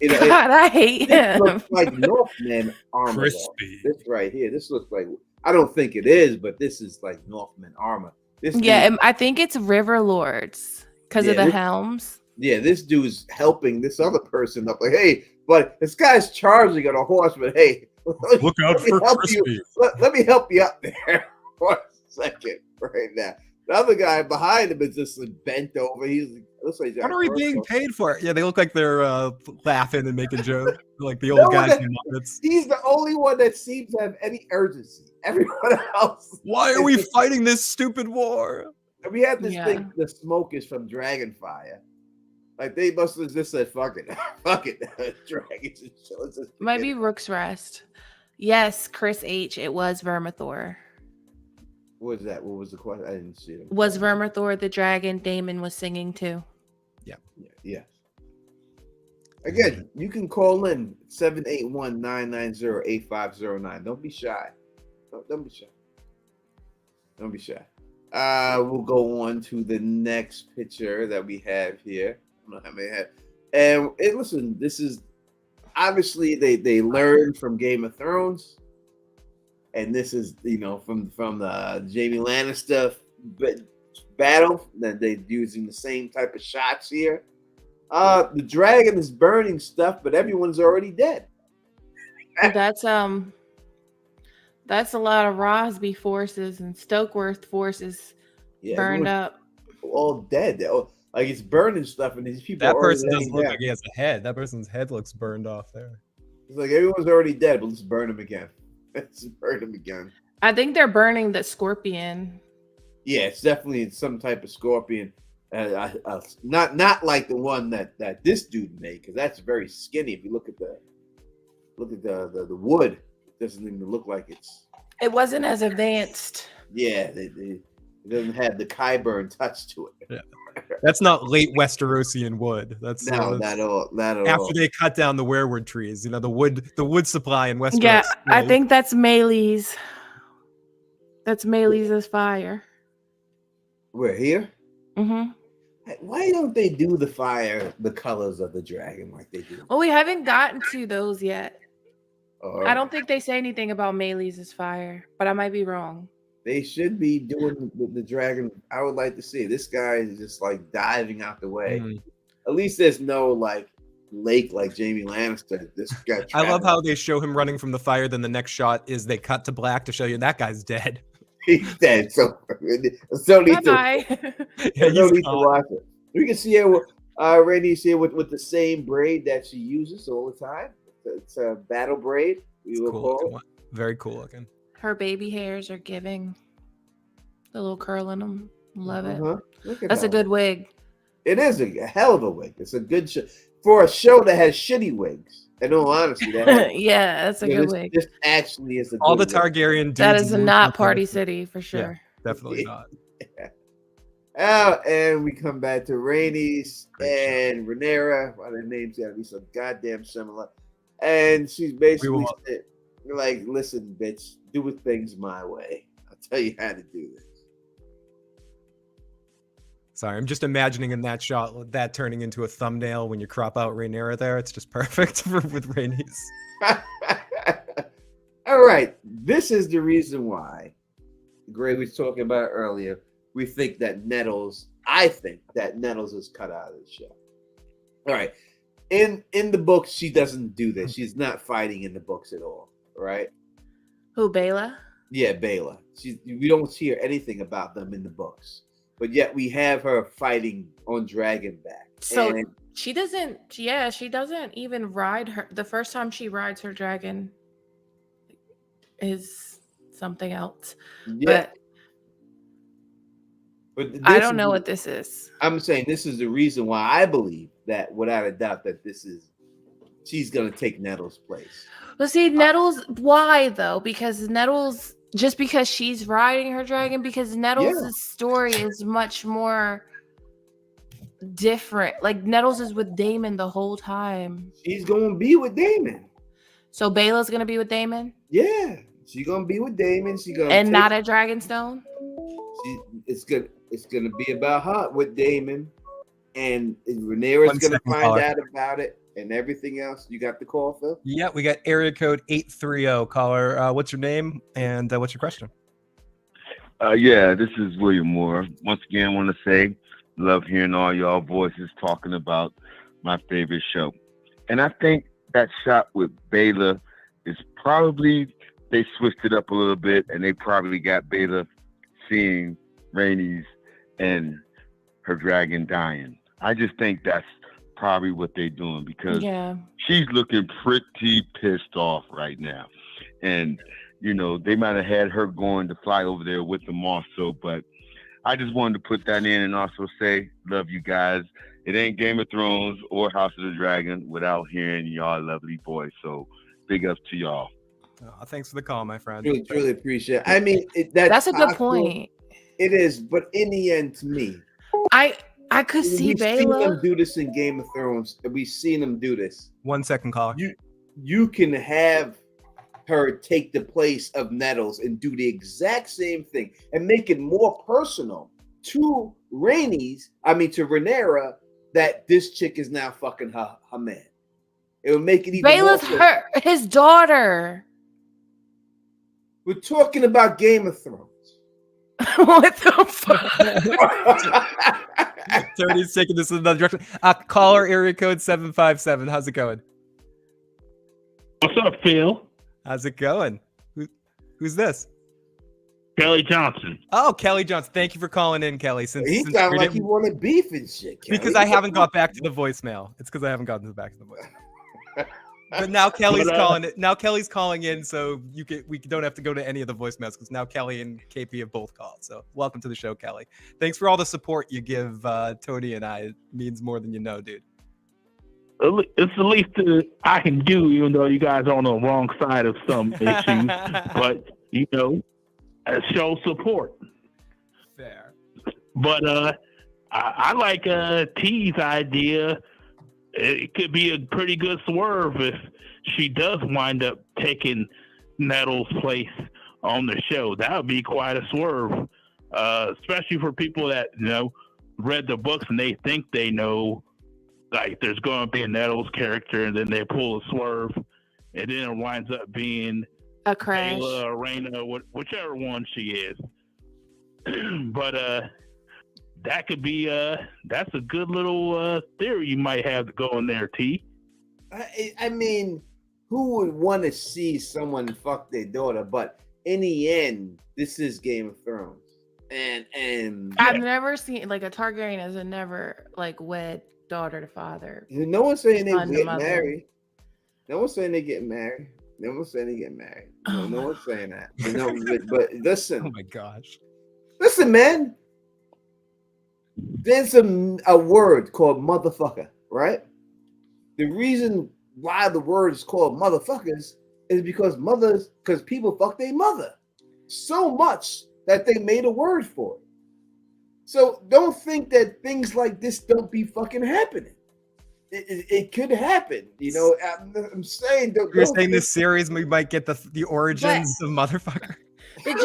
Speaker 2: God, I hate
Speaker 1: This
Speaker 2: him.
Speaker 1: looks like Northman armor. Though.
Speaker 3: Crispy.
Speaker 1: This right here. This looks like. I don't think it is, but this is like Northman armor. This
Speaker 2: Yeah,
Speaker 1: dude,
Speaker 2: I think it's River Lords because of
Speaker 1: Yeah,
Speaker 2: the
Speaker 1: this-
Speaker 2: helms.
Speaker 1: yeah, this dude's helping this other person up. Like, hey, but this guy's charging on a horse. But hey,
Speaker 3: Look out
Speaker 1: let me
Speaker 3: for
Speaker 1: help
Speaker 3: Crispy.
Speaker 1: you. Let me help you up there for a second right now. The other guy behind him is just bent over. Looks like he's
Speaker 3: What
Speaker 1: got
Speaker 3: are we
Speaker 1: a
Speaker 3: being
Speaker 1: torso.
Speaker 3: paid for? Yeah, they look like they're laughing and making jokes, like the
Speaker 1: No
Speaker 3: old
Speaker 1: one
Speaker 3: guys
Speaker 1: that-
Speaker 3: from Muppets.
Speaker 1: He's the only one that seems to have any urgency. Everyone else.
Speaker 3: Why are we fighting this stupid war?
Speaker 1: And we had this
Speaker 2: Yeah.
Speaker 1: thing, the smoke is from Dragonfire. Like they must have just said, fuck it. Fuck it. Dragons and shit. Let's just
Speaker 2: Might
Speaker 1: forget
Speaker 2: be Rook's Rest. Yes, Chris H. It was Vermithor.
Speaker 1: it. What was that? What was the question? I didn't see it.
Speaker 2: Was Vermithor the dragon Damon was singing to?
Speaker 1: Yeah. Again, you can call in 781-990-8509. Don't be shy. Don't be shy. Don't be shy. We'll go on to the next picture that we have here. I don't know how many I have. And listen, this is obviously they learned from Game of Thrones, and this is from the Jaime Lannister battle that they're using the same type of shots here. The dragon is burning stuff, but everyone's already dead.
Speaker 2: That's a lot of Rosby forces and Stokeworth forces
Speaker 1: Yeah,
Speaker 2: burned
Speaker 1: everyone's
Speaker 2: up.
Speaker 1: all dead. Like it's burning stuff, and these people.
Speaker 3: That
Speaker 1: are already
Speaker 3: person doesn't
Speaker 1: laying
Speaker 3: look
Speaker 1: down.
Speaker 3: like he has a head. That person's head looks burned off there.
Speaker 1: It's like everyone's already dead, but let's burn them again. Let's burn them again.
Speaker 2: I think they're burning the scorpion.
Speaker 1: Yeah, it's definitely some type of scorpion. Not like the one that this dude made, because that's very skinny. If you look at the wood, it doesn't even look like it's.
Speaker 2: It wasn't as advanced.
Speaker 1: Yeah, it doesn't have the Kyburn touch to it.
Speaker 3: Yeah. That's not late Westerosian wood. That's
Speaker 1: No,
Speaker 3: that's
Speaker 1: not at all. Not at
Speaker 3: after
Speaker 1: all.
Speaker 3: they cut down the werewood trees. The wood supply in Westeros.
Speaker 2: Yeah, I
Speaker 3: really-
Speaker 2: think that's Mealy's. That's Mealy's fire.
Speaker 1: We're here.
Speaker 2: Mm-hmm.
Speaker 1: Why don't they do the colors of the dragon like they do?
Speaker 2: Well, we haven't gotten to those yet.
Speaker 1: Or
Speaker 2: I don't think they say anything about Mealy's fire, but I might be wrong.
Speaker 1: they should be doing the dragon. I would like to see. This guy is just like diving out the way.
Speaker 3: Mm.
Speaker 1: At least there's no like lake like Jaime Lannister. This guy.
Speaker 3: I love how they show him running from the fire. Then the next shot is they cut to black to show you that guy's dead.
Speaker 1: he's dead. So need to.
Speaker 2: Bye.
Speaker 3: Yeah,
Speaker 1: No
Speaker 3: he's
Speaker 1: need to
Speaker 3: gone.
Speaker 1: watch it. We can see her. Rhaenys here with the same braid that she uses all the time. It's a battle braid. We
Speaker 3: It's
Speaker 1: will
Speaker 3: cool
Speaker 1: call
Speaker 3: looking
Speaker 1: it.
Speaker 3: one. Very cool looking.
Speaker 2: Her baby hairs are giving the little curl in them. Love it.
Speaker 1: Uh-huh. Look at
Speaker 2: That's a
Speaker 1: that.
Speaker 2: good wig.
Speaker 1: It is a hell of a wig. It's a good show for a show that has shitty wigs. In all honesty, that has,
Speaker 2: Yeah, that's a
Speaker 1: you know,
Speaker 2: good
Speaker 1: this,
Speaker 2: wig.
Speaker 1: this actually is a
Speaker 3: All the
Speaker 1: good wig.
Speaker 3: Targaryen dudes.
Speaker 2: That is
Speaker 3: and
Speaker 2: not
Speaker 3: dudes
Speaker 2: Party
Speaker 3: look-
Speaker 2: City for sure.
Speaker 3: Definitely not.
Speaker 1: And we come back to Rhaenys
Speaker 3: Great
Speaker 1: and Rhaenyra. Why their names gotta be so goddamn similar? And she's basically said, like, "Listen, bitch, do things my way. I'll tell you how to do this."
Speaker 3: Sorry, I'm just imagining in that shot that turning into a thumbnail when you crop out Rhaenyra there. It's just perfect with Rhaenys.
Speaker 1: All right, this is the reason why Gray was talking about earlier. We think that Nettles. I think that Nettles is cut out of the show. All right, in the books, she doesn't do this. She's not fighting in the books at all. Right?
Speaker 2: Who, Baela?
Speaker 1: Yeah, Baela. We don't hear anything about them in the books, but yet we have her fighting on Dragonback.
Speaker 2: So
Speaker 1: And
Speaker 2: she doesn't even ride her. The first time she rides her dragon is something else.
Speaker 1: yeah, but
Speaker 2: I
Speaker 1: this
Speaker 2: don't know
Speaker 1: is-
Speaker 2: what this is.
Speaker 1: I'm saying this is the reason why I believe that, without a doubt, that she's gonna take Nettles' place.
Speaker 2: But see, Nettles, why though? Because Nettles, just because she's riding her dragon, because Nettles' story is much more different. Like Nettles is with Damon the whole time.
Speaker 1: She's gonna be with Damon.
Speaker 2: So Baela's gonna be with Damon
Speaker 1: Yeah, she's gonna be with Damon. She's gonna
Speaker 2: and not at Dragonstone.
Speaker 1: It's gonna be about her with Damon, and Rhaenyra's
Speaker 3: 1
Speaker 1: gonna
Speaker 3: second,
Speaker 1: find
Speaker 3: caller.
Speaker 1: out about it and everything else. You got the call, Phil?
Speaker 3: Yeah, we got area code 830 caller. What's your name and what's your question?
Speaker 7: Yeah, this is William Moore. Once again, I want to say, love hearing all y'all voices talking about my favorite show. And I think that shot with Baela is probably, they switched it up a little bit, and they probably got Baela seeing Rhaenys and her dragon dying. I just think that's probably what they're doing, because she's looking pretty pissed off right now. And you know, they might have had her going to fly over there with them also, but I just wanted to put that in and also say, love you guys. It ain't Game of Thrones or House of the Dragon without hearing y'all lovely voice. So big ups to y'all.
Speaker 3: Oh, thanks for the call, my friend.
Speaker 1: Truly appreciate it. I mean,
Speaker 2: That's a good point.
Speaker 1: It is, but in the end, to me,
Speaker 2: I could see
Speaker 1: we've seen them
Speaker 2: Baela.
Speaker 1: do this in Game of Thrones. We've seen them do this.
Speaker 3: 1 second, caller.
Speaker 1: You can have her take the place of Nettles and do the exact same thing and make it more personal to Rhaenyra, that this chick is now fucking her man. It would make it even
Speaker 2: Baela's
Speaker 1: more
Speaker 2: his daughter.
Speaker 1: We're talking about Game of Thrones.
Speaker 2: What the fuck?
Speaker 3: 30 seconds. This is another direction. Caller area code 757. How's it going?
Speaker 5: What's up, Phil?
Speaker 3: How's it going? Who's this?
Speaker 5: Kelly Johnson.
Speaker 3: Oh, Kelly Johnson. Thank you for calling in, Kelly.
Speaker 1: He sounded like he wanted beef and shit. Kelly.
Speaker 3: Because I haven't got back to the voicemail. It's because I haven't gotten back to the voicemail. But now Kelly's calling it. Now Kelly's calling in, so we don't have to go to any of the voicemails because now Kelly and KP have both called. So welcome to the show, Kelly. Thanks for all the support you give Tony and I. It means more than you know, dude.
Speaker 5: It's the least I can do, even though you guys are on the wrong side of some issues. But you know, show support.
Speaker 3: Fair.
Speaker 5: But I like T's idea. It could be a pretty good swerve if she does wind up taking Nettles' place on the show. That would be quite a swerve, especially for people that read the books and they think they know, like there's going to be a Nettles character, and then they pull a swerve, and then it winds up being
Speaker 2: a crash,
Speaker 5: Baela or Rhaenyra, whichever one she is. But that could be that's a good little theory you might have to go in there, T.
Speaker 1: I mean, who would want to see someone fuck their daughter? But in the end, this is Game of Thrones, and
Speaker 2: I've never seen like a Targaryen as a never like wed daughter to father.
Speaker 1: No one's saying they get
Speaker 2: mother.
Speaker 1: married. No one's saying they get married. No one's saying they get married. No one's saying that. But listen.
Speaker 3: Oh my gosh.
Speaker 1: Listen, man. There's a word called motherfucker, right? The reason why the word is called motherfuckers is because people fuck their mother so much that they made a word for it. So don't think that things like this don't be fucking happening. It could happen, I'm saying.
Speaker 3: You're saying this series we might get the origins of motherfucker.
Speaker 2: But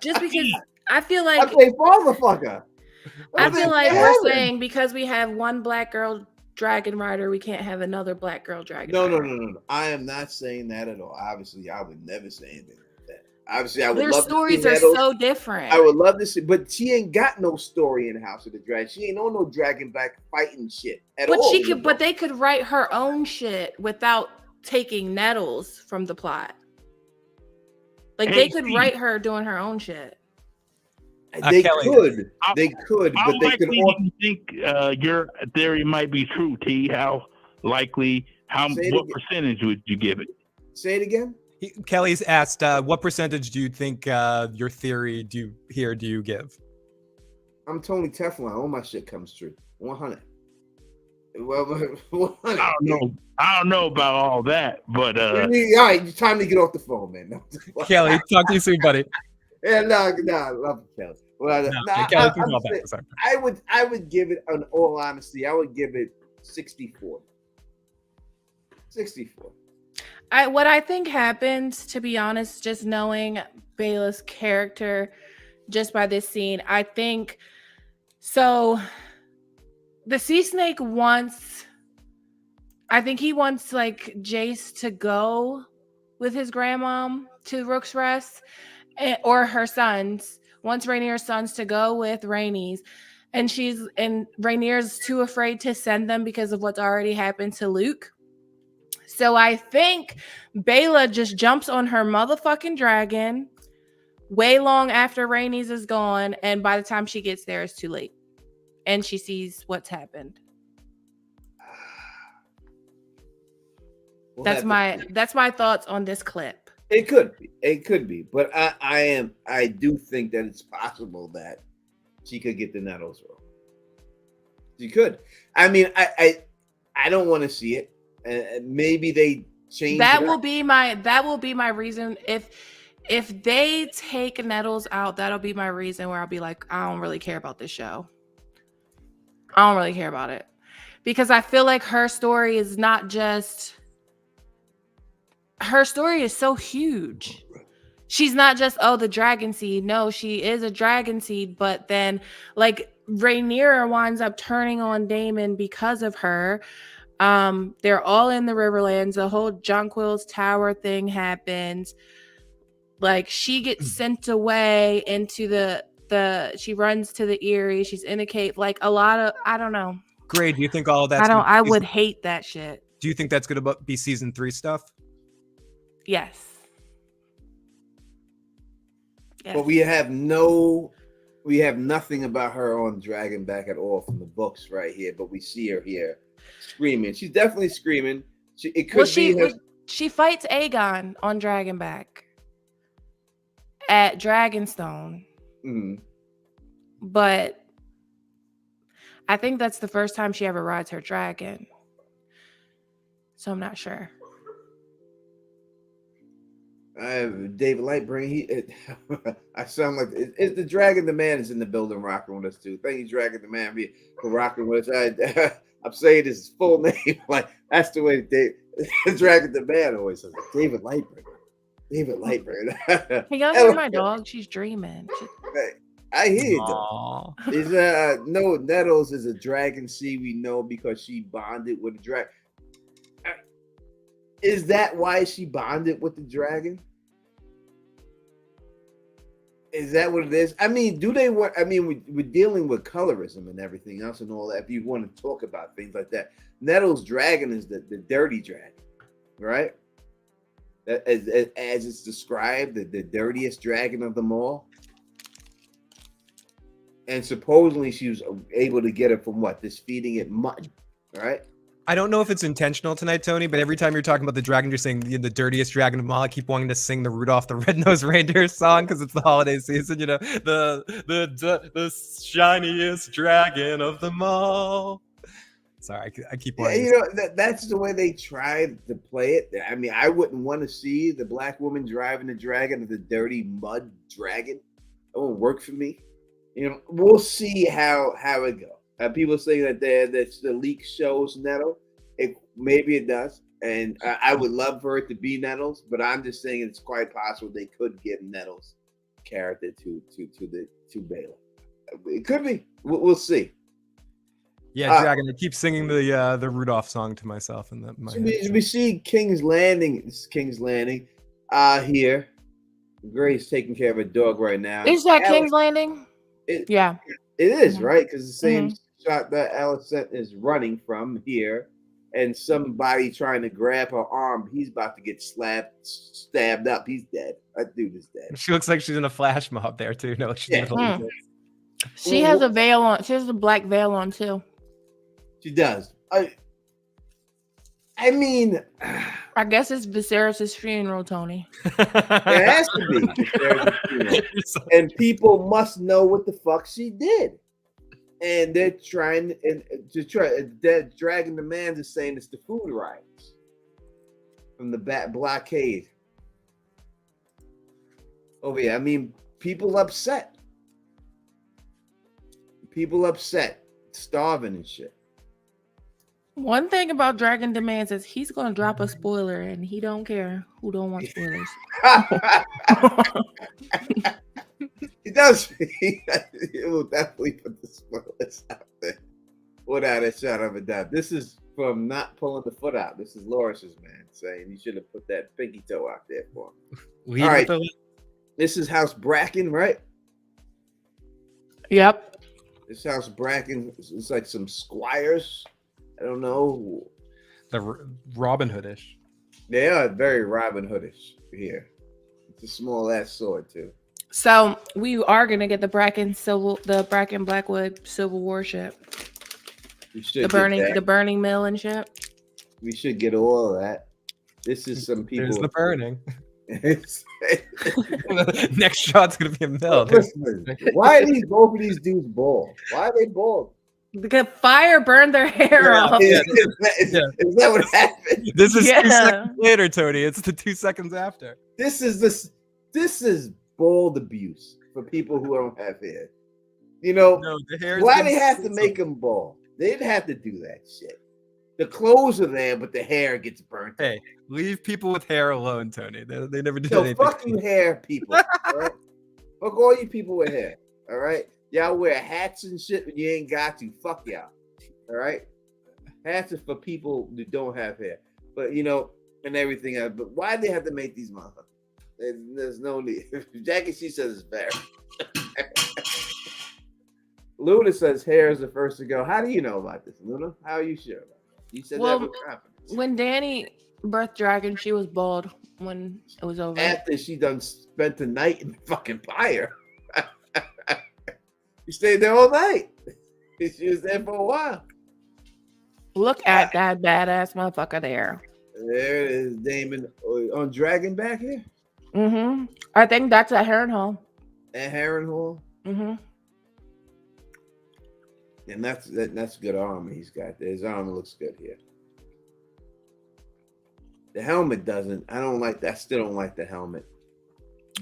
Speaker 2: just because I feel like
Speaker 1: I say fatherfucker.
Speaker 2: I feel like we're saying because we have one black girl dragon rider, we can't have another black girl dragon rider.
Speaker 1: No. I am not saying that at all. Obviously, I would never say anything like that. Obviously, I would
Speaker 2: Their
Speaker 1: love
Speaker 2: stories
Speaker 1: to see
Speaker 2: are
Speaker 1: Nettles.
Speaker 2: so different.
Speaker 1: I would love to see, but she ain't got no story in House of the Dragon. She ain't on no dragon back fighting shit at all.
Speaker 2: But they could write her own shit without taking Nettles from the plot. Like they could write her doing her own shit.
Speaker 1: They
Speaker 3: Kelly,
Speaker 1: could,
Speaker 5: how
Speaker 1: but they could.
Speaker 5: Likely do you think your theory might be true, T? What percentage would you give it?
Speaker 1: Say it again.
Speaker 3: Kelly's asked, what percentage do you think your theory do you give?
Speaker 1: I'm Tony Teflon. All my shit comes true. 100. Well, 100.
Speaker 5: I don't know about all that, but
Speaker 1: all right, time to get off the phone, man.
Speaker 3: Kelly, talk to you soon, buddy.
Speaker 1: Yeah, no, I love Kelly. Well,
Speaker 3: Kelly,
Speaker 1: I would give it, in all honesty, I would give it 64. 64.
Speaker 2: What I think happens, to be honest, just knowing Baela's character just by this scene, I think so. the sea snake wants. I think he wants like Jace to go with his grandmom to Rook's Rest, or her sons. Wants Rhaenyra's sons to go with Rhaenys, and Rhaenyra's too afraid to send them because of what's already happened to Luke. So I think Baela just jumps on her motherfucking dragon way long after Rhaenys is gone, and by the time she gets there, it's too late, and she sees what's happened. That's my thoughts on this clip.
Speaker 1: It could be, but I do think that it's possible that she could get the Nettles role. She could. I mean, I don't want to see it. Maybe they change.
Speaker 2: That will be my reason. If they take Nettles out, that'll be my reason where I'll be like, I don't really care about this show. I don't really care about it, because I feel like her story is not just. Her story is so huge. She's not just, the dragon seed. No, she is a dragon seed, but then like Rhaenyra winds up turning on Damon because of her. They're all in the Riverlands. The whole Jonquil's Tower thing happens. Like she gets sent away into she runs to the Eyrie. She's in a cave. Like a lot of, I don't know.
Speaker 3: Great. Do you think all of that?
Speaker 2: I would hate that shit.
Speaker 3: Do you think that's going to be season 3 stuff?
Speaker 2: Yes.
Speaker 1: But we have nothing about her on Dragonback at all from the books right here. But we see her here screaming. She's definitely screaming.
Speaker 2: She fights Aegon on Dragonback at Dragonstone.
Speaker 1: Mm-hmm.
Speaker 2: But I think that's the first time she ever rides her dragon. So I'm not sure.
Speaker 1: David Lightbringer, I sound like it's the Dragon the Man is in the building rocking with us too. Thank you, Dragon the Man, for rocking with us. I'm saying his full name, like that's the way Dragon the Man always says. David Lightbringer.
Speaker 2: Hey, y'all hear my dog? She's dreaming.
Speaker 1: I hear you though. No, Nettles is a dragon seed we know because she bonded with a dragon. Is that why she bonded with the dragon? Is that what it is? I mean, we're dealing with colorism and everything else and all that. If you want to talk about things like that, Nettles' dragon is the dirty dragon, right? As it's described, the dirtiest dragon of them all. And supposedly she was able to get it from just feeding it mud, right?
Speaker 3: I don't know if it's intentional tonight, Tony, but every time you're talking about the dragon, you're saying the dirtiest dragon of them all. I keep wanting to sing the Rudolph the Red-Nosed Reindeer song because it's the holiday season, the shiniest dragon of them all. Sorry, I keep wanting
Speaker 1: that's the way they tried to play it. I mean, I wouldn't want to see the black woman driving the dragon of the dirty mud dragon. It won't work for me. We'll see how it goes. People say that the leak shows Nettle. Maybe it does, and I would love for it to be Nettles. But I'm just saying it's quite possible they could give Nettles' character to Baela. It could be. We'll see.
Speaker 3: Yeah, Dragon. I keep singing the Rudolph song to myself in my head.
Speaker 1: We see King's Landing. This is King's Landing. Here, Gray's taking care of a dog right now.
Speaker 2: Is that King's Landing? Yeah,
Speaker 1: it is, right? Because the same shot that Alicent is running from here, and somebody trying to grab her arm. He's about to get stabbed up. He's dead. That dude is dead.
Speaker 3: She looks like she's in a flash mob there too. No, she's
Speaker 2: She has a veil on. She has a black veil on too.
Speaker 1: She does. I mean,
Speaker 2: I guess it's Viserys' funeral, Tony.
Speaker 1: It has to be Viserys' funeral. And people must know what the fuck she did. And they're trying that Dragon the Man is saying it's the food riots from the blockade. Oh yeah, I mean, people upset, starving and shit.
Speaker 2: One thing about Dragon Demands is he's gonna drop a spoiler and he don't care who don't want spoilers.
Speaker 1: He does. He will definitely put the spoilers out there. without a shadow of a doubt. This is from not pulling the foot out. This is Loris's man saying you should have put that pinky toe out there for him. All right. This is House Bracken, right?
Speaker 2: Yep.
Speaker 1: This House Bracken is like some squires. I don't know.
Speaker 3: The Robin Hoodish.
Speaker 1: They are very Robin Hoodish here. It's a small ass sword too.
Speaker 2: So we are gonna get the Bracken Blackwood Civil War ship.
Speaker 1: We should
Speaker 2: the burning mill and shit.
Speaker 1: We should get all of that. This is some people.
Speaker 3: There's the burning. Next shot's gonna be a mill.
Speaker 1: Listen, why are both of these dudes bald? Why are they bald?
Speaker 2: The fire burned their hair off.
Speaker 1: Is that what happened?
Speaker 3: This is 2 seconds later, Tony. It's the 2 seconds after.
Speaker 1: This is bald abuse for people who don't have hair. You know, why they have to make them bald? They didn't have to do that shit. The clothes are there, but the hair gets burnt.
Speaker 3: Hey, leave people with hair alone, Tony. They never did
Speaker 1: so
Speaker 3: anything.
Speaker 1: Fuck you, hair people. All right? Fuck all you people with hair. All right, y'all wear hats and shit when you ain't got to. Fuck y'all. All right, hats are for people that don't have hair, but you know, and everything else. But why do they have to make these motherfuckers? There's no need. Jackie, she says it's fair. Luna says hair is the first to go. How do you know about this, Luna? How are you sure about that? You said that with confidence.
Speaker 2: When Dany birthed Dragon, she was bald when it was over.
Speaker 1: After she done spent the night in the fucking fire. She stayed there all night. She was there for a while.
Speaker 2: Look at that badass motherfucker there.
Speaker 1: There it is, Damon on Dragon back here.
Speaker 2: Mm-hmm. I think that's at Harrenhal.
Speaker 1: At Harrenhal.
Speaker 2: Mm-hmm.
Speaker 1: And that's good armor he's got there. His armor looks good here. The helmet doesn't. I don't like that. I still don't like the helmet.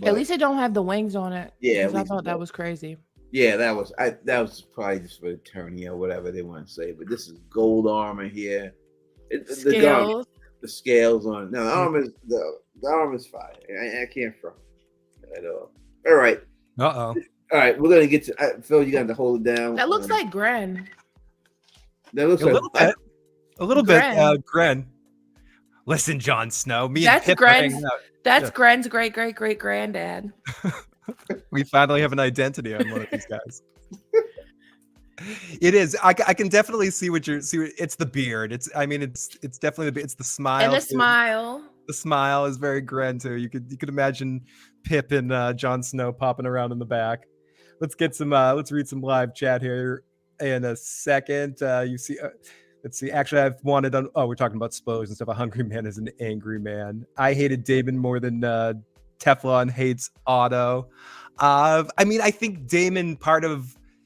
Speaker 2: But at least it don't have the wings on it.
Speaker 1: Yeah,
Speaker 2: I thought that was crazy.
Speaker 1: Yeah, that was probably just for the tourney or whatever they want to say. But this is gold armor here.
Speaker 2: Scales.
Speaker 1: The scales on it. No, the armor is fire. I can't front at all. All right.
Speaker 3: Uh-oh.
Speaker 1: All right, we're gonna get to Phil. You got to hold it down.
Speaker 2: That looks like Gren.
Speaker 1: That looks
Speaker 3: a little bit. Gren. Listen, Jon Snow.
Speaker 2: That's Gren's great granddad.
Speaker 3: We finally have an identity on one of these guys. It is. I can definitely see what you're. It's the beard. It's definitely it's the smile.
Speaker 2: And the smile.
Speaker 3: The smile is very Gren too. You could imagine Pip and Jon Snow popping around in the back. Let's get some. Let's read some live chat here in a second. You see. Let's see. Actually, I've wanted on. Oh, we're talking about spoilers and stuff. A hungry man is an angry man. I hated Damon more than Teflon hates Otto. I think Damon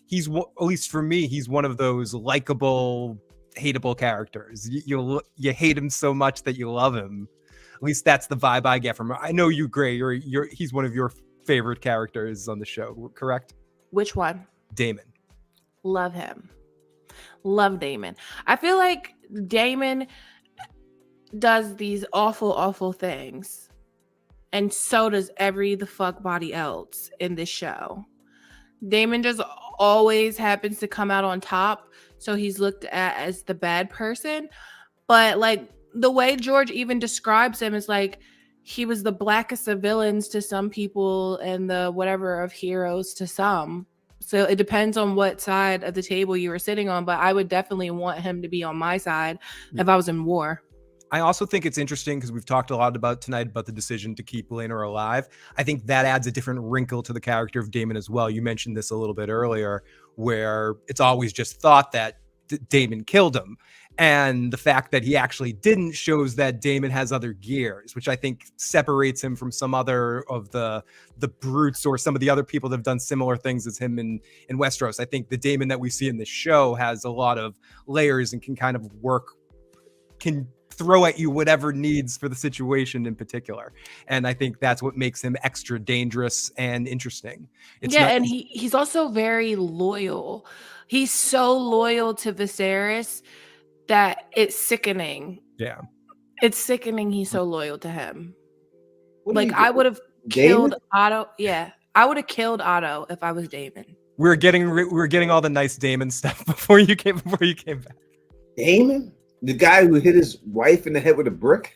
Speaker 3: he's at least for me, he's one of those likable, hateable characters. You hate him so much that you love him. At least that's the vibe I get from him. I know you, Gray. He's one of your favorite characters on the show, correct?
Speaker 2: Which one?
Speaker 3: Damon.
Speaker 2: Love him. Love Damon. I feel like Damon does these awful, awful things. And so does the fuck body else in this show. Damon just always happens to come out on top. So he's looked at as the bad person. But like the way George even describes him is like he was the blackest of villains to some people and the whatever of heroes to some. So it depends on what side of the table you were sitting on. But I would definitely want him to be on my side if I was in war.
Speaker 3: I also think it's interesting because we've talked a lot about tonight about the decision to keep Rhaenyra alive. I think that adds a different wrinkle to the character of Damon as well. You mentioned this a little bit earlier, where it's always just thought that Damon killed him. And the fact that he actually didn't shows that Damon has other gears, which I think separates him from some other of the brutes or some of the other people that have done similar things as him in Westeros. I think the Damon that we see in this show has a lot of layers and can kind of can throw at you whatever needs for the situation in particular. And I think that's what makes him extra dangerous and interesting.
Speaker 2: And he's also very loyal. He's so loyal to Viserys that it's sickening.
Speaker 3: Yeah.
Speaker 2: It's sickening he's so loyal to him. Like I would have killed Otto. Yeah. I would have killed Otto if I was Damon.
Speaker 3: We were getting all the nice Damon stuff before you came back.
Speaker 1: Damon, the guy who hit his wife in the head with a brick.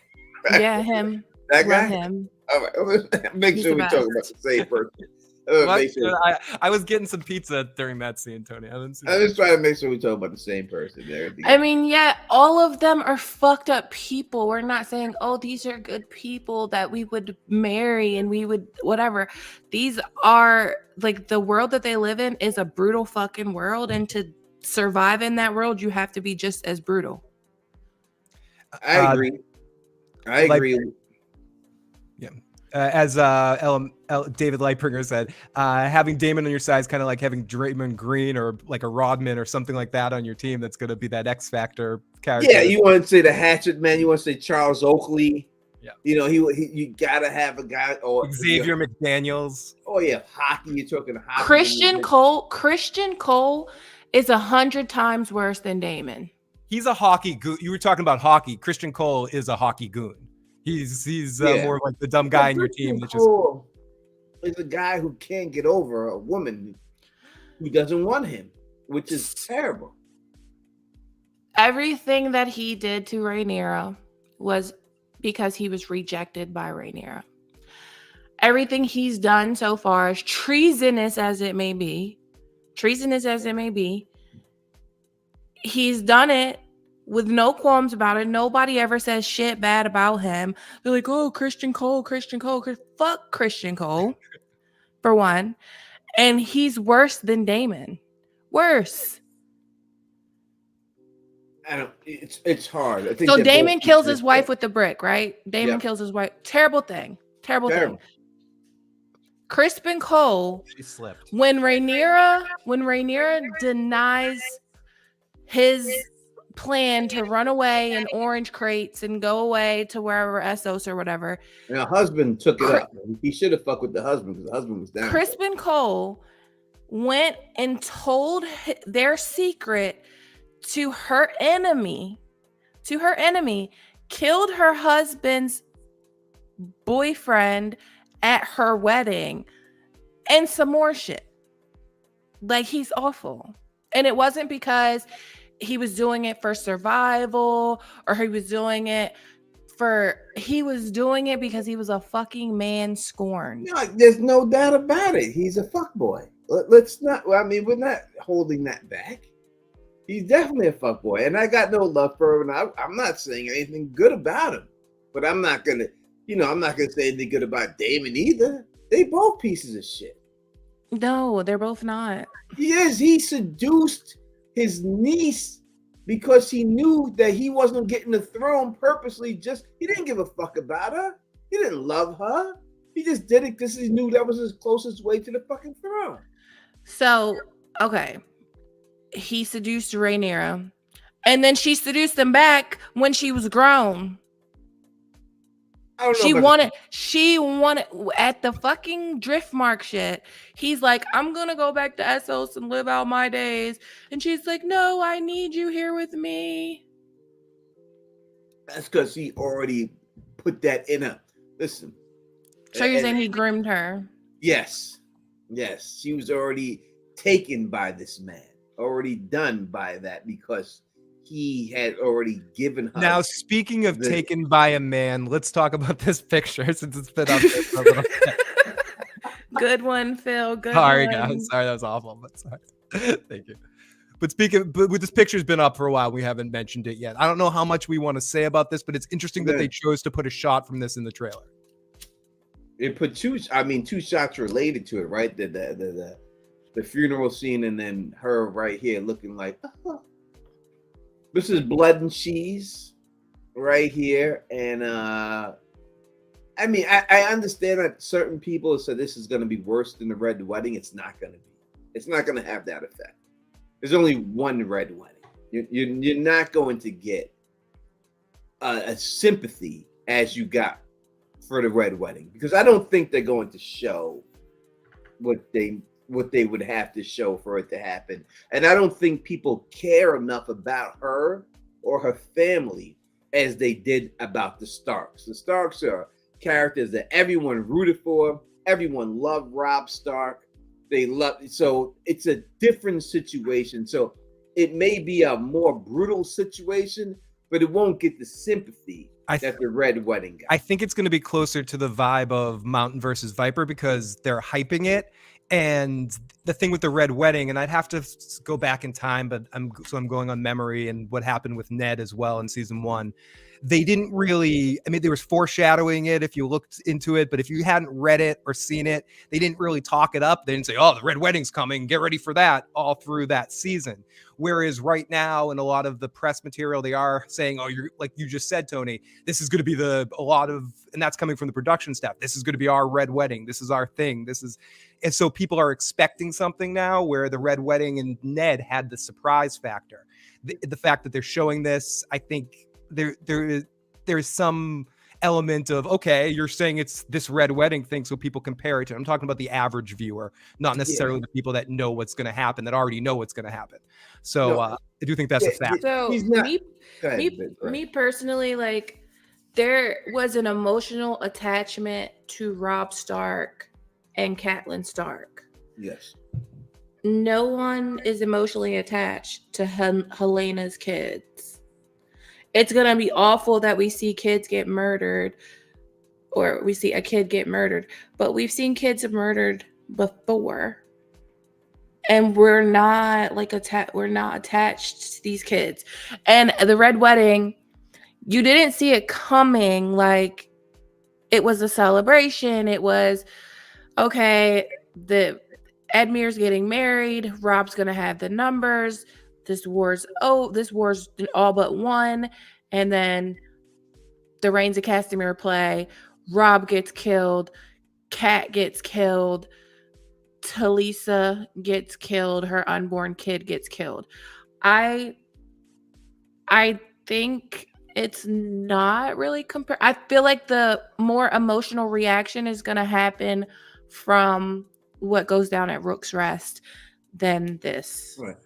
Speaker 2: Yeah, him.
Speaker 1: That guy.
Speaker 2: Love him.
Speaker 1: All right, make
Speaker 2: He's
Speaker 1: sure
Speaker 2: the
Speaker 1: we talk about the same person. Make sure.
Speaker 3: I was getting some pizza during that scene, Tony. I'm
Speaker 1: just trying to make sure we talk about the same person there.
Speaker 2: I mean, yeah, all of them are fucked up people. We're not saying, oh, these are good people that we would marry and we would whatever. These are like the world that they live in is a brutal fucking world, and to survive in that world, you have to be just as brutal.
Speaker 1: I agree.
Speaker 3: Yeah. As David Lightbringer said, having Damon on your side is kind of like having Draymond Green or like a Rodman or something like that on your team. That's going to be that X factor character.
Speaker 1: Yeah, you want to say the Hatchet Man. You want to say Charles Oakley.
Speaker 3: Yeah,
Speaker 1: you gotta have a guy or
Speaker 3: Xavier McDaniels.
Speaker 1: Oh yeah, hockey. You're talking hockey.
Speaker 2: Christian Cole is 100 times worse than Damon.
Speaker 3: He's a hockey goon. You were talking about hockey. Christian Cole is a hockey goon. He's more like the dumb guy in your team that just
Speaker 1: is a guy who can't get over a woman who doesn't want him, which is terrible.
Speaker 2: Everything that he did to Rhaenyra was because he was rejected by Rhaenyra. Everything he's done so far, as treasonous as it may be, he's done it with no qualms about it. Nobody ever says shit bad about him. They're like, oh, Christian Cole. Fuck Christian Cole, for one. And he's worse than Damon. Worse.
Speaker 1: It's hard. I think
Speaker 2: so Damon kills his wife with the brick, right? Damon kills his wife. Terrible thing. Crispin Cole,
Speaker 3: she slipped.
Speaker 2: When Rhaenyra denies his plan to run away in orange crates and go away to wherever Essos or whatever.
Speaker 1: And her husband took it up. He should have fucked with the husband because the husband was down.
Speaker 2: Crispin Cole went and told their secret to her enemy, killed her husband's boyfriend at her wedding, and some more shit. Like, he's awful. And it wasn't because he was doing it for survival or he was doing it because he was a fucking man scorned.
Speaker 1: No, there's no doubt about it. He's a fuckboy. Let's not, we're not holding that back. He's definitely a fuckboy. And I got no love for him. And I'm not saying anything good about him. But I'm not going to say anything good about Damon either. They both pieces of shit.
Speaker 2: No, they're both not.
Speaker 1: He is. He seduced his niece because he knew that he wasn't getting the throne purposely. He didn't give a fuck about her. He didn't love her. He just did it because he knew that was his closest way to the fucking throne.
Speaker 2: So, okay. He seduced Rhaenyra. And then she seduced him back when she was grown. She wanted at the fucking Driftmark shit. He's like, I'm gonna go back to Essos and live out my days. And she's like, no, I need you here with me.
Speaker 1: That's because he already put that in her. Listen.
Speaker 2: So you're saying he groomed her?
Speaker 1: Yes. She was already taken by this man. Already done by that because he had already given her.
Speaker 3: Now, speaking of taken by a man, let's talk about this picture since it's been up there for a little bit.
Speaker 2: Good one, Phil. Good
Speaker 3: sorry,
Speaker 2: one.
Speaker 3: Guys. Sorry, that was awful, but sorry. Thank you. But this picture's been up for a while. We haven't mentioned it yet. I don't know how much we want to say about this, but it's interesting that they chose to put a shot from this in the trailer.
Speaker 1: It put two shots related to it, right? The funeral scene and then her right here looking like, this is Blood and Cheese right here. And I understand that certain people said this is going to be worse than the Red Wedding. It's not going to be. It's not going to have that effect. There's only one Red Wedding. You're not going to get a sympathy as you got for the Red Wedding, because I don't think they're going to show what they would have to show for it to happen. And I don't think people care enough about her or her family as they did about the Starks. The Starks are characters that everyone rooted for. Everyone loved Robb Stark. They love it. So it's a different situation. So it may be a more brutal situation, but it won't get the sympathy that the Red Wedding got.
Speaker 3: I think it's going to be closer to the vibe of Mountain versus Viper because they're hyping it. And the thing with the Red Wedding, and I'd have to go back in time, but I'm going on memory and what happened with Ned as well in season 1. They didn't really, I mean, there was foreshadowing it if you looked into it, but if you hadn't read it or seen it, they didn't really talk it up. They didn't say, oh, the Red Wedding's coming, get ready for that all through that season. Whereas right now, in a lot of the press material, they are saying, oh, you're like you just said, Tony, this is going to be and that's coming from the production staff. This is going to be our Red Wedding. This is our thing. And so people are expecting something now where the Red Wedding and Ned had the surprise factor. The fact that they're showing this, I think there's some element of, okay, you're saying it's this Red Wedding thing so people compare it to. I'm talking about the average viewer, not necessarily the people that know what's going to happen, that already know what's going to happen. So I do think that's a fact.
Speaker 2: So me personally, like, there was an emotional attachment to Robb Stark and Catelyn Stark.
Speaker 1: Yes.
Speaker 2: No one is emotionally attached to Helena's kids. It's going to be awful that we see kids get murdered, or we see a kid get murdered, but we've seen kids murdered before. And we're not attached to these kids. And the Red Wedding, you didn't see it coming. Like, it was a celebration. It was, okay, Edmure's getting married. Robb's going to have the numbers. This war's all but won. And then the Reigns of Castamere play. Robb gets killed. Kat gets killed. Talisa gets killed. Her unborn kid gets killed. I think it's not really I feel like the more emotional reaction is going to happen from what goes down at Rook's Rest than this.
Speaker 1: Right.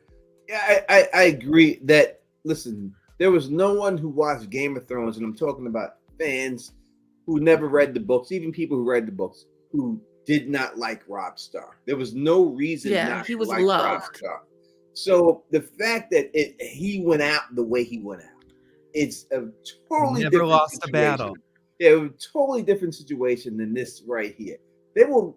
Speaker 1: Yeah, I agree that, listen, there was no one who watched Game of Thrones, and I'm talking about fans who never read the books, even people who read the books, who did not like Robb Stark. There was no reason not
Speaker 2: he was
Speaker 1: to like
Speaker 2: loved.
Speaker 1: Robb Stark. So the fact that he went out the way he went out, it's a totally
Speaker 3: never
Speaker 1: different
Speaker 3: lost
Speaker 1: situation.
Speaker 3: a battle.
Speaker 1: Yeah, a totally different situation than this right here. There will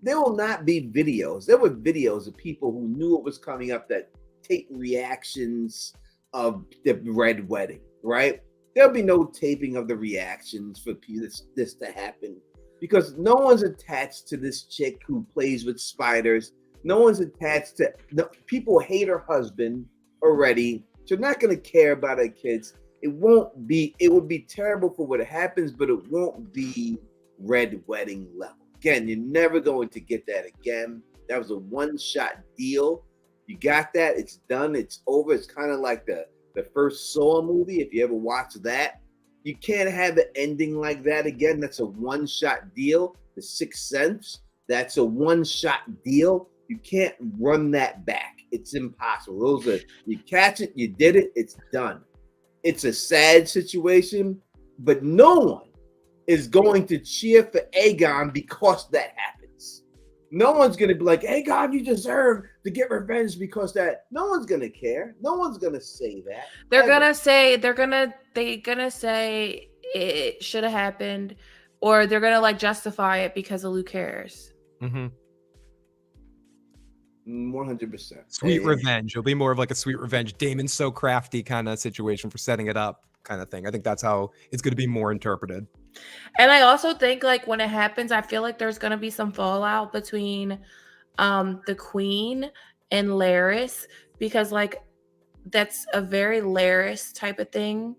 Speaker 1: not be videos. There were videos of people who knew it was coming up that tape reactions of the Red Wedding, right? There'll be no taping of the reactions for this to happen because no one's attached to this chick who plays with spiders. No one's attached to people hate her husband already. So they're not going to care about her kids. It would be terrible for what happens, but it won't be Red Wedding level. Again, you're never going to get that again. That was a one-shot deal. You got that. It's done. It's over. It's kind of like the first Saw movie. If you ever watch that, you can't have an ending like that again. That's a one-shot deal. The Sixth Sense, that's a one-shot deal. You can't run that back. It's impossible. You catch it, you did it, it's done. It's a sad situation, but no one is going to cheer for Aegon because that happens. No one's going to be like, Aegon, you deserve to get revenge because that. No one's going to care. No one's going to say that.
Speaker 2: They're going to say it should have happened, or they're going to justify it because of Luke Harris.
Speaker 3: Mm-hmm.
Speaker 1: 100%.
Speaker 3: Sweet revenge. It'll be more of like a sweet revenge. Damon's so crafty kind of situation for setting it up kind of thing. I think that's how it's going to be more interpreted.
Speaker 2: And I also think when it happens, I feel like there's going to be some fallout between the Queen and Larys, because that's a very Larys type of thing,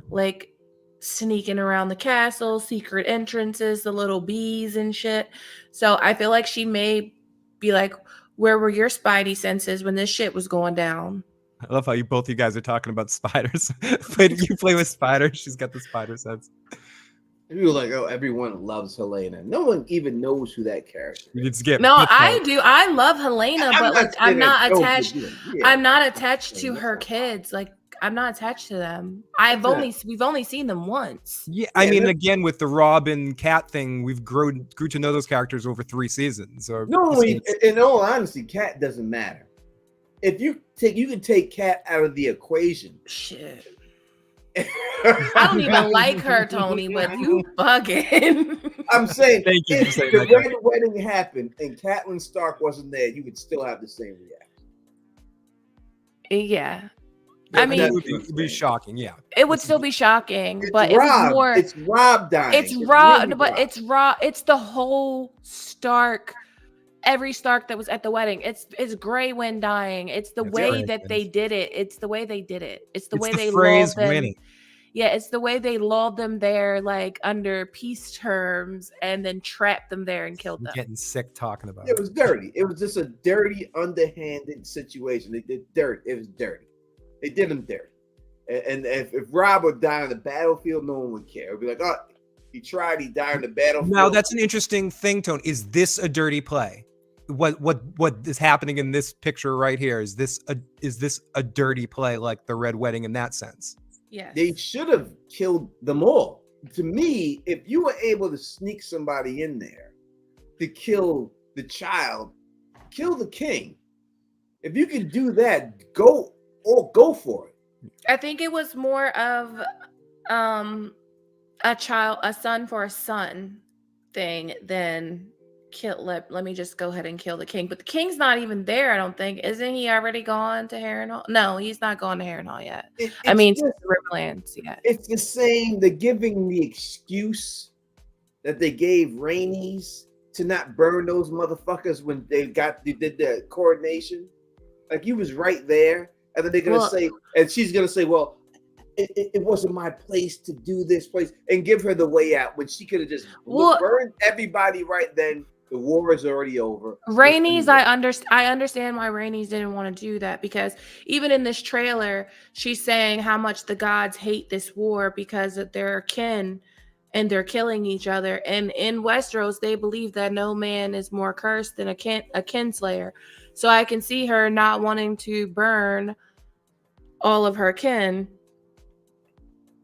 Speaker 2: like sneaking around the castle, secret entrances, the little bees and shit. So I feel like she may be like, where were your spidey senses when this shit was going down?
Speaker 3: I love how you guys are talking about spiders. When you play with spiders, she's got the spider sense.
Speaker 1: People are like, oh, everyone loves Helena. No one even knows who that character is.
Speaker 2: I do. I love Helena, but I'm not attached. I'm not attached to her kids. I'm not attached to them. We've only seen them once.
Speaker 3: Yeah, I mean, again, with the Robin Cat thing, we've grew to know those characters over 3 seasons. Or
Speaker 1: No, in all honesty, Cat doesn't matter. If you can take Cat out of the equation.
Speaker 2: Shit. I don't even like her, Tony, but you bugging.
Speaker 1: I'm saying,
Speaker 3: Thank you
Speaker 1: if
Speaker 3: for saying
Speaker 1: the
Speaker 3: that.
Speaker 1: Red Wedding happened and Catelyn Stark wasn't there, you would still have the same reaction.
Speaker 2: Yeah. I mean,
Speaker 3: it would be shocking. Yeah,
Speaker 2: it would still be shocking, but
Speaker 1: it's Rob dying.
Speaker 2: It's Rob,
Speaker 1: really
Speaker 2: but it's Rob. It's the whole Stark. Every Stark that was at the wedding. It's Grey Wind dying. It's the way that they did it. It's the way they did it. It's the way they lulled them. Winning. Yeah, it's the way they lulled them there, like under peace terms, and then trapped them there and killed them.
Speaker 3: I'm getting sick talking about
Speaker 1: it. It was dirty. It was just a dirty, underhanded situation. They did dirt. It was dirty. They did him dirty. And if Rob would die on the battlefield, no one would care. It would be like, oh, he tried. He died on the battlefield.
Speaker 3: Now that's an interesting thing, Tone. Is this a dirty play? What is happening in this picture right here? Is this a dirty play like the Red Wedding in that sense?
Speaker 2: Yeah.
Speaker 1: They should have killed them all. To me, if you were able to sneak somebody in there to kill the child, kill the king. If you can do that, go for it.
Speaker 2: I think it was more of a son for a son thing than let me just go ahead and kill the king. But the king's not even there, I don't think. Isn't he already gone to Harrenhal? No, he's not gone to Harrenhal yet. To the Riverlands yet. It's
Speaker 1: the same. They're giving the excuse that they gave Rhaenys to not burn those motherfuckers when they did the coronation. Like, he was right there. And then they're gonna say, and she's gonna say, well, it wasn't my place to do this place, and give her the way out when she could have just burned everybody right then. The war is already over.
Speaker 2: Rhaenys, I understand why Rhaenys didn't want to do that, because even in this trailer, she's saying how much the gods hate this war because of their kin and they're killing each other. And in Westeros, they believe that no man is more cursed than a kinslayer. So I can see her not wanting to burn all of her kin.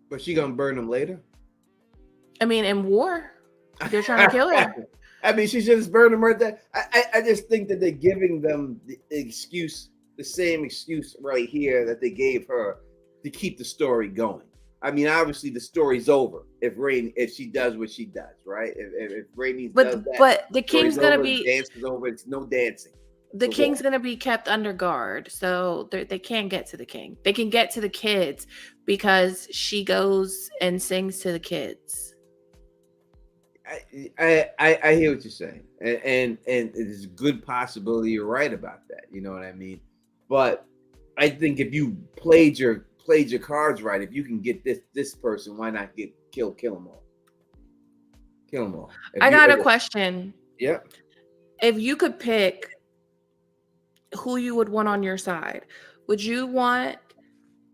Speaker 1: But she gonna burn them later?
Speaker 2: I mean, in war, they're trying to kill her.
Speaker 1: I mean, she should just burn them right there. I just think that they're giving them the same excuse right here that they gave her to keep the story going. I mean, obviously the story's over if she does what she does, right? If Rhaenys does that,
Speaker 2: but the king's gonna
Speaker 1: be dance is over. It's no dancing.
Speaker 2: The king's gonna be kept under guard, so they can't get to the king. They can get to the kids because she goes and sings to the kids.
Speaker 1: I hear what you're saying, and it's a good possibility you're right about that. You know what I mean? But I think if you played your cards right, if you can get this person, why not kill them all? Kill them all.
Speaker 2: I got a question.
Speaker 1: Yeah.
Speaker 2: If you could pick who you would want on your side, would you want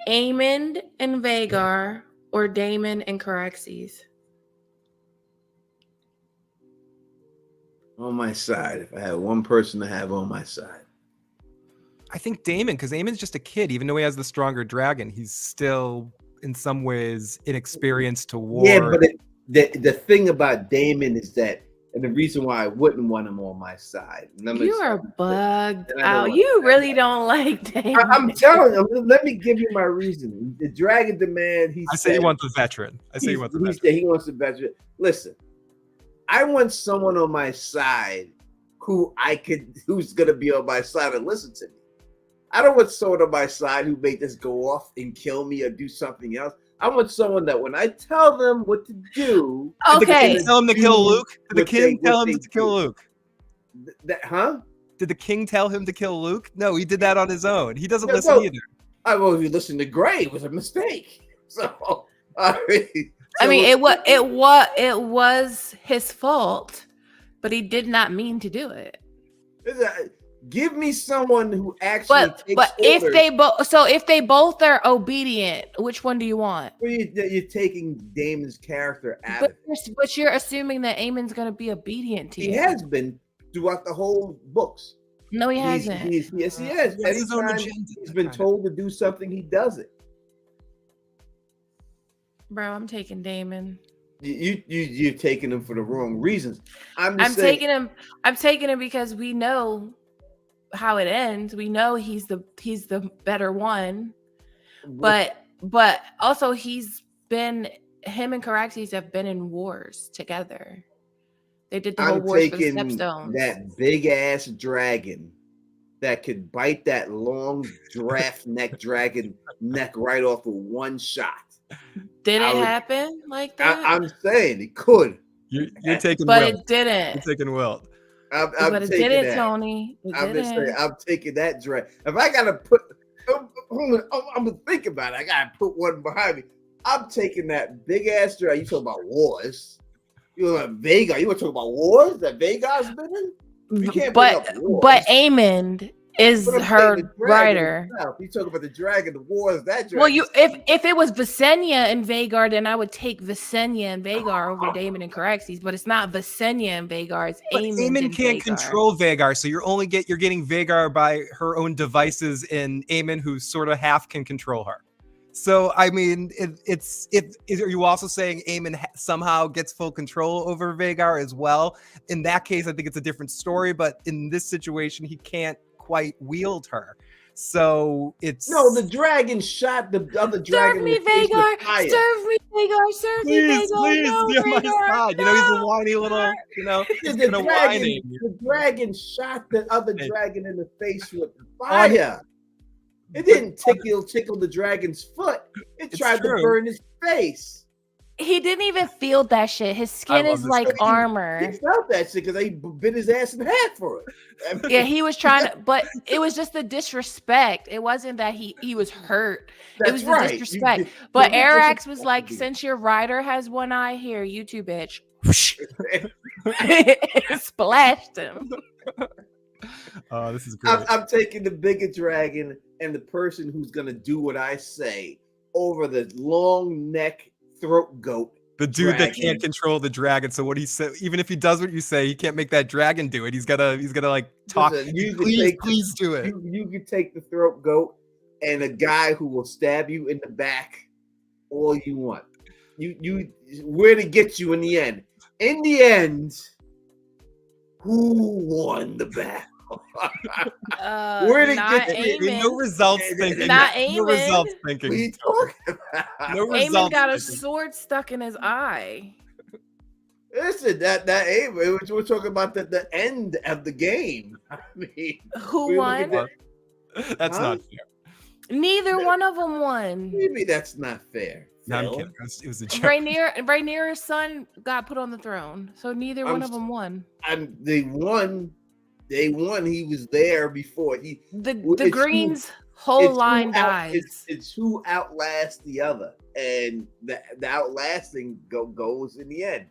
Speaker 2: Aemond and Vhagar or Damon and Caraxes?
Speaker 1: On my side, if I had one person to have on my side,
Speaker 3: I think Damon, because Aemon's just a kid. Even though he has the stronger dragon, he's still in some ways inexperienced to war.
Speaker 1: Yeah, but the thing about Damon is that, and the reason why I wouldn't want him on my side.
Speaker 2: You are bugged out. You really don't like Damon.
Speaker 1: I'm telling you. Let me give you my reason. The dragon demand.
Speaker 3: I say he wants a veteran. He
Speaker 1: wants a veteran. Listen. I want someone on my side who's gonna be on my side and listen to me. I don't want someone on my side who may just go off and kill me or do something else. I want someone that when I tell them what to do,
Speaker 2: okay.
Speaker 3: Did the king tell him to kill Luke? Did the king tell him to kill Luke? Did the king tell him to kill Luke? No, he did that on his own. He doesn't listen either.
Speaker 1: If you listen to Grey, it was a mistake. So
Speaker 2: I mean, it was his fault, but he did not mean to do it.
Speaker 1: Give me someone who actually takes
Speaker 2: but if they both are obedient, which one do you want?
Speaker 1: Well, you're taking Damon's character out of it.
Speaker 2: But you're assuming that Aemon's going to be obedient to you.
Speaker 1: He has been throughout the whole books.
Speaker 2: No, he hasn't.
Speaker 1: Yes, he has. Anytime he's been told to do something, he does it.
Speaker 2: Bro, I'm taking Damon.
Speaker 1: You're taking him for the wrong reasons. I'm
Speaker 2: taking him. I'm taking him because we know how it ends. We know he's the better one. But also him and Caraxes have been in wars together. They did the whole wars for the Stepstones.
Speaker 1: That big ass dragon that could bite that long giraffe dragon neck right off with one shot.
Speaker 2: Did it happen like that?
Speaker 1: I'm saying it could.
Speaker 3: You're taking
Speaker 2: but
Speaker 3: Wilt.
Speaker 2: It didn't.
Speaker 3: You're taking Wilt.
Speaker 2: But it didn't, Tony.
Speaker 1: I'm just saying, I'm taking that dragon. If I gotta put, I'm gonna think about it. I gotta put one behind me. I'm taking that big ass dragon. You talking about wars? You know about Vhagar? You want to talk about wars that Vhagar's been in? You can't bring up wars.
Speaker 2: But Aemond is her rider.
Speaker 1: You talk about the dragon, the wars, that dragon.
Speaker 2: Well, if it was Visenya and Vhagar, then I would take Visenya and Vhagar over Daemon and Caraxes. But it's not Visenya and Vhagar; it's Aemond.
Speaker 3: Aemond can't control Vhagar, so you're getting Vhagar by her own devices, and Aemond, who sort of half can control her. So I mean, are you also saying Aemond somehow gets full control over Vhagar as well? In that case, I think it's a different story. But in this situation, he can't quite wield her. So it's
Speaker 1: the dragon shot the other dragon.
Speaker 2: Serve me, Vhagar! Serve me, Vhagar! Serve me, Vhagar!
Speaker 3: Please,
Speaker 2: no,
Speaker 3: be on my side.
Speaker 2: No.
Speaker 3: He's a whiny little,
Speaker 1: the dragon shot the other dragon in the face with fire. It didn't tickle the dragon's foot. It tried to burn his face.
Speaker 2: He didn't even feel that shit. His skin is like armor.
Speaker 1: He felt that shit because they bit his ass in half for it. I mean,
Speaker 2: yeah, he was trying to, but it was just the disrespect. It wasn't that he was hurt. It was the disrespect. But Arax was like, since your rider has one eye, here, you two, bitch. It splashed him.
Speaker 3: Oh, this is great.
Speaker 1: I'm taking the bigger dragon and the person who's gonna do what I say over the long neck throat goat.
Speaker 3: The dude that can't control the dragon. So what he said, even if he does what you say, he can't make that dragon do it. He's gonna like talk. Please do it.
Speaker 1: You can take the throat goat and a guy who will stab you in the back all you want. You where to get you in the end. In the end, who won the battle?
Speaker 2: Where to get
Speaker 3: Aemond. No results thinking.
Speaker 2: Not Aemond.
Speaker 3: No results thinking.
Speaker 1: What are you talking about?
Speaker 3: No results
Speaker 2: Aemond got a
Speaker 3: thinking.
Speaker 2: sword stuck in his eye.
Speaker 1: Listen, that Aemond, we're talking about the end of the game. I mean,
Speaker 2: who won?
Speaker 3: That's not fair.
Speaker 2: Neither one of them won.
Speaker 1: Maybe that's not fair.
Speaker 3: No, I'm kidding. It was a joke.
Speaker 2: Rhaenyra's son got put on the throne, so neither one of them won.
Speaker 1: They won. They won. He was there before.
Speaker 2: The Greens' whole line dies.
Speaker 1: It's who outlasts the other, and the outlasting goes in the end.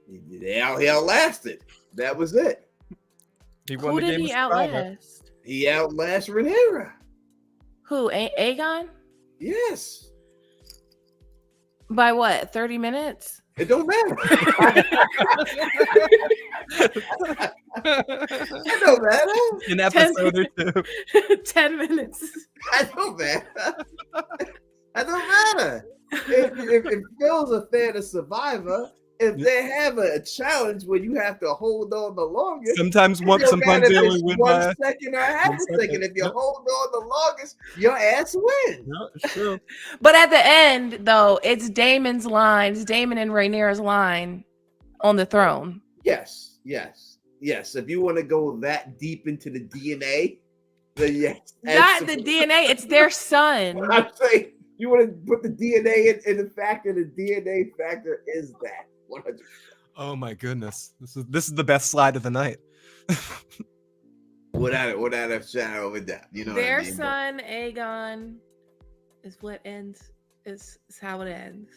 Speaker 1: He outlasted. That was it.
Speaker 2: Who did he outlast?
Speaker 1: He outlasted Rhaenyra.
Speaker 2: Who? Aegon?
Speaker 1: Yes.
Speaker 2: By what? 30 minutes?
Speaker 1: It don't matter. It don't matter.
Speaker 3: An episode or two.
Speaker 2: 10 minutes.
Speaker 1: It don't matter. It don't matter. If Phil's a fan of Survivor, if they have a challenge where you have to hold on the longest,
Speaker 3: sometimes they only win by
Speaker 1: 1 second or half a second. If you hold on the longest, your ass wins.
Speaker 3: No, it's true.
Speaker 2: But at the end, though, it's Damon's line. It's Damon and Rhaenyra's line on the throne.
Speaker 1: Yes. If you want to go that deep into the DNA, then yes.
Speaker 2: Not the DNA. It's their son.
Speaker 1: I'm saying you want to put the DNA in the factor. The DNA factor is that. 100%.
Speaker 3: Oh my goodness! This is the best slide of the night.
Speaker 1: without a shadow of a doubt, you know.
Speaker 2: Their son Aegon is what ends. Is how it ends.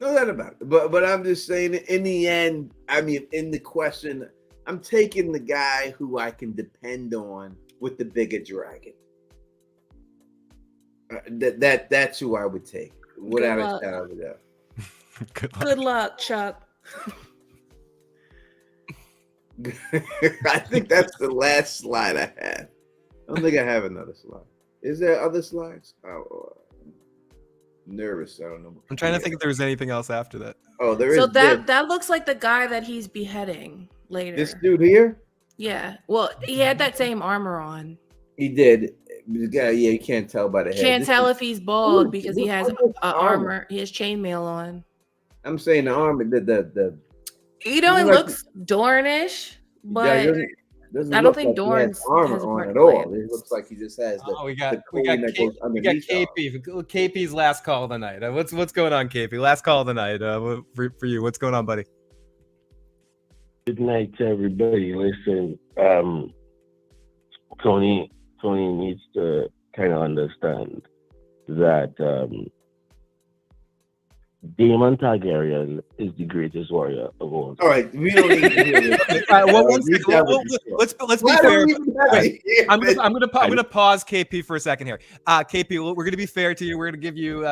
Speaker 1: No doubt about it. But I'm just saying, in the end, I mean, in the question, I'm taking the guy who I can depend on with the bigger dragon. That's who I would take without a shadow of a doubt.
Speaker 2: Good luck, Chuck.
Speaker 1: I think that's the last slide I have. I don't think I have another slide. Is there other slides? Oh, nervous. I don't know.
Speaker 3: I'm trying to think if there was anything else after that.
Speaker 1: Oh, there is.
Speaker 2: So
Speaker 1: this.
Speaker 2: that looks like the guy that he's beheading later.
Speaker 1: This dude here.
Speaker 2: Yeah. Well, he had that same armor on.
Speaker 1: He did. The guy, yeah, you can't tell by the head.
Speaker 2: Can't
Speaker 1: This
Speaker 2: tell
Speaker 1: is-
Speaker 2: if he's bald because he has
Speaker 1: look at
Speaker 2: armor. He has chainmail on.
Speaker 1: I'm saying the armor. The
Speaker 2: You know, it
Speaker 1: like-
Speaker 2: looks Dornish,
Speaker 1: guy
Speaker 2: but
Speaker 1: doesn't
Speaker 2: I don't
Speaker 1: look
Speaker 2: think
Speaker 1: like he has
Speaker 2: Dorne's
Speaker 1: armor
Speaker 2: has a
Speaker 1: on
Speaker 2: part
Speaker 1: at
Speaker 2: to play
Speaker 1: all.
Speaker 2: in
Speaker 1: It
Speaker 2: this.
Speaker 1: looks like he just has the.
Speaker 3: Oh, we
Speaker 1: the
Speaker 3: got
Speaker 1: coin that goes underneath the armor.
Speaker 3: KP's last call of the night. What's going on, KP? Last call of the night. For you, what's going on, buddy?
Speaker 6: Good night to everybody. Listen, Tony needs to kind of understand that Daemon Targaryen is the greatest warrior of all.
Speaker 1: All right, we don't need to hear this.
Speaker 3: All right, one
Speaker 1: We
Speaker 3: second.
Speaker 1: dealt with this before.
Speaker 3: Let's be
Speaker 1: Why don't
Speaker 3: fair.
Speaker 1: we even have
Speaker 3: Wait,
Speaker 1: it?
Speaker 3: I'm gonna pause KP for a second here. KP, we're gonna be fair to you. We're gonna give you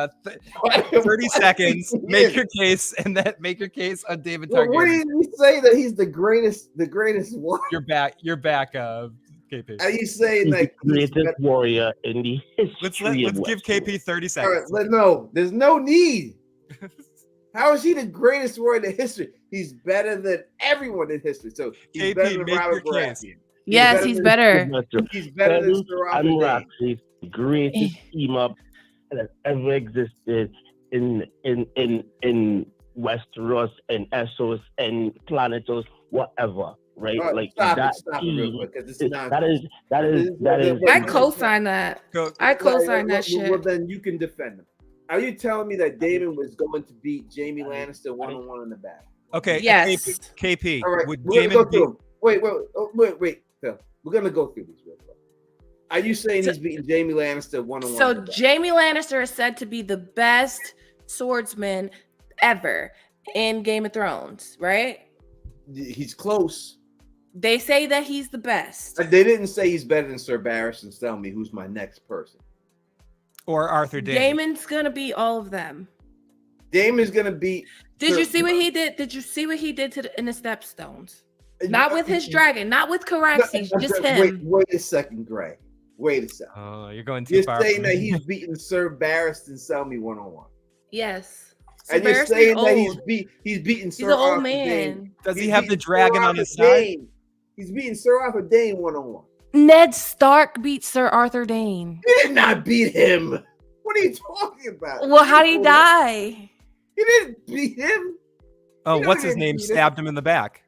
Speaker 3: 30 seconds. Make your case, and then make your case on David
Speaker 1: Well, what
Speaker 3: Targaryen.
Speaker 1: did you say that he's the greatest one?
Speaker 3: You're back. KP.
Speaker 1: Are you saying
Speaker 6: He's
Speaker 1: like
Speaker 6: the
Speaker 1: he's
Speaker 6: greatest warrior in the history
Speaker 3: Let's
Speaker 6: of
Speaker 3: give
Speaker 6: Westeros.
Speaker 3: KP 30
Speaker 1: all right,
Speaker 3: seconds.
Speaker 1: no, there's no need. How is he the greatest warrior in history? He's better than everyone in history. So he's
Speaker 3: KP,
Speaker 1: better than
Speaker 3: make
Speaker 1: Robert
Speaker 3: your case.
Speaker 1: Baratheon.
Speaker 2: Yes, he's better.
Speaker 1: He's better than
Speaker 6: Tony
Speaker 1: Sir Arthur
Speaker 6: and
Speaker 1: Dayne.
Speaker 6: Ramsay, the greatest team up that ever existed in Westeros and Essos and Planetos, whatever. Right?
Speaker 1: All right,
Speaker 6: Like
Speaker 1: stop
Speaker 6: that
Speaker 1: it real
Speaker 6: team.
Speaker 1: quick, 'cause it's
Speaker 6: That
Speaker 1: not.
Speaker 6: is.
Speaker 2: I co-sign that.
Speaker 3: Go.
Speaker 2: I co-sign that
Speaker 1: Well,
Speaker 2: shit.
Speaker 1: then you can defend him. Are you telling me that Damon was going to beat Jamie Lannister one-on-one in the battle?
Speaker 3: Okay.
Speaker 2: Yes.
Speaker 3: KP.
Speaker 1: All right,
Speaker 3: Would
Speaker 1: we're gonna
Speaker 3: Damon
Speaker 1: go through them. Wait, Phil. We're gonna go through these real quick. Are you saying he's beating Jamie Lannister one-on-one?
Speaker 2: So
Speaker 1: in the battle?
Speaker 2: Jamie Lannister is said to be the best swordsman ever in Game of Thrones, right?
Speaker 1: He's close.
Speaker 2: They say that he's the best.
Speaker 1: They didn't say he's better than Sir Barristan. Tell me who's my next person.
Speaker 3: or Arthur Dayne?
Speaker 2: Damon's gonna beat all of them.
Speaker 1: Damon's gonna beat.
Speaker 2: Did
Speaker 1: Sir-
Speaker 2: you see what he did? Did you see what he did in the Stepstones? Not with his dragon, not with Caraxes, just him.
Speaker 1: Wait a second, Gray. Wait a second.
Speaker 3: Oh, you're going too
Speaker 1: You're
Speaker 3: far.
Speaker 1: saying
Speaker 3: for
Speaker 1: that
Speaker 3: me.
Speaker 1: he's beating Sir Barristan Selmy one-on-one.
Speaker 2: Yes.
Speaker 1: And you're
Speaker 2: Barristan's
Speaker 1: saying that
Speaker 2: old.
Speaker 1: he's beating
Speaker 2: He's
Speaker 1: Sir
Speaker 2: an old
Speaker 1: Arthur
Speaker 2: man.
Speaker 1: Dayne.
Speaker 3: Does he
Speaker 1: He's
Speaker 3: have the
Speaker 1: beating Sir
Speaker 3: dragon on
Speaker 1: Arthur
Speaker 3: his side?
Speaker 1: Dayne. He's beating Sir Arthur Dayne one-on-one.
Speaker 2: Ned Stark beat Sir Arthur Dayne.
Speaker 1: He did not beat him. What are you talking about?
Speaker 2: Well, how did he die?
Speaker 1: He didn't beat him.
Speaker 3: Oh,
Speaker 1: You know
Speaker 3: what's
Speaker 1: he
Speaker 3: his
Speaker 1: didn't
Speaker 3: name?
Speaker 1: beat him.
Speaker 3: Stabbed him in the back.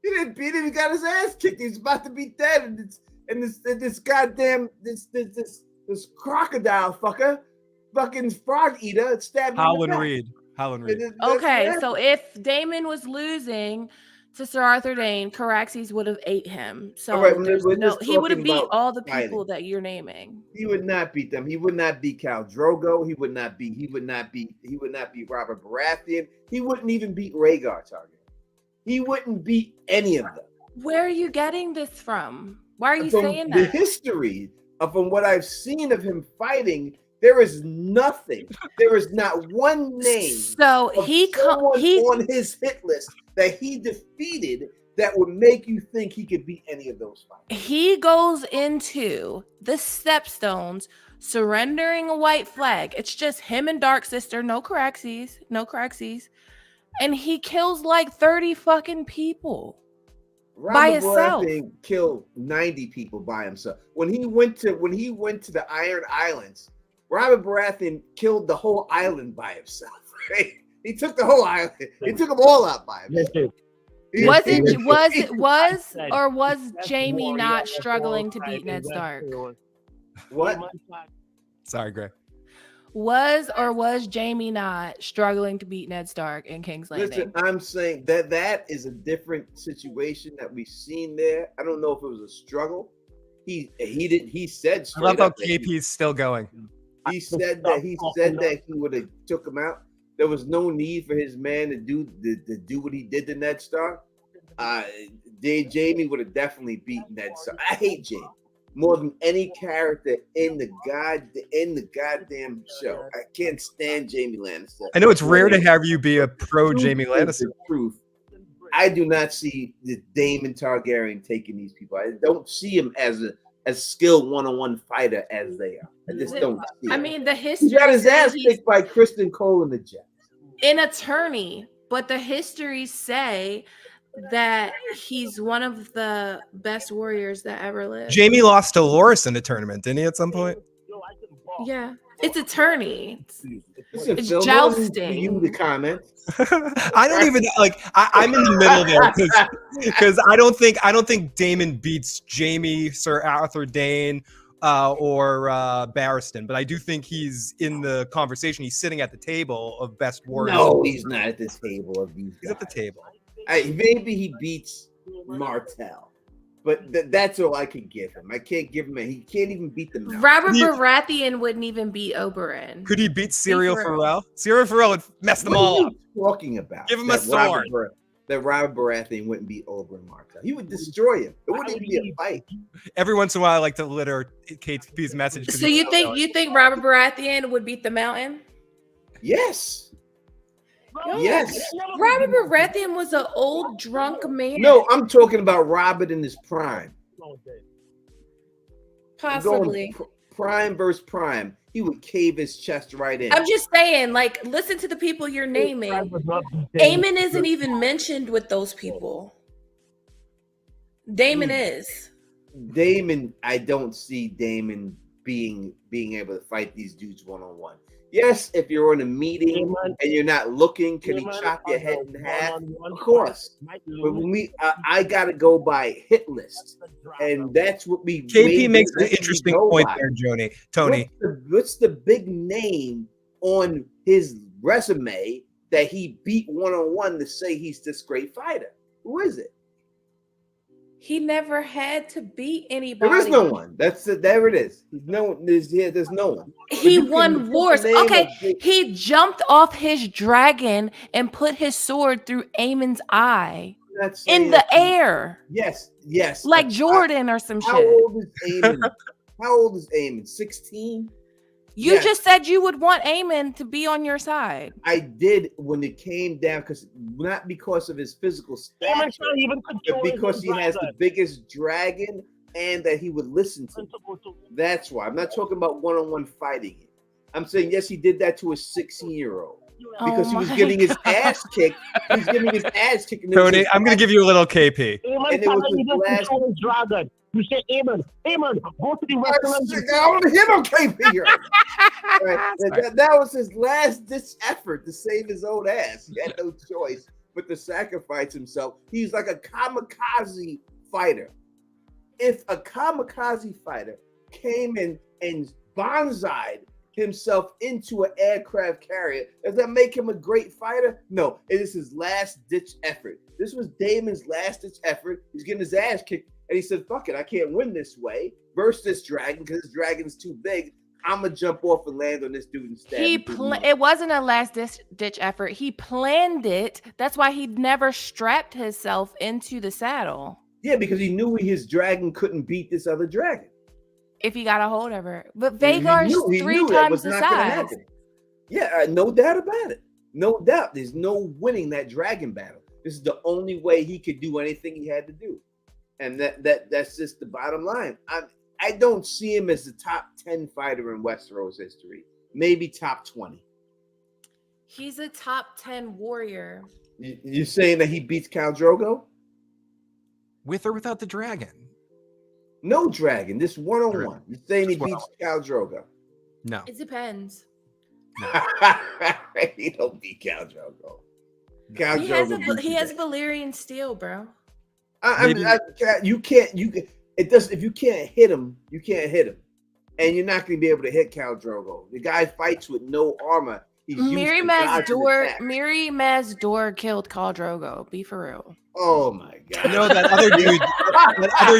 Speaker 1: He didn't beat him. He got his ass kicked. He's about to be dead. And this goddamn this crocodile fucking frog eater stabbed him in the
Speaker 3: Howland
Speaker 1: back.
Speaker 3: Reed. Howland Reed.
Speaker 1: And that's
Speaker 2: Okay,
Speaker 1: what
Speaker 2: so if Damon was losing to Sir Arthur Dayne, Caraxes would have ate him. So
Speaker 1: All right,
Speaker 2: there's
Speaker 1: we're
Speaker 2: no,
Speaker 1: just
Speaker 2: he would have
Speaker 1: talking
Speaker 2: beat
Speaker 1: about
Speaker 2: all the
Speaker 1: fighting.
Speaker 2: people that you're naming.
Speaker 1: He would not beat them. He would not beat Khal Drogo. He would not beat Robert Baratheon. He wouldn't even beat Rhaegar Targaryen. He wouldn't beat any of them.
Speaker 2: Where are you getting this from? Why are you
Speaker 1: From
Speaker 2: saying
Speaker 1: the
Speaker 2: that?
Speaker 1: history from what I've seen of him fighting, there is nothing. There is not one name
Speaker 2: So
Speaker 1: of
Speaker 2: he
Speaker 1: someone
Speaker 2: he
Speaker 1: on his hit list that he defeated that would make you think he could beat any of those fights.
Speaker 2: he goes into the Stepstones surrendering a white flag. It's just him and Dark Sister, no Caraxes. And he kills like 30 fucking people. By himself.
Speaker 1: Baratheon killed 90 people by himself. When he went to the Iron Islands, Robert Baratheon killed the whole island by himself. Right? He took the whole island. He took them all out by himself.
Speaker 6: Listen,
Speaker 2: Was Jamie not struggling to beat Ned Stark?
Speaker 1: What?
Speaker 3: Sorry, Greg.
Speaker 2: Was Jamie not struggling to beat Ned Stark in King's Landing?
Speaker 1: Listen, I'm saying that is a different situation that we've seen there. I don't know if it was a struggle. He said
Speaker 3: I
Speaker 1: straight
Speaker 3: love how
Speaker 1: up that
Speaker 3: KP's still going.
Speaker 1: he said that he would have took him out. There was no need for his man to do what he did to Ned Stark. Jamie would have definitely beaten Ned Stark. I hate Jamie more than any character in the goddamn show. I can't stand Jamie Lannister.
Speaker 3: I know it's rare to have you be a pro Jamie Lannister.
Speaker 1: The truth, I do not see the Daemon Targaryen taking these people. I don't see him as as skilled one-on-one fighter as they are. I just don't see
Speaker 2: I
Speaker 1: it.
Speaker 2: mean, the
Speaker 1: He
Speaker 2: history
Speaker 1: got his
Speaker 2: says
Speaker 1: ass
Speaker 2: he's
Speaker 1: kicked by Kristen Cole in the Jets.
Speaker 2: an attorney, but the histories say that he's one of the best warriors that ever lived.
Speaker 3: Jamie lost to Loris in a tournament, didn't he, at some point?
Speaker 2: Yeah, it's attorney.
Speaker 1: Listen,
Speaker 2: It's
Speaker 1: Phil, no one needs
Speaker 2: jousting.
Speaker 1: you to comment.
Speaker 3: I don't even like. I'm in the middle there because I don't think Damon beats Jamie, Sir Arthur Dane, or Barristan, but I do think he's in the conversation. He's sitting at the table of best warriors.
Speaker 1: No, he's not at this table of these
Speaker 3: He's
Speaker 1: guys.
Speaker 3: at the table.
Speaker 1: Maybe he beats Martell, but that's all I could give him. I can't give him he can't even beat the Mountain.
Speaker 2: Robert Baratheon wouldn't even beat Oberyn.
Speaker 3: Could he beat Serial
Speaker 2: for real.
Speaker 3: Pharrell? Serial Pharrell would mess them
Speaker 1: What are
Speaker 3: all
Speaker 1: you
Speaker 3: up.
Speaker 1: talking about?
Speaker 3: Give him a
Speaker 1: That
Speaker 3: sword.
Speaker 1: That Robert Baratheon wouldn't beat Oberyn Martell. He would destroy him. It wouldn't even be a fight.
Speaker 3: Every once in a while, I like to litter KTP's message. 'cause
Speaker 2: So
Speaker 3: he
Speaker 2: you
Speaker 3: doesn't know it.
Speaker 2: think Robert Baratheon would beat the Mountain?
Speaker 1: Yes.
Speaker 2: No.
Speaker 1: Yes.
Speaker 2: Robert Baratheon was an old drunk man.
Speaker 1: No, I'm talking about Robert in his prime.
Speaker 2: Possibly.
Speaker 1: Going prime versus prime. He would cave his chest right in.
Speaker 2: I'm just saying, like, listen to the people you're naming. Aemond isn't even mentioned with those people. Damon is.
Speaker 1: Damon, I don't see Damon being able to fight these dudes one-on-one. Yes, if you're in a meeting and you're not looking, can he chop your head in half? Of course. But when I gotta go by hit list, and that's what we.
Speaker 3: KP makes an interesting point there, Tony.
Speaker 1: What's the big name on his resume that he beat one-on-one to say he's this great fighter? Who is it?
Speaker 2: He never had to beat anybody.
Speaker 1: There is no one. That's it. There it is. There's no one.
Speaker 2: He won wars. Okay, he jumped off his dragon and put his sword through Aemon's eye in the air.
Speaker 1: Yes.
Speaker 2: Like Jordan or some shit.
Speaker 1: How old is Aemond? How old is Aemond? 16?
Speaker 2: You just said you would want Aemond to be on your side.
Speaker 1: I did when it came down, not because of his physical stature, but because he has the biggest dragon and that he would listen to. That's why. I'm not talking about one-on-one fighting. I'm saying, yes, he did that to a 16-year-old because he was getting his ass kicked. He was getting his ass kicked.
Speaker 3: Tony, I'm going to give you a little KP.
Speaker 1: And it was his last
Speaker 6: dragon. You say Aemond, go to the Western.
Speaker 1: I want to hit on KP here. Right. That was his last ditch effort to save his own ass. He had no choice but to sacrifice himself. He's like a kamikaze fighter. If a kamikaze fighter came in and bonsai'd himself into an aircraft carrier, does that make him a great fighter? No, it is his last ditch effort. This was Damon's last ditch effort. He's getting his ass kicked. And he said, fuck it, I can't win this way versus this dragon because this dragon's too big. I'm going to jump off and land on this dude and stab him.
Speaker 2: It wasn't a last ditch effort. He planned it. That's why he never strapped himself into the saddle.
Speaker 1: Yeah, because he knew his dragon couldn't beat this other dragon.
Speaker 2: If he got a hold of her. But Vhagar's three times the size.
Speaker 1: Yeah, no doubt about it. No doubt. There's no winning that dragon battle. This is the only way he could do anything he had to do. And that's just the bottom line. I don't see him as the top 10 fighter in Westeros history. Maybe top 20.
Speaker 2: He's a top 10 warrior.
Speaker 1: You're saying that he beats Khal Drogo?
Speaker 3: With or without the dragon?
Speaker 1: No dragon. This one-on-one. You're saying he beats Khal Drogo?
Speaker 3: No.
Speaker 2: It depends.
Speaker 1: He don't beat Khal Drogo.
Speaker 2: He has Valyrian steel, bro.
Speaker 1: You can't. If you can't hit him, you can't hit him, and you're not going to be able to hit Khal Drogo. The guy fights with no armor.
Speaker 2: Miri Maz Dor killed Khal Drogo. Be for real.
Speaker 1: Oh my god!
Speaker 3: No, that other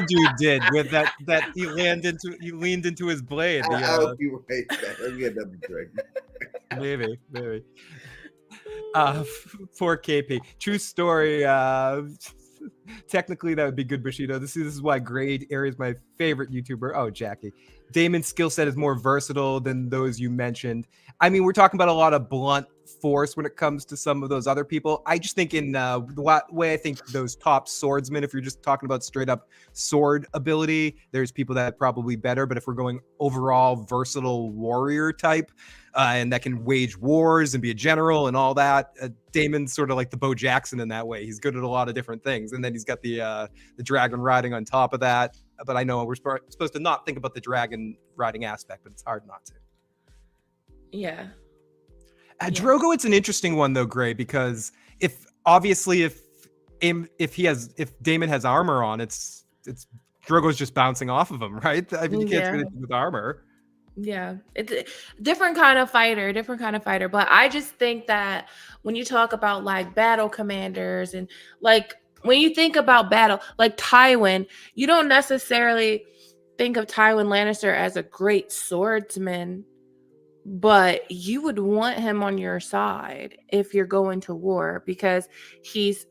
Speaker 3: dude did with that he leaned into his blade.
Speaker 1: I'll be right back. Let me get another drink.
Speaker 3: Maybe. Poor KP. True story. Technically, that would be good, Bushido. This is why Gray Area is my favorite YouTuber. Oh, Jackie. Damon's skill set is more versatile than those you mentioned. I mean, we're talking about a lot of blunt force when it comes to some of those other people. I just think in the way I think those top swordsmen, if you're just talking about straight up sword ability, there's people that are probably better. But if we're going overall versatile warrior type, and that can wage wars and be a general and all that, Damon's sort of like the Bo Jackson in that way. He's good at a lot of different things, and then he's got the dragon riding on top of that. But I know we're supposed to not think about the dragon riding aspect, but it's hard not to.
Speaker 2: Yeah.
Speaker 3: Drogo, it's an interesting one though, Gray, because if Damon has armor on, it's Drogo's just bouncing off of him, right? I mean, you can't do anything with armor.
Speaker 2: Yeah, it's a different kind of fighter. But I just think that when you talk about like battle commanders and like when you think about battle, like Tywin, you don't necessarily think of Tywin Lannister as a great swordsman, but you would want him on your side if you're going to war because he's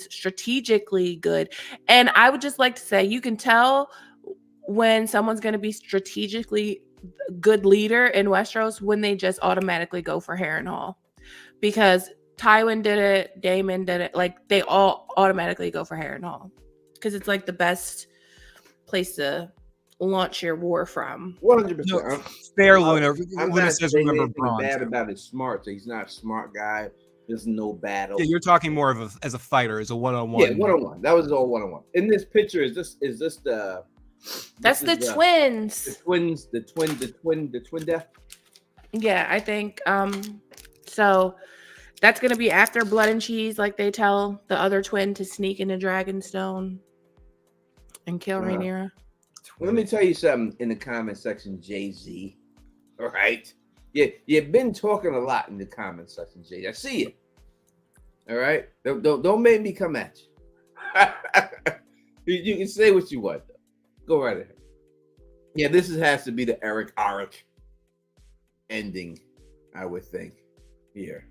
Speaker 2: strategically good. And I would just like to say, you can tell when someone's going to be strategically good leader in Westeros when they just automatically go for Harrenhal, because Tywin did it, Damon did it, like they all automatically go for Harrenhal because it's like the best place to launch your war from.
Speaker 1: 100%.
Speaker 3: Fair, Luna.
Speaker 1: I'm
Speaker 3: Luna
Speaker 1: not
Speaker 3: says
Speaker 1: saying
Speaker 3: remember
Speaker 1: anything
Speaker 3: Bronze.
Speaker 1: bad about his smart. So he's not a smart guy. There's no battle.
Speaker 3: Yeah, you're talking more of as a fighter, as a one-on-one.
Speaker 1: Yeah, one-on-one. That was all one-on-one. In this picture, is this the?
Speaker 2: That's the twins.
Speaker 1: The twin death.
Speaker 2: Yeah, I think. So that's gonna be after Blood and Cheese, like they tell the other twin to sneak into Dragonstone and kill Rhaenyra.
Speaker 1: Let me tell you something in the comment section, Jay-Z. All right. Yeah, you've been talking a lot in the comment section, Jay. I see you. All right. Don't make me come at you. You can say what you want, though. Go right ahead. Yeah, this has to be the Eric ending, I would think, here.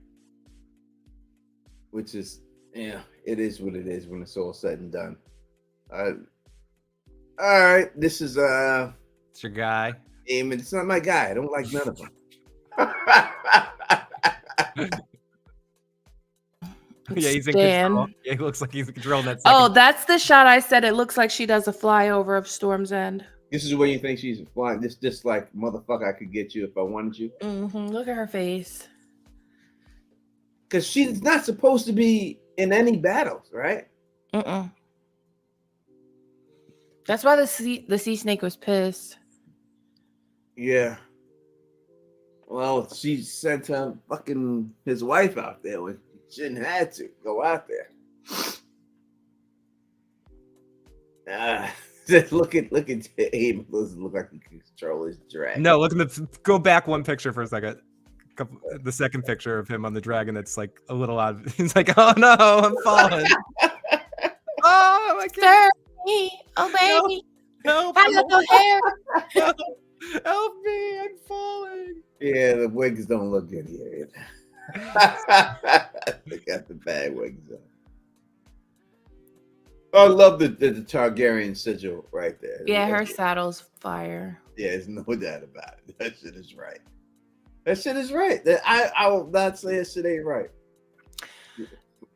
Speaker 1: Which is, yeah, it is what it is when it's all said and done. All right, this is
Speaker 3: it's your guy.
Speaker 1: Aemond. It's not my guy. I don't like none of them.
Speaker 3: Yeah, he's in control. Yeah, he looks like he's in control in that second.
Speaker 2: Oh, that's the shot I said. It looks like she does a flyover of Storm's End.
Speaker 1: This is where you think she's flying. This like motherfucker. I could get you if I wanted you.
Speaker 2: Look at her face.
Speaker 1: Because she's not supposed to be in any battles, right?
Speaker 2: That's why the sea snake was pissed.
Speaker 1: Yeah. Well, she sent his wife out there when she shouldn't have to go out there. Look at Aemond. Doesn't look like he can control his dragon.
Speaker 3: No, go back one picture for a second. The second picture of him on the dragon that's like a little odd. He's like, oh no, I'm falling. Oh my God.
Speaker 2: Oh baby.
Speaker 3: Help.
Speaker 2: My little hair.
Speaker 3: Help me, I'm falling.
Speaker 1: Yeah, the wigs don't look good here. They got the bad wigs on. I love the Targaryen sigil right there.
Speaker 2: Yeah, her saddle's fire.
Speaker 1: Yeah, there's no doubt about it. That shit is right. That shit is right. I will not say that shit ain't right.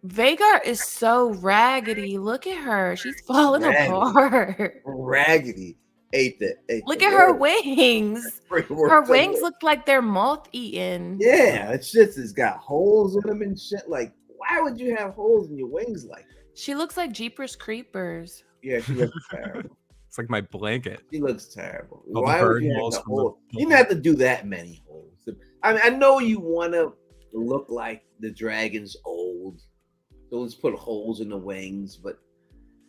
Speaker 2: Vhagar is so raggedy. Look at her. She's falling apart.
Speaker 1: Raggedy.
Speaker 2: Look at her wings. Her wings look like they're moth-eaten.
Speaker 1: Yeah, that shit has got holes in them and shit. Like, why would you have holes in your wings like that?
Speaker 2: She looks like Jeepers Creepers.
Speaker 1: Yeah, she looks terrible.
Speaker 3: It's like my blanket.
Speaker 1: She looks terrible.
Speaker 3: Oh,
Speaker 1: why would you have the hole? You didn't have to do that many holes. I mean, I know you want to look like the dragon's old, so let's put holes in the wings, but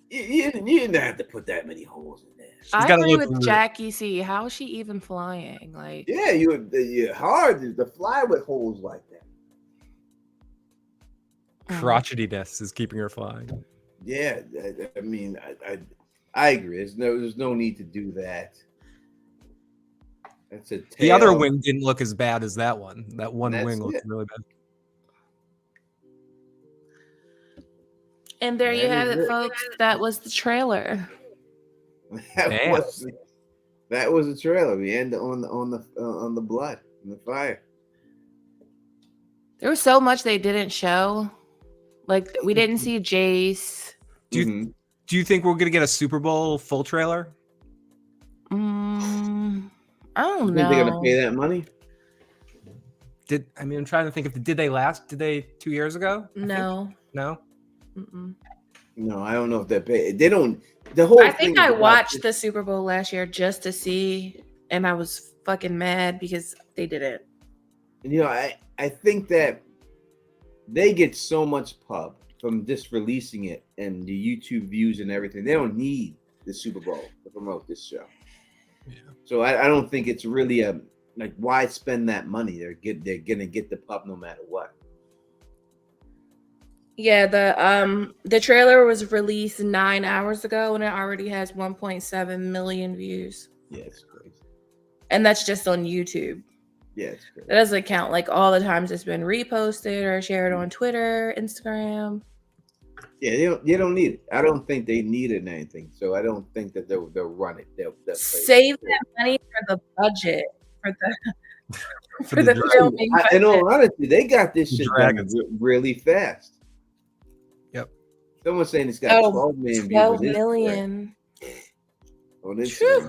Speaker 1: you didn't have to put that many holes in there.
Speaker 2: I agree with Jackie C. How is she even flying? Like,
Speaker 1: yeah, you're hard to fly with holes like that.
Speaker 3: Crotchettiness is keeping her flying.
Speaker 1: Yeah, I mean, I agree. There's no need to do that. That's a tail.
Speaker 3: The other wing didn't look as bad as that one. That one wing looked really bad.
Speaker 2: And there you
Speaker 1: That
Speaker 2: have
Speaker 1: is
Speaker 2: it, folks. That was the trailer.
Speaker 1: That was a trailer. We end on the blood, on the fire.
Speaker 2: There was so much they didn't show. Like we didn't see Jace.
Speaker 3: Do you think we're gonna get a Super Bowl full trailer?
Speaker 2: I don't
Speaker 1: You think they're gonna
Speaker 2: know.
Speaker 1: pay that money?
Speaker 3: I'm trying to think if did they last? Did they 2 years ago?
Speaker 2: No.
Speaker 3: No.
Speaker 2: Mm-mm.
Speaker 1: No, I don't know if they're paid. They don't. The whole.
Speaker 2: I think I watched the Super Bowl last year just to see, and I was fucking mad because they didn't.
Speaker 1: You know, I think that they get so much pub from just releasing it and the YouTube views and everything. They don't need the Super Bowl to promote this show.
Speaker 3: Yeah. So
Speaker 1: I don't think it's really like why spend that money? They're gonna get the pub no matter what.
Speaker 2: Yeah, the trailer was released 9 hours ago and it already has 1.7 million views.
Speaker 1: Yeah, it's crazy.
Speaker 2: And that's just on YouTube.
Speaker 1: Yeah, it's crazy.
Speaker 2: That doesn't count like all the times it's been reposted or shared on Twitter, Instagram.
Speaker 1: Yeah, they don't need it. I don't think they needed anything. So I don't think that they'll run it. They'll
Speaker 2: save that money for the budget for the filming.
Speaker 1: In all honesty, they got this shit done really fast.
Speaker 3: Yep.
Speaker 1: Someone's saying it's got 12 million views.
Speaker 2: 12 million.
Speaker 1: On this shit.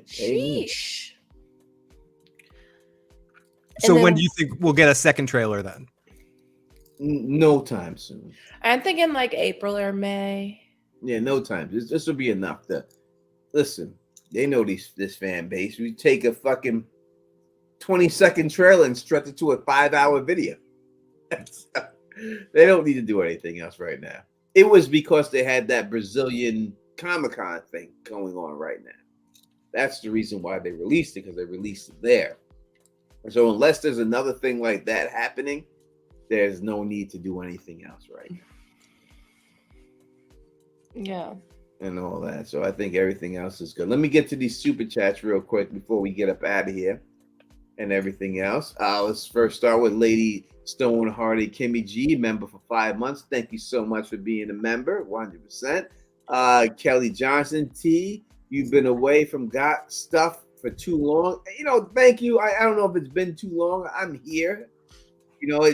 Speaker 2: Sheesh.
Speaker 3: So when do you think we'll get a second trailer then?
Speaker 1: No time soon.
Speaker 2: I'm thinking like April or May.
Speaker 1: Yeah, no time. This will be enough to listen. They know this fan base. We take a fucking 20-second trailer and stretch it to a 5-hour video. They don't need to do anything else right now. It was because they had that Brazilian Comic-Con thing going on right now. That's the reason why they released it, because they released it there. So unless there's another thing like that happening, there's no need to do anything else right now.
Speaker 2: Yeah.
Speaker 1: And all that. So I think everything else is good. Let me get to these super chats real quick before we get up out of here and everything else. Let's first start with Lady Stone Hardy Kimmy G, member for 5 months. Thank you so much for being a member, 100%. Kelly Johnson T, you've been away from Got Stuff for too long. You know, thank you. I don't know if it's been too long. I'm here. You know,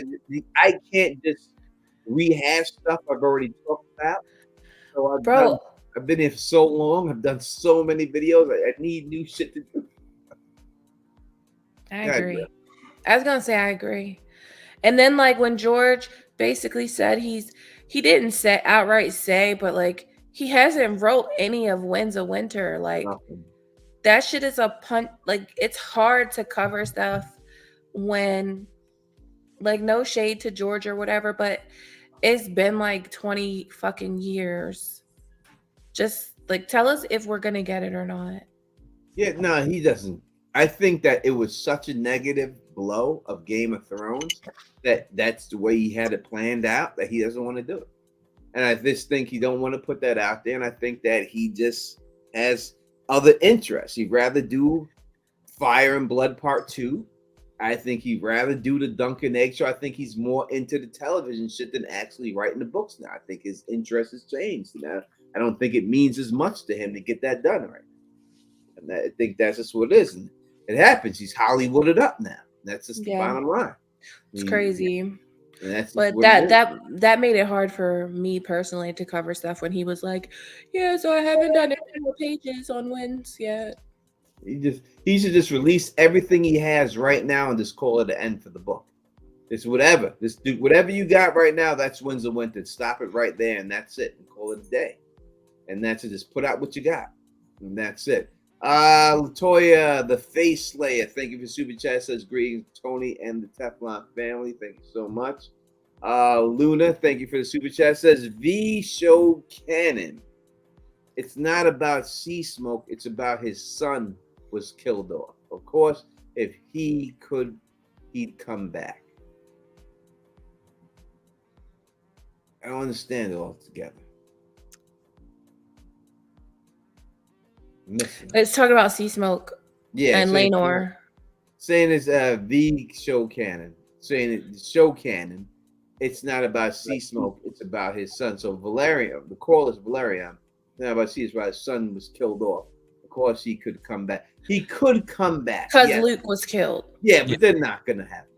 Speaker 1: I can't just rehash stuff I've already talked about. So I've been here for so long. I've done so many videos. I need new shit to do.
Speaker 2: I agree. I was gonna say I agree. And then like when George basically said he didn't outright say, but like he hasn't wrote any of Winds of Winter. Like that shit is a punt. Like it's hard to cover stuff when, like, no shade to George or whatever, but it's been like 20 fucking years. Just like tell us if we're gonna get it or not.
Speaker 1: Yeah, no, he doesn't. I think that it was such a negative blow of Game of Thrones that's the way he had it planned out that he doesn't want to do it. And I just think he don't want to put that out there. And I think that he just has other interests. He'd rather do Fire and Blood Part 2. I think he'd rather do the Duncan Egg show. I think he's more into the television shit than actually writing the books now. I think his interest has changed. Now, I don't think it means as much to him to get that done right now. And I think that's just what it is. And it happens. He's Hollywooded up now. That's just the bottom line.
Speaker 2: It's crazy.
Speaker 1: But
Speaker 2: that made it hard for me personally to cover stuff when he was like, yeah, so I haven't done any more pages on Winds yet.
Speaker 1: He should just release everything he has right now and just call it the end for the book. It's whatever. Just do whatever you got right now. That's Winds of Winter. Stop it right there, and that's it. And call it a day. And that's it. Just put out what you got, and that's it. Latoya, the Face Slayer. Thank you for super chat. Says greetings, Tony and the Teflon family. Thank you so much. Luna, thank you for the super chat. Says V Show Cannon. It's not about Sea Smoke. It's about his son was killed off. Of course, if he could, he'd come back. I don't understand it altogether.
Speaker 2: Let's talk about Sea Smoke.
Speaker 1: Yeah,
Speaker 2: and Rhaenys.
Speaker 1: Saying it's V show canon. Saying it show canon. it's not about Sea Smoke, it's about his son. So Valerian, the call is Valerian. It's not about Sea, it's about his son was killed off. Of course, he could come back. He could come back.
Speaker 2: Because
Speaker 1: yes.
Speaker 2: Luke was killed.
Speaker 1: Yeah, but they're not going to have him.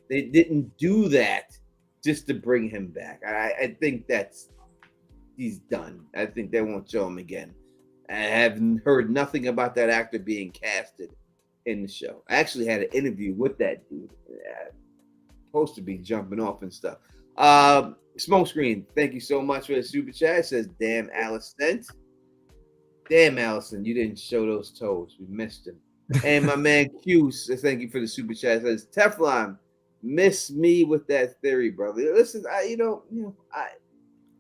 Speaker 1: They didn't do that just to bring him back. I think he's done. I think they won't show him again. I haven't heard nothing about that actor being casted in the show. I actually had an interview with that dude. Supposed to be jumping off and stuff. Smokescreen, thank you so much for the super chat. It says, damn, Alicent. Damn, Allison, you didn't show those toes. We missed him. And my man Q says, thank you for the super chat. It says, Teflon, miss me with that theory, brother. Listen,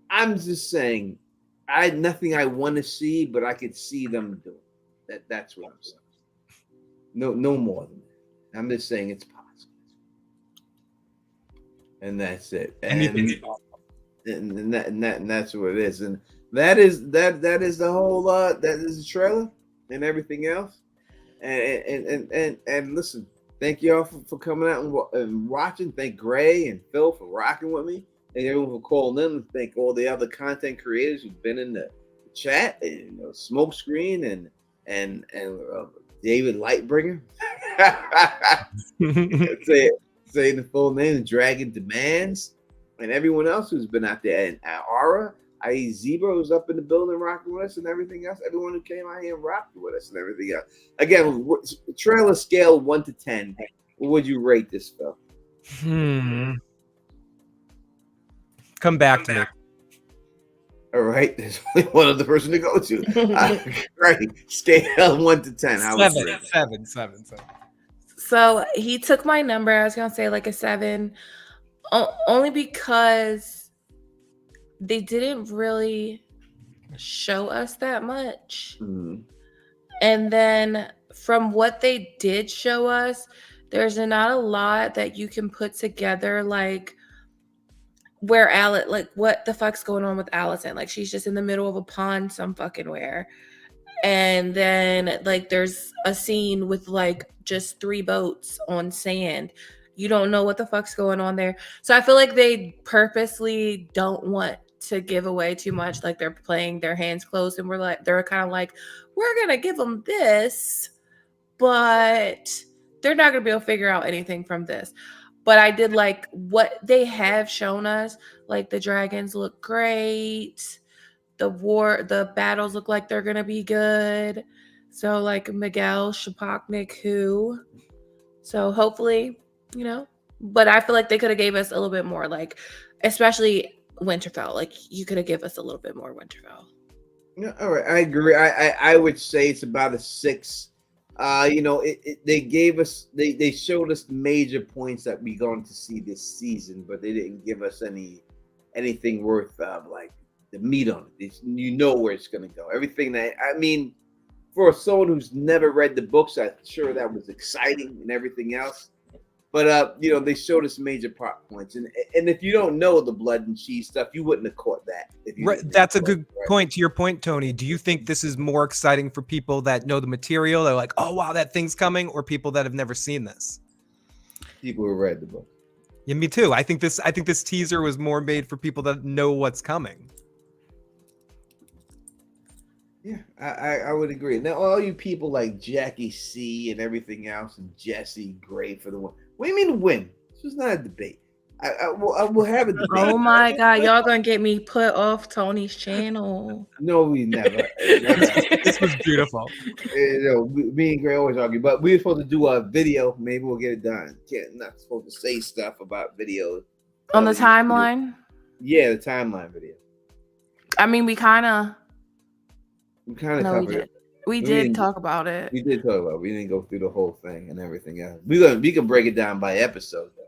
Speaker 1: I'm just saying, nothing I want to see, but I could see them do it. That's what I'm saying. No more than that. I'm just saying it's possible. And that's it. And that's what it is. And that is the whole that is the trailer and everything else. And listen, thank y'all for coming out and watching. Thank Gray and Phil for rocking with me. Thank everyone for calling in. Thank all the other content creators who've been in the chat, and Smokescreen and David Lightbringer. Say the full name, Dragon Demands, and everyone else who's been out there. And Aura, i.e. Zebra, was up in the building rocking with us and everything else. Everyone who came out here and rocked with us and everything else. Again, trailer scale 1 to 10. What would you rate this, Phil?
Speaker 3: Come back to me.
Speaker 1: All right, there's only one other person to go to. Right, scale 1 to 10. How would you rate it?
Speaker 3: 7.
Speaker 2: So he took my number. I was going to say like a 7. Only because they didn't really show us that much.
Speaker 1: Mm-hmm.
Speaker 2: And then from what they did show us, there's not a lot that you can put together, like where like what the fuck's going on with Alicent? Like she's just in the middle of a pond some fucking where. And then like there's a scene with like just 3 boats on sand. You don't know what the fuck's going on there. So I feel like they purposely don't want to give away too much. Like they're playing their hands closed, and they're kind of like, we're gonna give them this, but they're not gonna be able to figure out anything from this. But I did like what they have shown us. Like the dragons look great. The battles look like they're gonna be good. So like Miguel Shapoknik, who. So hopefully, but I feel like they could have gave us a little bit more, like especially Winterfell. Like you could have given us a little bit more Winterfell.
Speaker 1: Yeah, all right, I agree. I would say it's about a 6. They gave us, they showed us major points that we're going to see this season, but they didn't give us anything worth like the meat on it. Where it's going to go. Everything for someone who's never read the books, I'm sure that was exciting and everything else. But they showed us major plot points, and if you don't know the blood and cheese stuff, you wouldn't have caught that.
Speaker 3: Right, that's a good point. To your point, Tony, do you think this is more exciting for people that know the material? They're like, oh wow, that thing's coming, or people that have never seen this?
Speaker 1: People who read the book.
Speaker 3: Yeah, me too. I think this teaser was more made for people that know what's coming.
Speaker 1: Yeah, I would agree. Now, all you people like Jackie C and everything else, and Jesse Gray for the win. What do you mean win? This was not a debate. I will have a debate.
Speaker 2: Oh my God, y'all gonna get me put off Tony's channel.
Speaker 1: No, we never.
Speaker 3: This was beautiful.
Speaker 1: Me and Gray always argue, but we were supposed to do a video. Maybe we'll get it done. Not supposed to say stuff about videos.
Speaker 2: On the timeline?
Speaker 1: Yeah, the timeline video.
Speaker 2: I mean, we kind of
Speaker 1: covered it.
Speaker 2: We did talk about it.
Speaker 1: We did talk about it. We didn't go through the whole thing and everything else. We can break it down by episode though.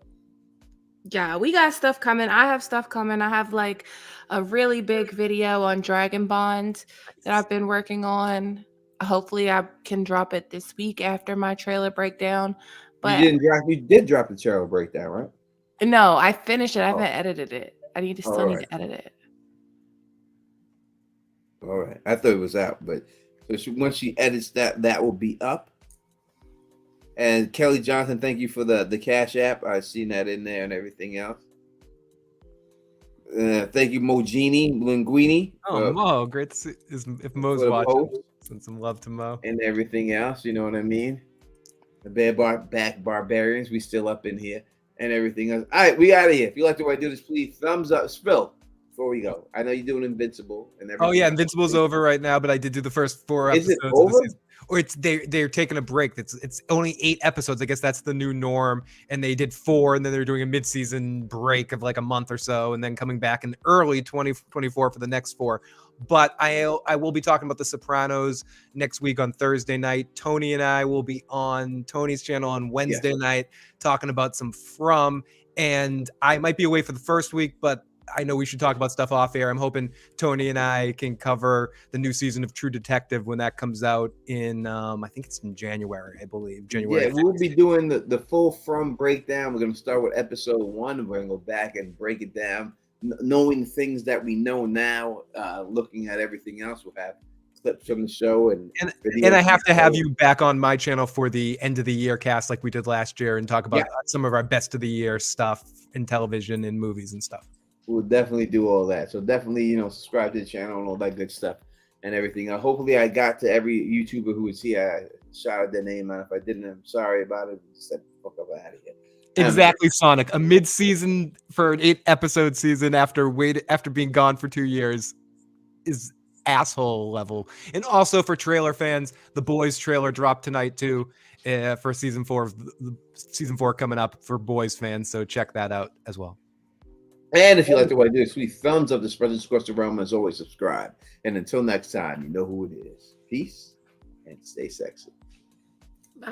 Speaker 2: Yeah, we got stuff coming. I have stuff coming. I have like a really big video on Dragon Bond that I've been working on. Hopefully I can drop it this week after my trailer breakdown. But
Speaker 1: you did drop the trailer breakdown, right?
Speaker 2: No, I finished it. I haven't edited it. I need to edit it.
Speaker 1: All right. I thought it was out, but once she edits that will be up. And Kelly Johnson, thank you for the Cash App. I've seen that in there and everything else. Thank you, Mogini Linguini.
Speaker 3: Oh, Mo, great to see. If Mo's
Speaker 1: for the
Speaker 3: watching,
Speaker 1: post.
Speaker 3: send some love to Mo.
Speaker 1: And everything else, you know what I mean? The back barbarians, we still up in here and everything else. All right, we out of here. If you like the way I do this, please thumbs up. Spill before we go. I know you're doing Invincible and everything.
Speaker 3: Oh yeah,
Speaker 1: else.
Speaker 3: Invincible's over right now, but I did do the first 4
Speaker 1: Is
Speaker 3: episodes
Speaker 1: it
Speaker 3: of
Speaker 1: over?
Speaker 3: the season. Or they're taking a break. It's only 8 episodes. I guess that's the new norm. And they did 4, and then they're doing a mid-season break of like a month or so, and then coming back in early 2024 for the next 4. But I will be talking about The Sopranos next week on Thursday night. Tony and I will be on Tony's channel on Wednesday night talking about some From. And I might be away for the first week, but I know we should talk about stuff off air. I'm hoping Tony and I can cover the new season of True Detective when that comes out in, I think it's in January, I believe. January.
Speaker 1: Yeah, we'll be doing the full From breakdown. We're going to start with episode 1, and we're going to go back and break it down, knowing things that we know now, looking at everything else. We'll have clips from the show and
Speaker 3: I have to have you back on my channel for the end of the year cast like we did last year and talk about some of our best of the year stuff in television and movies and stuff.
Speaker 1: We'll definitely do all that. So definitely, subscribe to the channel and all that good stuff and everything. Hopefully I got to every YouTuber who was here. I shouted their name out. If I didn't, I'm sorry about it. Just said, fuck up out of here.
Speaker 3: Exactly, Sonic. A mid-season for an 8-episode season after being gone for 2 years is asshole level. And also for trailer fans, The Boys trailer dropped tonight too for season 4 coming up for Boys fans. So check that out as well.
Speaker 1: And if you like the way I do it, sweet thumbs up, the spread across the realm. As always, subscribe. And until next time, you know who it is. Peace and stay sexy.
Speaker 2: Bye.